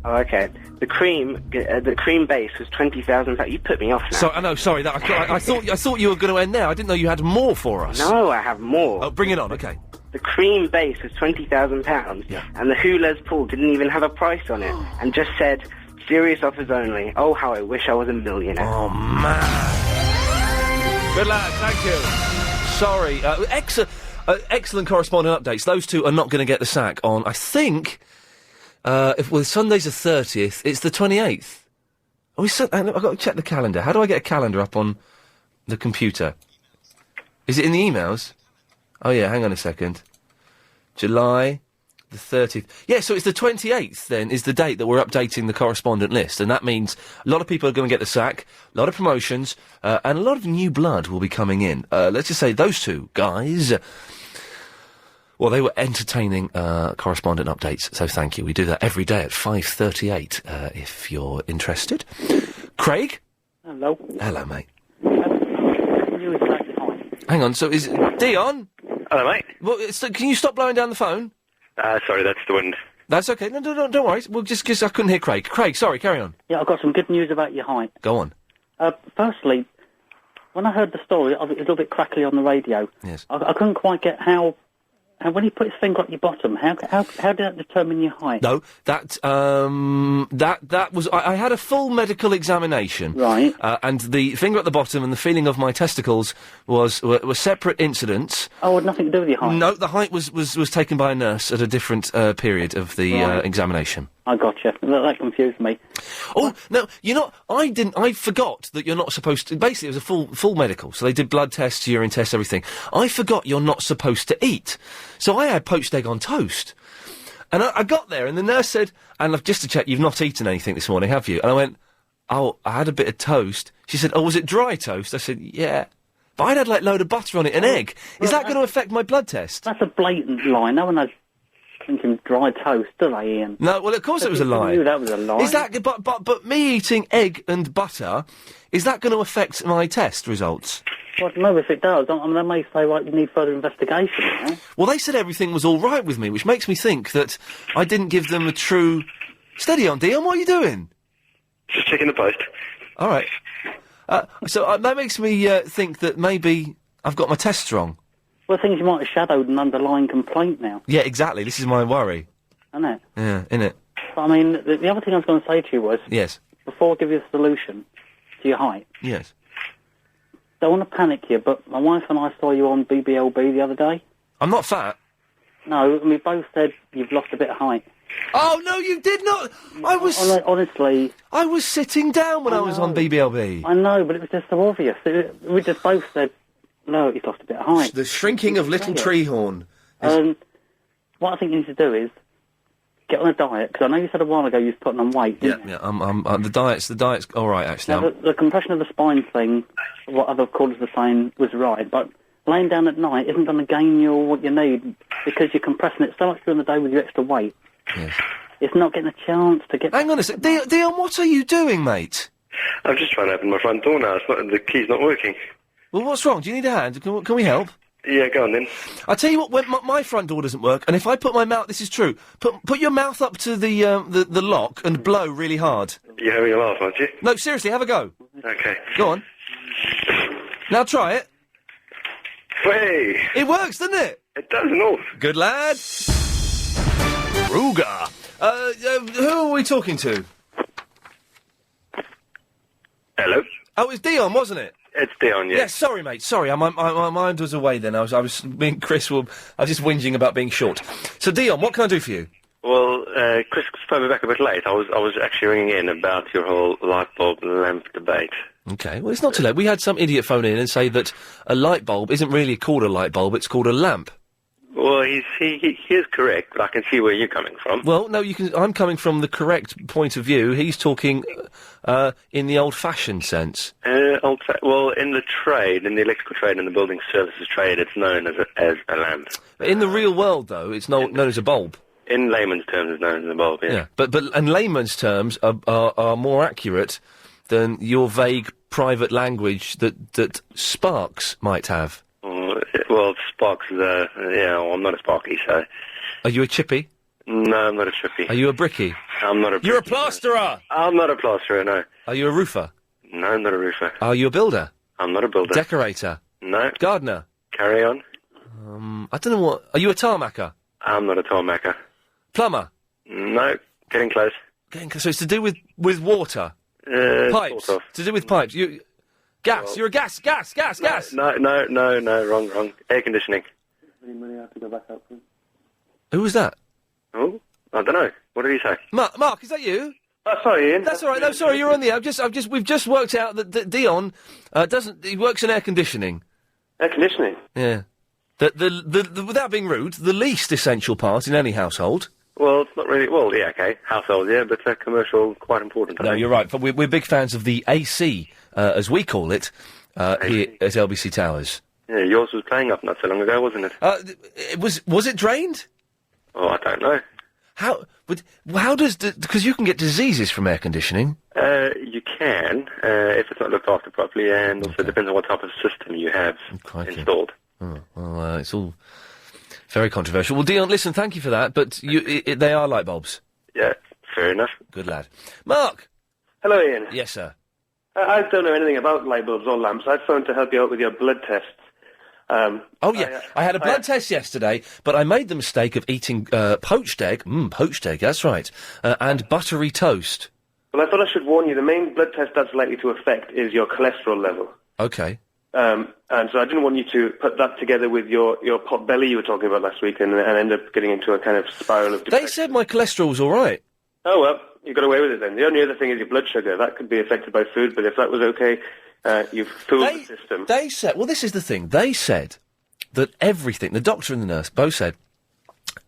Oh, okay. The cream bass was £20,000. You put me off now. So I know. Sorry. I thought you were going to end there. I didn't know you had more for us. No, I have more. Oh, bring it on. Okay. The cream bass was £20,000, and the Who Les Paul didn't even have a price on it, and just said, "Serious offers only." Oh, how I wish I was a millionaire. Oh man. Good lad. Thank you. Sorry. Excellent correspondent updates. Those 2 are not going to get the sack on. I think. If Sunday's the 30th, it's the 28th. I've got to check the calendar. How do I get a calendar up on the computer? Is it in the emails? Oh yeah, hang on a second. July the 30th. Yeah, so it's the 28th then, is the date that we're updating the correspondent list, and that means a lot of people are going to get the sack, a lot of promotions, and a lot of new blood will be coming in. Let's just say those 2 guys... Well, they were entertaining correspondent updates, so thank you. We do that every day at 5:38, if you're interested. Craig? Hello. Hello, mate. Hang on, so is Dion? Hello, mate. Well, can you stop blowing down the phone? Sorry, that's the wind. That's okay. No, don't worry. Well, just 'cause I couldn't hear Craig. Craig, sorry, carry on. Yeah, I've got some good news about your height. Go on. Firstly, when I heard the story, it was a little bit crackly on the radio. Yes. I couldn't quite get how... And when he put his finger at your bottom, how did that determine your height? No, that was... I had a full medical examination. Right. And the finger at the bottom and the feeling of my testicles were separate incidents. Oh, it had nothing to do with your height? No, the height was taken by a nurse at a different period of the examination. I gotcha. That confused me. Oh, no, I forgot that you're not supposed to... Basically, it was a full medical, so they did blood tests, urine tests, everything. I forgot you're not supposed to eat. So I had poached egg on toast. And I got there, and the nurse said, and just to check, you've not eaten anything this morning, have you? And I went, oh, I had a bit of toast. She said, oh, was it dry toast? I said, yeah. But I'd had, like, load of butter on it and egg. Is that going to affect my blood test? That's a blatant lie. No one knows thinking dry toast, do they, Ian? No, well, of course it was a lie. You knew that was a lie. Is that... But me eating egg and butter, is that going to affect my test results? Well, I don't know if it does. I mean, they may say, right, you need further investigation, you know? Well, they said everything was all right with me, which makes me think that I didn't give them a true... Steady on, Dion, what are you doing? Just checking the post. All right. So that makes me think that maybe I've got my tests wrong. Well, things you might have shadowed an underlying complaint now. Yeah, exactly. This is my worry. Isn't it? Yeah, innit? But, I mean, the other thing I was going to say to you was... Yes. Before I give you a solution to your height... Yes. Don't want to panic you, but my wife and I saw you on BBLB the other day. I'm not fat. No, we both said you've lost a bit of height. Oh, no, you did not! I was... Honestly... I was sitting down when I was on BBLB. I know, but it was just so obvious. We just both said, no, he's lost a bit of height. The shrinking of little Treehorn. What I think you need to do is get on a diet, because I know you said a while ago you was putting on weight, didn't you? Yeah, the diet's all right, actually. Now, the compression of the spine thing, what other callers were saying, was right, but laying down at night isn't going to gain you what you need, because you're compressing it so much during the day with your extra weight. Yes. It's not getting a chance to get... Hang on a sec. Dion, what are you doing, mate? I'm just trying to open my front door now. The key's not working. Well, what's wrong? Do you need a hand? Can we help? Yeah, go on then. I'll tell you what, when my front door doesn't work, and if I put my mouth... This is true. Put your mouth up to the lock and blow really hard. You're having a laugh, aren't you? No, seriously, have a go. Okay. Go on. Now try it. Hey! It works, doesn't it? It does, no. Good lad. Ruger. Who are we talking to? Hello? Oh, it's Dion, wasn't it? It's Dion, yeah. Yeah, sorry, mate. Sorry, my mind was away then. I was being Chris. I was just whinging about being short. So, Dion, what can I do for you? Well, Chris phoned me back a bit late. I was actually ringing in about your whole light bulb lamp debate. Okay, well, it's not too late. We had some idiot phone in and say that a light bulb isn't really called a light bulb, it's called a lamp. Well, he is correct, but I can see where you're coming from. Well, no, I'm coming from the correct point of view. He's talking in the old-fashioned sense. Well, in the trade, in the electrical trade and the building services trade, it's known as a lamp. In the real world, though, it's known as a bulb. In layman's terms, it's known as a bulb, yeah. But in layman's terms are more accurate than your vague private language that Sparks might have. Well, Sparks is I'm not a Sparky, so... Are you a chippy? No, I'm not a chippy. Are you a bricky? I'm not a bricky. You're a plasterer! I'm not a plasterer, no. Are you a roofer? No, I'm not a roofer. Are you a builder? I'm not a builder. Decorator? No. Gardener? Carry on. I don't know what... Are you a tarmacker? I'm not a tarmacker. Plumber? No, getting close. Getting close. So it's to do with water? Pipes? Sort of. To do with pipes? Gas. Well, You're a gas. No, wrong. Air conditioning. Who was that? Oh, I don't know. What did he say? Mark, is that you? Oh, sorry, Ian. That's all right. No, sorry, you're on the air. We've just worked out that Dion he works in air conditioning. Air conditioning? Yeah. The without being rude, the least essential part in any household. Well, it's not really. Well, yeah, okay, household, yeah, but commercial, quite important. No, you're right. But we're big fans of the AC, as we call it, here at LBC Towers. Yeah, yours was playing up not so long ago, wasn't it? Was it drained? Oh, I don't know. How does because you can get diseases from air conditioning? You can if it's not looked after properly, and also depends on what type of system you have installed. Oh, well, it's all very controversial. Well, Dion, listen, thank you for that, but they are light bulbs. Yeah, fair enough. Good lad. Mark! Hello, Ian. Yes, sir. I don't know anything about light bulbs or lamps. I phoned to help you out with your blood tests. I had a blood test yesterday, but I made the mistake of eating poached egg, that's right, and buttery toast. Well, I thought I should warn you, the main blood test that's likely to affect is your cholesterol level. Okay. And so I didn't want you to put that together with your pot belly you were talking about last week and end up getting into a kind of spiral of depression. They said my cholesterol was all right. Oh, well, you got away with it then. The only other thing is your blood sugar. That could be affected by food, but if that was okay, you've fooled the system. They said, well, this is the thing. They said that everything, the doctor and the nurse both said,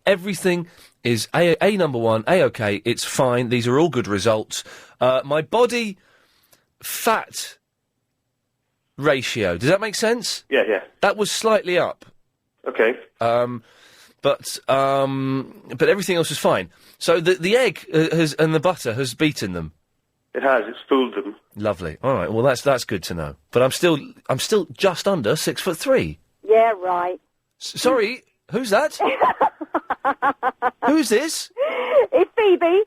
everything is A number one, A-OK, it's fine, these are all good results. My body fat ratio. Does that make sense? Yeah, yeah. That was slightly up. Okay. But everything else was fine. So the egg and the butter has beaten them. It has. It's fooled them. Lovely. All right. Well, that's good to know. But I'm still just under 6'3". Yeah, right. Sorry, who's that? Who's this? It's Phoebe.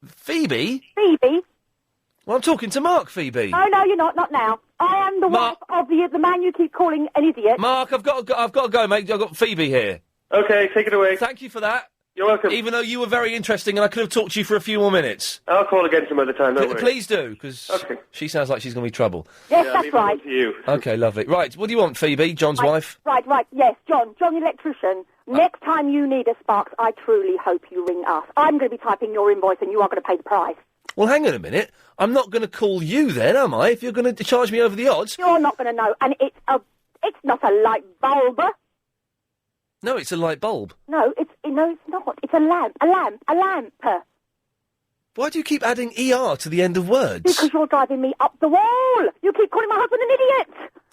Phoebe? Phoebe. Well, I'm talking to Mark, Phoebe. Oh, no, you're not. Not now. I am the wife of the man you keep calling an idiot. Mark, I've got to go, mate. I've got Phoebe here. Okay, take it away. Thank you for that. You're welcome. Even though you were very interesting and I could have talked to you for a few more minutes. I'll call again some other time, don't worry. Please do, because she sounds like she's going to be trouble. Yes, that's right. To you. Okay, lovely. Right, what do you want, Phoebe, John's wife? Right, yes, John the electrician. Next time you need a Sparks, I truly hope you ring us. I'm going to be typing your invoice and you are going to pay the price. Well, hang on a minute. I'm not going to call you then, am I, if you're going to charge me over the odds? You're not going to know, and it's not a light bulb. No, it's a light bulb. No, it's not. It's a lamp. A lamp. Why do you keep adding ER to the end of words? Because you're driving me up the wall. You keep calling my husband an idiot.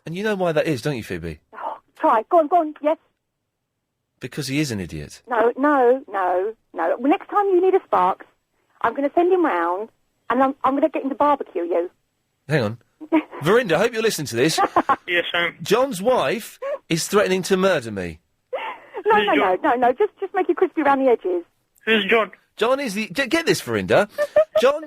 And you know why that is, don't you, Phoebe? Oh, try. Go on. Yes. Because he is an idiot. No. Well, next time you need a Sparks, I'm going to send him round, and I'm going to get him to barbecue you. Hang on. Verinda, I hope you're listening to this. Yes, Sam. John's wife is threatening to murder me. No. Just make it crispy around the edges. Who's John? John is the... Get this, Verinda.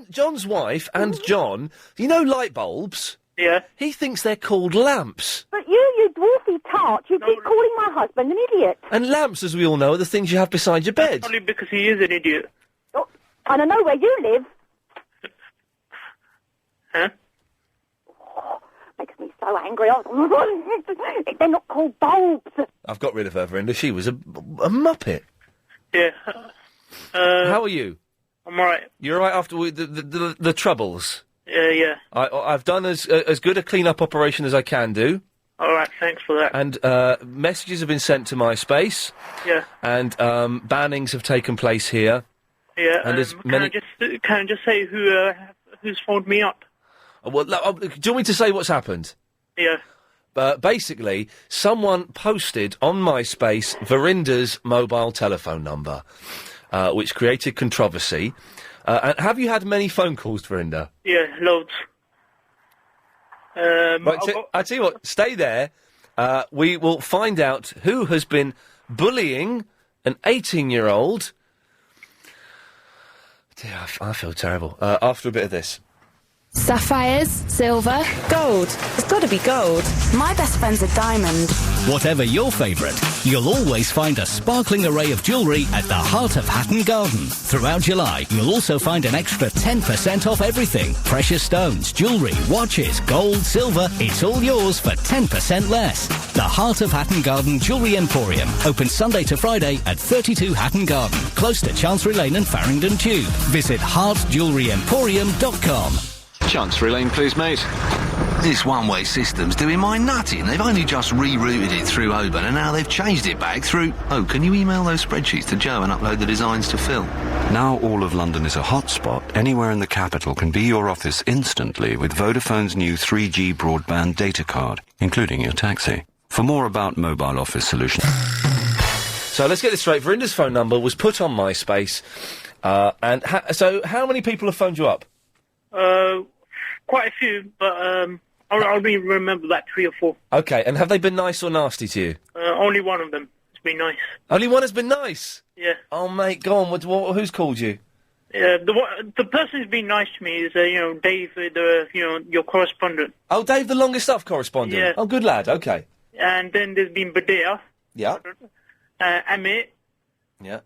John's wife and John, you know light bulbs? Yeah. He thinks they're called lamps. But you dwarfy tart, you keep calling my husband an idiot. And lamps, as we all know, are the things you have beside your bed. Only because he is an idiot. Oh, and I know where you live. Huh? Oh, makes me so angry. They're not called bulbs. I've got rid of her, Verinda. She was a muppet. Yeah. How are you? I'm alright. You're alright after the troubles? Yeah. I've done as good a clean-up operation as I can do. Alright, thanks for that. And messages have been sent to MySpace. Yeah. And bannings have taken place here. Yeah. And there's can I just say who's phoned me up? Well, do you want me to say what's happened? Yeah. Basically, someone posted on MySpace Verinda's mobile telephone number, which created controversy. And have you had many phone calls, Verinda? Yeah, loads. Right, I tell you what, stay there. We will find out who has been bullying an 18-year-old. Dear, I feel terrible. After a bit of this. Sapphires, silver, gold. It's got to be gold. My best friend's a diamond. Whatever your favourite, you'll always find a sparkling array of jewellery at the heart of Hatton Garden. Throughout July, you'll also find an extra 10% off everything. Precious stones, jewellery, watches, gold, silver, it's all yours for 10% less. The Heart of Hatton Garden Jewellery Emporium, open Sunday to Friday at 32 Hatton Garden, close to Chancery Lane and Farringdon Tube. Visit heartjewelleryemporium.com. Chancery Lane, please, mate. This one-way system's doing my nutting. They've only just rerouted it through Oban, and now they've changed it back through... Oh, can you email those spreadsheets to Joe and upload the designs to Phil? Now all of London is a hotspot. Anywhere in the capital can be your office instantly with Vodafone's new 3G broadband data card, including your taxi. For more about mobile office solutions... So let's get this straight. Verinda's phone number was put on MySpace, so how many people have phoned you up? Quite a few, but I'll only remember about 3 or 4. Okay, and have they been nice or nasty to you? Only one of them has been nice. Only one has been nice? Yeah. Oh, mate, go on. Who's called you? The person who's been nice to me is, Dave, your correspondent. Oh, Dave, the longest stuff correspondent? Yeah. Oh, good lad, okay. And then there's been Badea. Yeah. Amit. Yeah.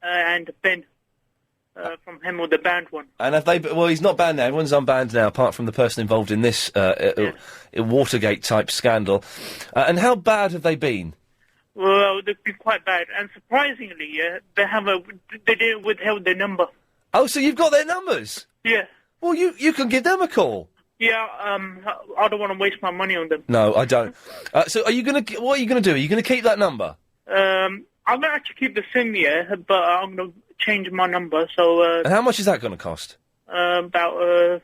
And Ben. From him or the banned one. And have they... Well, he's not banned now. Everyone's unbanned now, apart from the person involved in this Watergate-type scandal. And how bad have they been? Well, they've been quite bad. And surprisingly, they didn't withhold their number. Oh, so you've got their numbers? Yeah. Well, you can give them a call. Yeah, I don't want to waste my money on them. No, I don't. So what are you going to do? Are you going to keep that number? I'm going to actually keep the SIM, but I'm going to change my number, so... and how much is that going to cost? About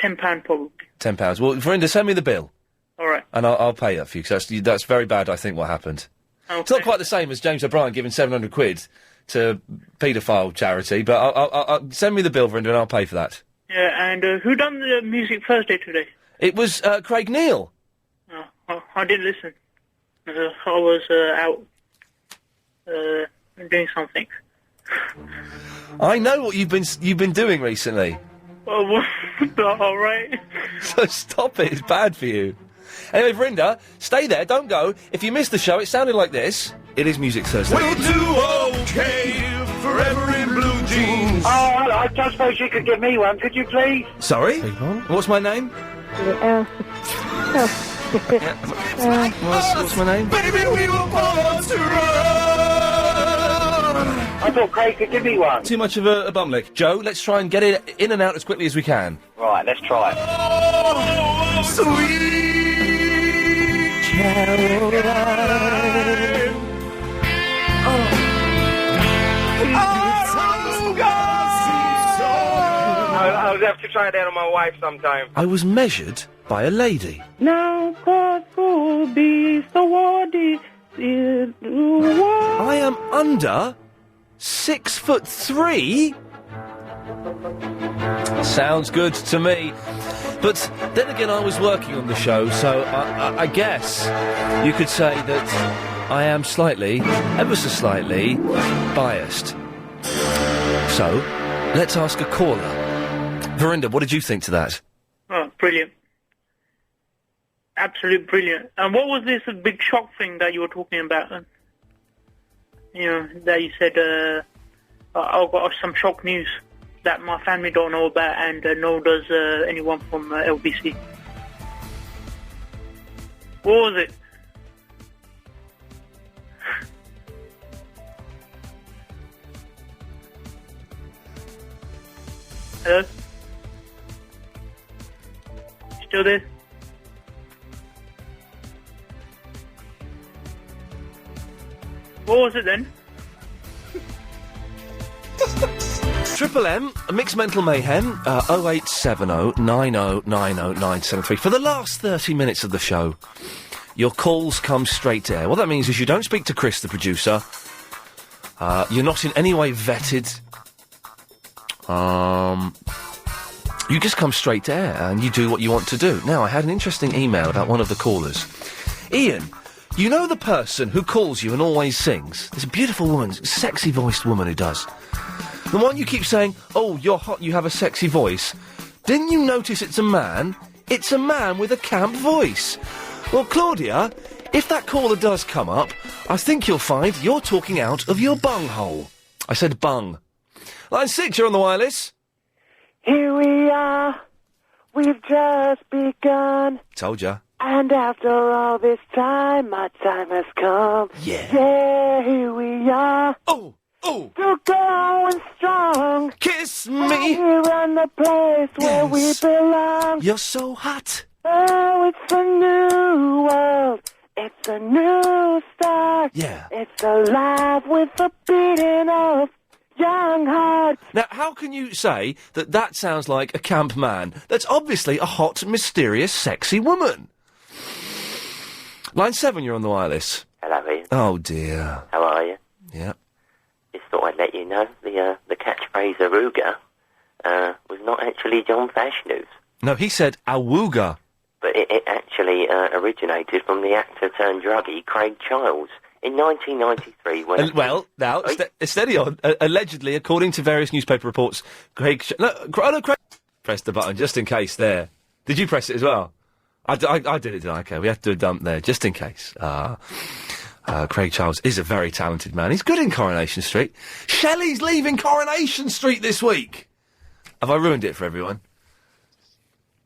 £10 probably. £10. Well, Verinda, send me the bill. All right. And I'll pay that for you, because that's very bad, I think, what happened. Okay. It's not quite the same as James O'Brien giving £700 to paedophile charity, but I'll send me the bill, Verinda, and I'll pay for that. Yeah, and who done the Music Thursday today? It was Craig Neal. Oh, I didn't listen. I was out doing something. I know what you've been doing recently. Oh, all right. So stop it. It's bad for you. Anyway, Verinda, stay there. Don't go. If you missed the show, it sounded like this. It is Music Thursday. We'll do okay, forever in blue jeans. Oh, hello, I just suppose you could give me one, could you please? Sorry? What's my name? What's my name? Baby, we were born to run. I thought Craig could give me one. Too much of a bum lick. Joe, let's try and get it in and out as quickly as we can. Right, let's try it. Oh, sweet Caroline. I'll have to try that on my wife sometime. I was measured by a lady. Now, God will be so what is I am under 6'3". Sounds good to me. But then again, I was working on the show, so I guess you could say that I am slightly, ever so slightly, biased. So, let's ask a caller. Verinda, what did you think to that? Oh, brilliant. Absolute brilliant. And what was this big shock thing that you were talking about? You know, that you said, I've got some shock news that my family don't know about, and nor does anyone from LBC. What was it? Hello? Still there? What was it then? Triple M, Mixed Mental Mayhem, 0870 90 90 973. For the last 30 minutes of the show, your calls come straight to air. What that means is you don't speak to Chris, the producer. You're not in any way vetted. You just come straight to air and you do what you want to do. Now, I had an interesting email about one of the callers. Ian, you know the person who calls you and always sings? There's a beautiful woman, sexy-voiced woman who does. The one you keep saying, oh, you're hot, you have a sexy voice. Didn't you notice it's a man? It's a man with a camp voice. Well, Claudia, if that caller does come up, I think you'll find you're talking out of your bunghole. I said bung. Line 6, you're on the wireless. Here we are, we've just begun. Told ya. And after all this time, my time has come. Yeah. Yeah, here we are. Oh, oh. Still going strong. Kiss me. Here on the place where we belong. You're so hot. Oh, it's a new world. It's a new start. Yeah. It's alive with the beating of young hearts. Now, how can you say that that sounds like a camp man? That's obviously a hot, mysterious, sexy woman. Line 7, you're on the wireless. Hello, Ian. Oh, dear. How are you? Yeah. Just thought I'd let you know the catchphrase Aruga was not actually John Fashnu's. No, he said awooga. But it actually originated from the actor turned druggie Craig Childs in 1993 when... Well, now, steady on. Allegedly, according to various newspaper reports, Craig... Craig pressed the button just in case there. Did you press it as well? I did it, didn't I? Okay, we have to do a dump there, just in case. Craig Charles is a very talented man. He's good in Coronation Street. Shelley's leaving Coronation Street this week! Have I ruined it for everyone?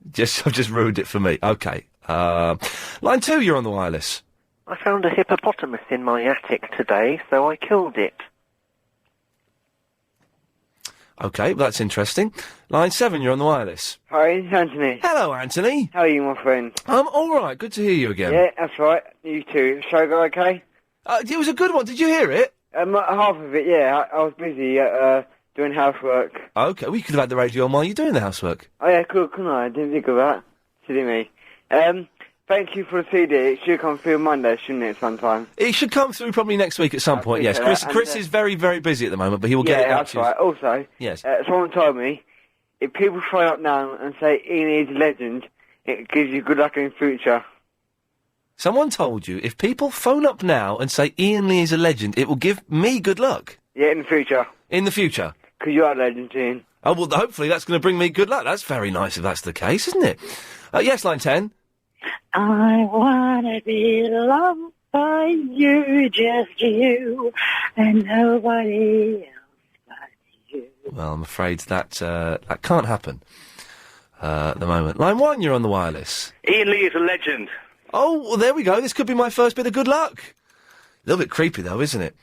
I've just ruined it for me. Okay. Line 2, you're on the wireless. I found a hippopotamus in my attic today, so I killed it. Okay, well, that's interesting. Line 7, you're on the wireless. Hi, it's Anthony. Hello, Anthony. How are you, my friend? I'm all right. Good to hear you again. Yeah, that's right. You too. Show go okay? It was a good one. Did you hear it? Half of it, yeah. I was busy doing housework. Okay, well, you could have had the radio on while you're doing the housework. Oh yeah, cool, couldn't I? I didn't think of that. Silly me. Thank you for the CD. It should come through Monday, shouldn't it, sometime? It should come through probably next week at some point, yes. Chris is very, very busy at the moment, but he will get it out to you. That's right. Also, yes. Someone told me, if people phone up now and say Ian is a legend, it gives you good luck in the future. Someone told you, if people phone up now and say Ian Lee is a legend, it will give me good luck? Yeah, in the future. In the future? Because you are a legend, Ian. Oh, well, hopefully that's going to bring me good luck. That's very nice if that's the case, isn't it? Yes, line 10. I wanna be loved by you, just you, and nobody else but you. Well, I'm afraid that that can't happen at the moment. Line 1, you're on the wireless. Ian Lee is a legend. Oh, well, there we go. This could be my first bit of good luck. A little bit creepy, though, isn't it?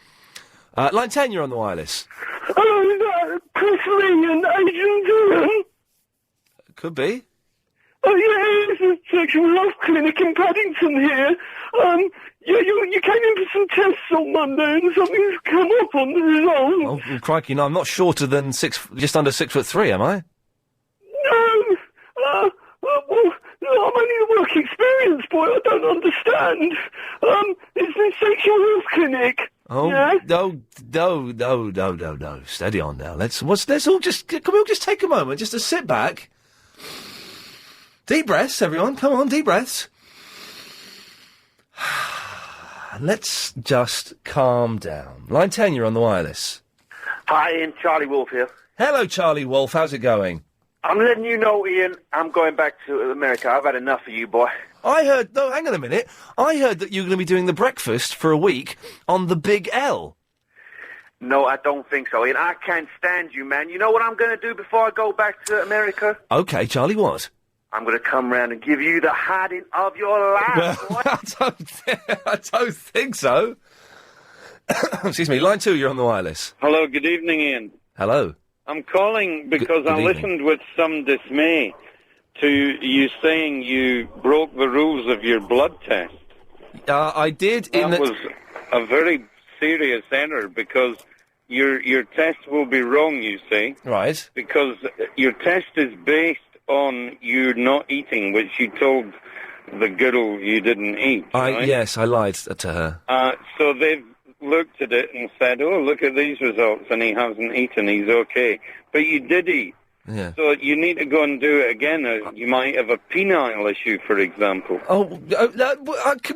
Line 10, you're on the wireless. Hello, is that Chris Lee and Agent Ian? Could be. Oh, yeah, it's a sexual love clinic in Paddington here. Yeah, you came in for some tests on Monday and something's come up on the results. Oh, well, crikey, no, I'm not shorter than just under 6'3", am I? No, well, I'm only a work experience boy, I don't understand. It's the sexual health clinic. Oh, yeah? No. Steady on now. Let's all just, can we all just take a moment just to sit back? Deep breaths, everyone. Come on, deep breaths. Let's just calm down. Line 10, you're on the wireless. Hi, Ian. Charlie Wolf here. Hello, Charlie Wolf. How's it going? I'm letting you know, Ian, I'm going back to America. I've had enough of you, boy. I heard... No, hang on a minute. I heard that you were going to be doing the breakfast for a week on the Big L. No, I don't think so, Ian. I can't stand you, man. You know what I'm going to do before I go back to America? OK, Charlie, what? I'm going to come round and give you the hiding of your life, boy. I don't think so. Excuse me. Line 2, you're on the wireless. Hello, good evening, Ian. Hello. I'm calling because good I evening. listened with some dismay to you saying you broke the rules of your blood test. I did. That was a very serious error because your test will be wrong, you see. Right. Because your test is based on you not eating, which you told the girl you didn't eat. Right? Yes, I lied to her. So they've looked at it and said, oh, look at these results, and he hasn't eaten, he's okay. But you did eat. Yeah. So you need to go and do it again. You might have a penile issue, for example.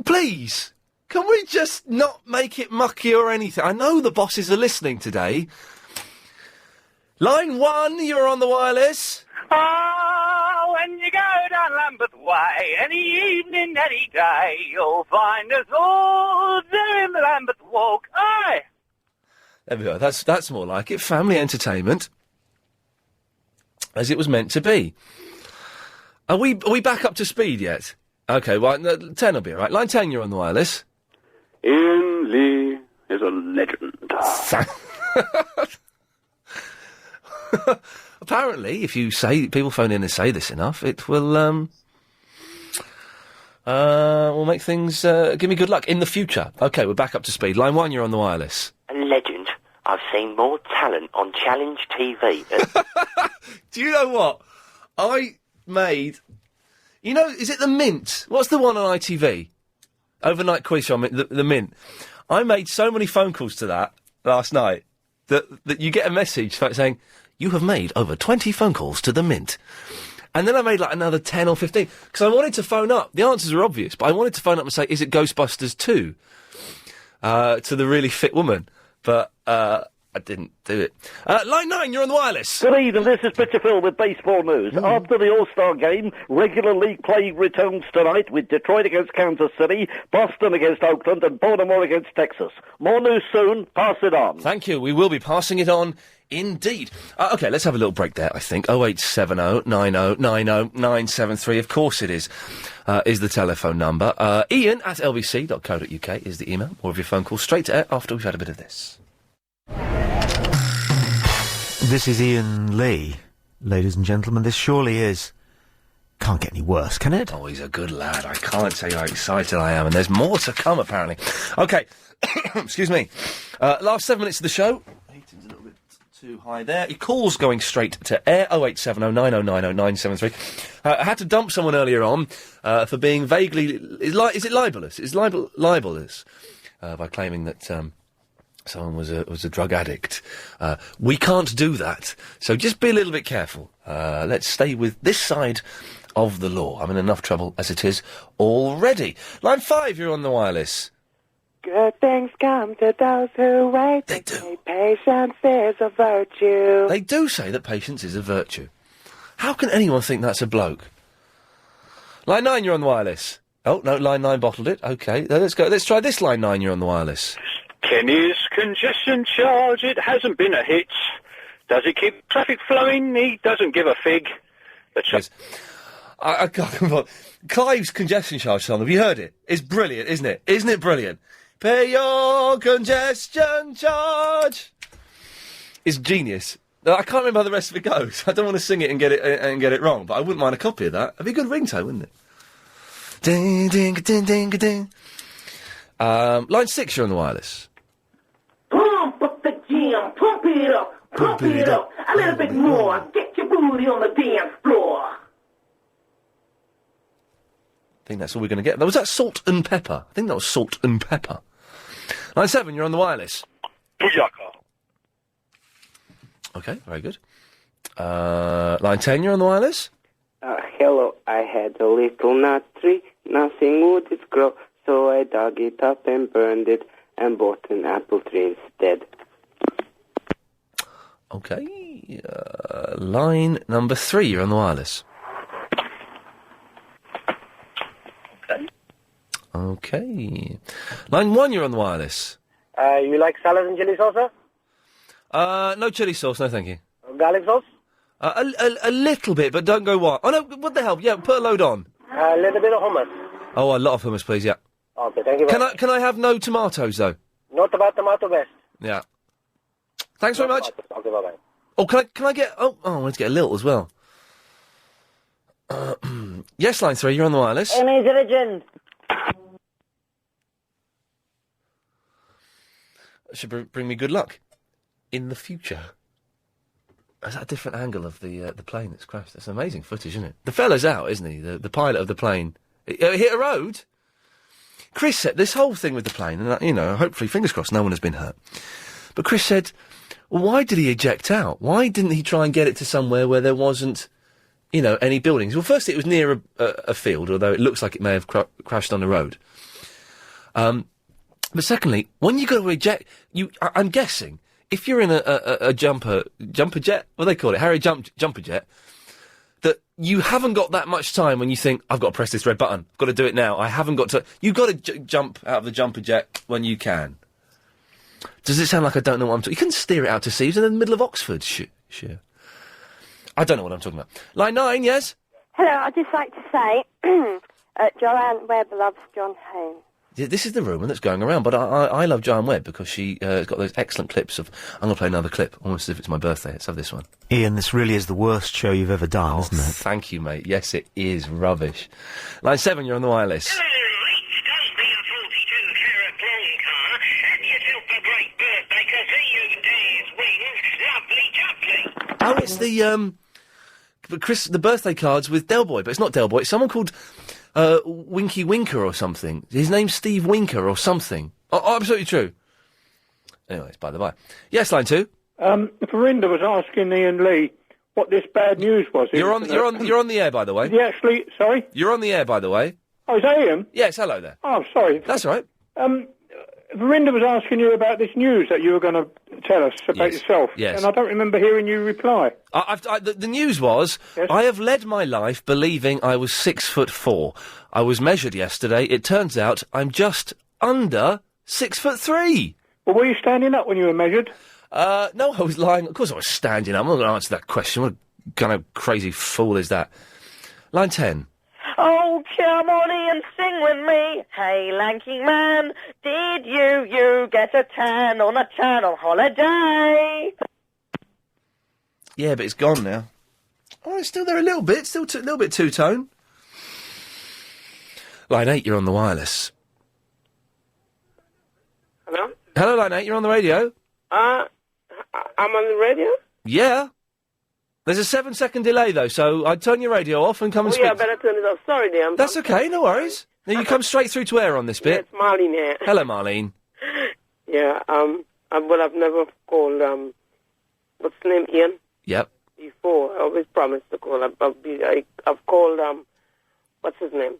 Please, can we just not make it mucky or anything? I know the bosses are listening today. Line 1, you're on the wireless. Oh, when you go down Lambeth Way, any evening, any day, you'll find us all doing the Lambeth Walk. Aye! There we go. That's more like it. Family entertainment, as it was meant to be. Are we back up to speed yet? Okay, well, 10 will be all right. Line 10, you're on the wireless. Ian Lee is a legend. Apparently, if people phone in and say this enough, it will make things, give me good luck in the future. Okay, we're back up to speed. Line 1, you're on the wireless. A legend. I've seen more talent on Challenge TV. Do you know what? I made... You know, is it The Mint? What's the one on ITV? Overnight quiz show, the Mint. I made so many phone calls to that last night that you get a message saying, you have made over 20 phone calls to The Mint. And then I made like another 10 or 15, because I wanted to phone up. The answers are obvious, but I wanted to phone up and say, is it Ghostbusters 2? To the really fit woman. But I didn't do it. Line 9, you're on the wireless. Good evening, this is Picture Phil with baseball news. After the All-Star game, regular league play returns tonight with Detroit against Kansas City, Boston against Oakland, and Baltimore against Texas. More news soon. Pass it on. Thank you. We will be passing it on indeed. OK, let's have a little break there, I think. 0870 90 90 973. Of course it is the telephone number. Iain at lbc.co.uk is the email. More of your phone calls straight to air after we've had a bit of this. This is Ian Lee, ladies and gentlemen. This surely is... Can't get any worse, can it? Oh, he's a good lad. I can't tell you how excited I am, and there's more to come, apparently. OK, excuse me. Last 7 minutes of the show. Heating's a little bit too high there. Your call's going straight to air, 08709090973. I had to dump someone earlier on for being vaguely... Is it libelous? Is libelous by claiming that someone was a drug addict. We can't do that, so just be a little bit careful. Let's stay with this side of the law. I'm in enough trouble as it is already. Line 5, you're on the wireless. Good things come to those who wait. They do. Patience is a virtue. They do say that patience is a virtue. How can anyone think that's a bloke? Line 9, you're on the wireless. Oh, no, line 9 bottled it. OK, let's go. Let's try this line 9, you're on the wireless. Kenny's congestion charge, it hasn't been a hit. Does it keep traffic flowing? He doesn't give a fig. Yes. I can't... Clive's congestion charge song, have you heard it? It's brilliant, isn't it? Isn't it brilliant? Pay your congestion charge. It's genius. I can't remember how the rest of it goes. I don't want to sing it and get it wrong, but I wouldn't mind a copy of that. It'd be a good ringtone, wouldn't it? Ding ding ding ding ding. Line 6, you're on the wireless. Pump up the jam, pump it up, pump it up. A little bit more. Get your booty on the dance floor. I think that's all we're going to get. Was that Salt and Pepper? I think that was Salt and Pepper. Line 7, you're on the wireless. Booyaka. OK, very good. Line 10, you're on the wireless. Hello, I had a little nut tree. Nothing would it grow, so I dug it up and burned it and bought an apple tree instead. OK. Line number 3, you're on the wireless. OK. Line 1, you're on the wireless. You like salad and chili sauce, sir? No chilli sauce, no thank you. Garlic sauce? A little bit, but don't go wild. Oh, no, what the hell? Yeah, put a load on. A little bit of hummus. Oh, a lot of hummus, please, yeah. Okay, thank you very much. Can I have no tomatoes, though? Not about tomato best. Yeah. Thanks very much. Okay, bye-bye. Oh, can I get... Oh, I wanted to get a little as well. Yes, line 3, you're on the wireless. Amy Diligent. Should bring me good luck in the future. Is that a different angle of the plane that's crashed? That's amazing footage, isn't it? The fella's out, isn't he? The pilot of the plane. It hit a road. Chris said this whole thing with the plane, and hopefully, fingers crossed, no one has been hurt. But Chris said, well, why did he eject out? Why didn't he try and get it to somewhere where there wasn't, any buildings? Well, firstly, it was near a field, although it looks like it may have crashed on the road. But secondly, when you go to eject, I'm guessing, if you're in a jumper jet, what do they call it, Harry jumper jet, that you haven't got that much time when you think, I've got to press this red button, I've got to do it now, I haven't got to... You've got to jump out of the jumper jet when you can. Does it sound like I don't know what I'm talking... You couldn't steer it out to sea, it's in the middle of Oxford, sure. I don't know what I'm talking about. Line 9, yes? Hello, I'd just like to say, Joanne Webb loves John Haynes. Yeah, this is the rumour that's going around, but I love Joanne Webb because she has got those excellent clips of... I'm going to play another clip, almost as if it's my birthday. Let's have this one. Ian, this really is the worst show you've ever done, isn't it? Thank you, mate. Yes, it is rubbish. Line 7, you're on the wireless. Oh, it's the birthday cards with Del Boy, but it's not Del Boy. It's someone called Winky Winker or something. His name's Steve Winker or something. Oh, absolutely true. Anyways, by the by. Yes, line 2. Verinda was asking Iain Lee what this bad news was. You're on the air, by the way. Did he actually... Sorry? You're on the air, by the way. Oh, is that Ian? Yes, hello there. Oh, sorry. That's all right. Verinda was asking you about this news that you were going to tell us about yourself. Yes. And I don't remember hearing you reply. The news was, yes. I have led my life believing I was 6'4". I was measured yesterday. It turns out I'm just under 6'3". Well, were you standing up when you were measured? No, I was lying. Of course I was standing up. I'm not going to answer that question. What kind of crazy fool is that? Line 10. Oh, come on and sing with me. Hey, lanky man, did you get a tan on a channel holiday? Yeah, but it's gone now. Oh, it's still there a little bit. Still a little bit two-tone. Line 8, you're on the wireless. Hello? Hello, Line 8, you're on the radio. I'm on the radio? Yeah. There's a 7-second delay, though, so I'd turn your radio off and come and Oh, speak. yeah, I better turn it off. Sorry, dear. That's okay, no worries. Now, you come straight through to air on this Yeah, bit. it's Marlene here. Hello, Marlene. Yeah, but I've never called, what's the name, Ian? Yep. Before. I always promised to call. I've called, what's his name?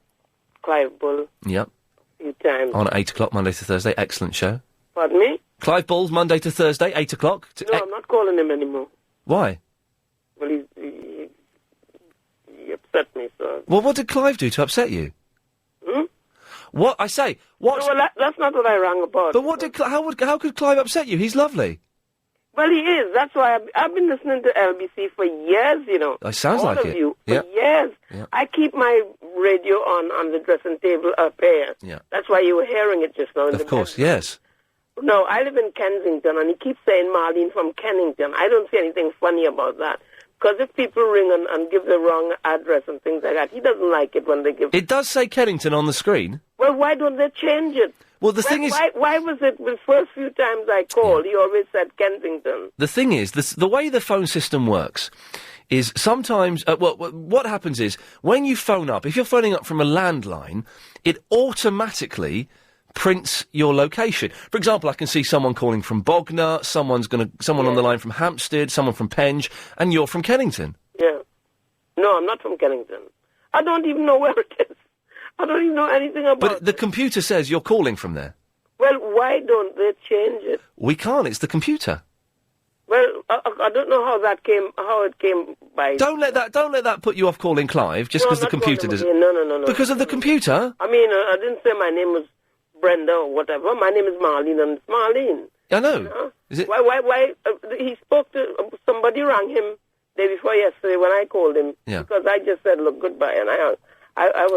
Clive Bull Yep. a few times. On at 8 o'clock, Monday to Thursday. Excellent show. Pardon me? Clive Bull, Monday to Thursday, 8 o'clock. No, I'm not calling him anymore. Why? Well, he upset me, so... Well, what did Clive do to upset you? What? I say, what... No, well, that's not what I rang about. But what did... How could Clive upset you? He's lovely. Well, he is. That's why I've been listening to LBC for years, you know. It sounds All like of it. you, for Yeah. years. Yeah. I keep my radio on the dressing table up here. Yeah. That's why you were hearing it just now in the Of course, yes. No, I live in Kensington, and he keeps saying Marlene from Kennington. I don't see anything funny about that. Because if people ring and give the wrong address and things like that, he doesn't like it when they give... It does say Kennington on the screen. Well, why don't they change it? Well, the thing is... Why was it the first few times I called, he always said Kensington? The thing is, the way the phone system works is sometimes... what happens is, when you phone up, if you're phoning up from a landline, it automatically prints your location. For example, I can see someone calling from Bognor, someone on the line from Hampstead, someone from Penge, and you're from Kennington. Yeah. No, I'm not from Kennington. I don't even know where it is. I don't even know anything about But the computer says you're calling from there. Well, why don't they change it? We can't, it's the computer. Well, I don't know how it came by. Don't let that put you off calling Clive, just No, because I'm the not computer calling does him it. again. No. Because of the computer? I mean, I didn't say my name was Brenda or whatever. My name is Marlene, and it's Marlene. I know. You know? Is it? Why? He spoke to somebody rang him day before yesterday when I called him. Yeah. Because I just said, look, goodbye, and I was.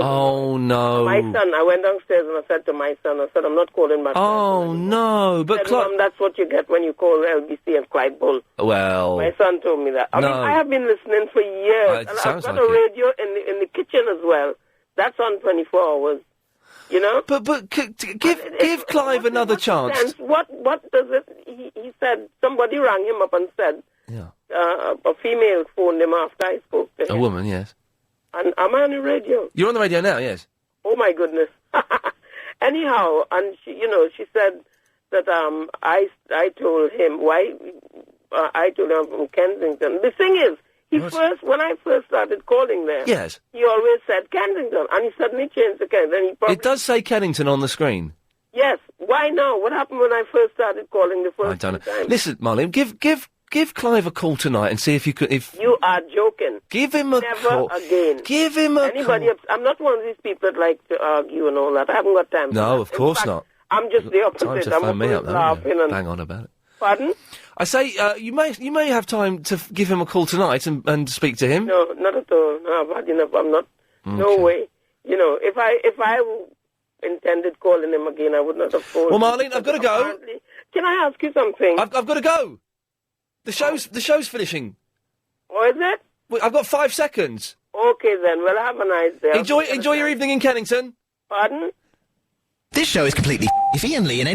Oh, no. My son, I went downstairs and I said to my son, I said, I'm not calling back. Oh, no, but Said, Mom, that's what you get when you call LBC and Clyde Bull. Well... My son told me that. I mean, I have been listening for years. It And sounds I've got like a radio in the kitchen as well. That's on 24 hours. You know? But give Clive another chance. And what does it... He said, somebody rang him up and said... Yeah. A female phoned him after I spoke to him. A woman, yes. And I'm on the radio. You're on the radio now, yes. Oh, my goodness. Anyhow, and she said that I told him I told him from Kensington. The thing is, when I first started calling there, yes, he always said Kensington, and he suddenly changed to Kensington. It does say Kennington on the screen. Yes. Why now? What happened when I first started calling the first I don't know. time? Listen, Marlene, give Clive a call tonight and see if you could... You are joking. Give him a call. Never again. Give him a call. I'm not one of these people that like to argue and all that. I haven't got time for No, that. of course not. I'm just the opposite. Time to I'm phone me up, laughing though. and... Bang on about it. Pardon? I say, you may have time to give him a call tonight and speak to him. No, not at all. No, I've had enough. I'm not... No way. If I intended calling him again, I would not have called Well, Marlene, I've got to go. Can I ask you something? I've got to go. The show's finishing. Oh, is it? I've got 5 seconds. Okay, then. Well, have a nice day. Enjoy your evening in Kennington. Pardon? This show is completely... If Iain Lee and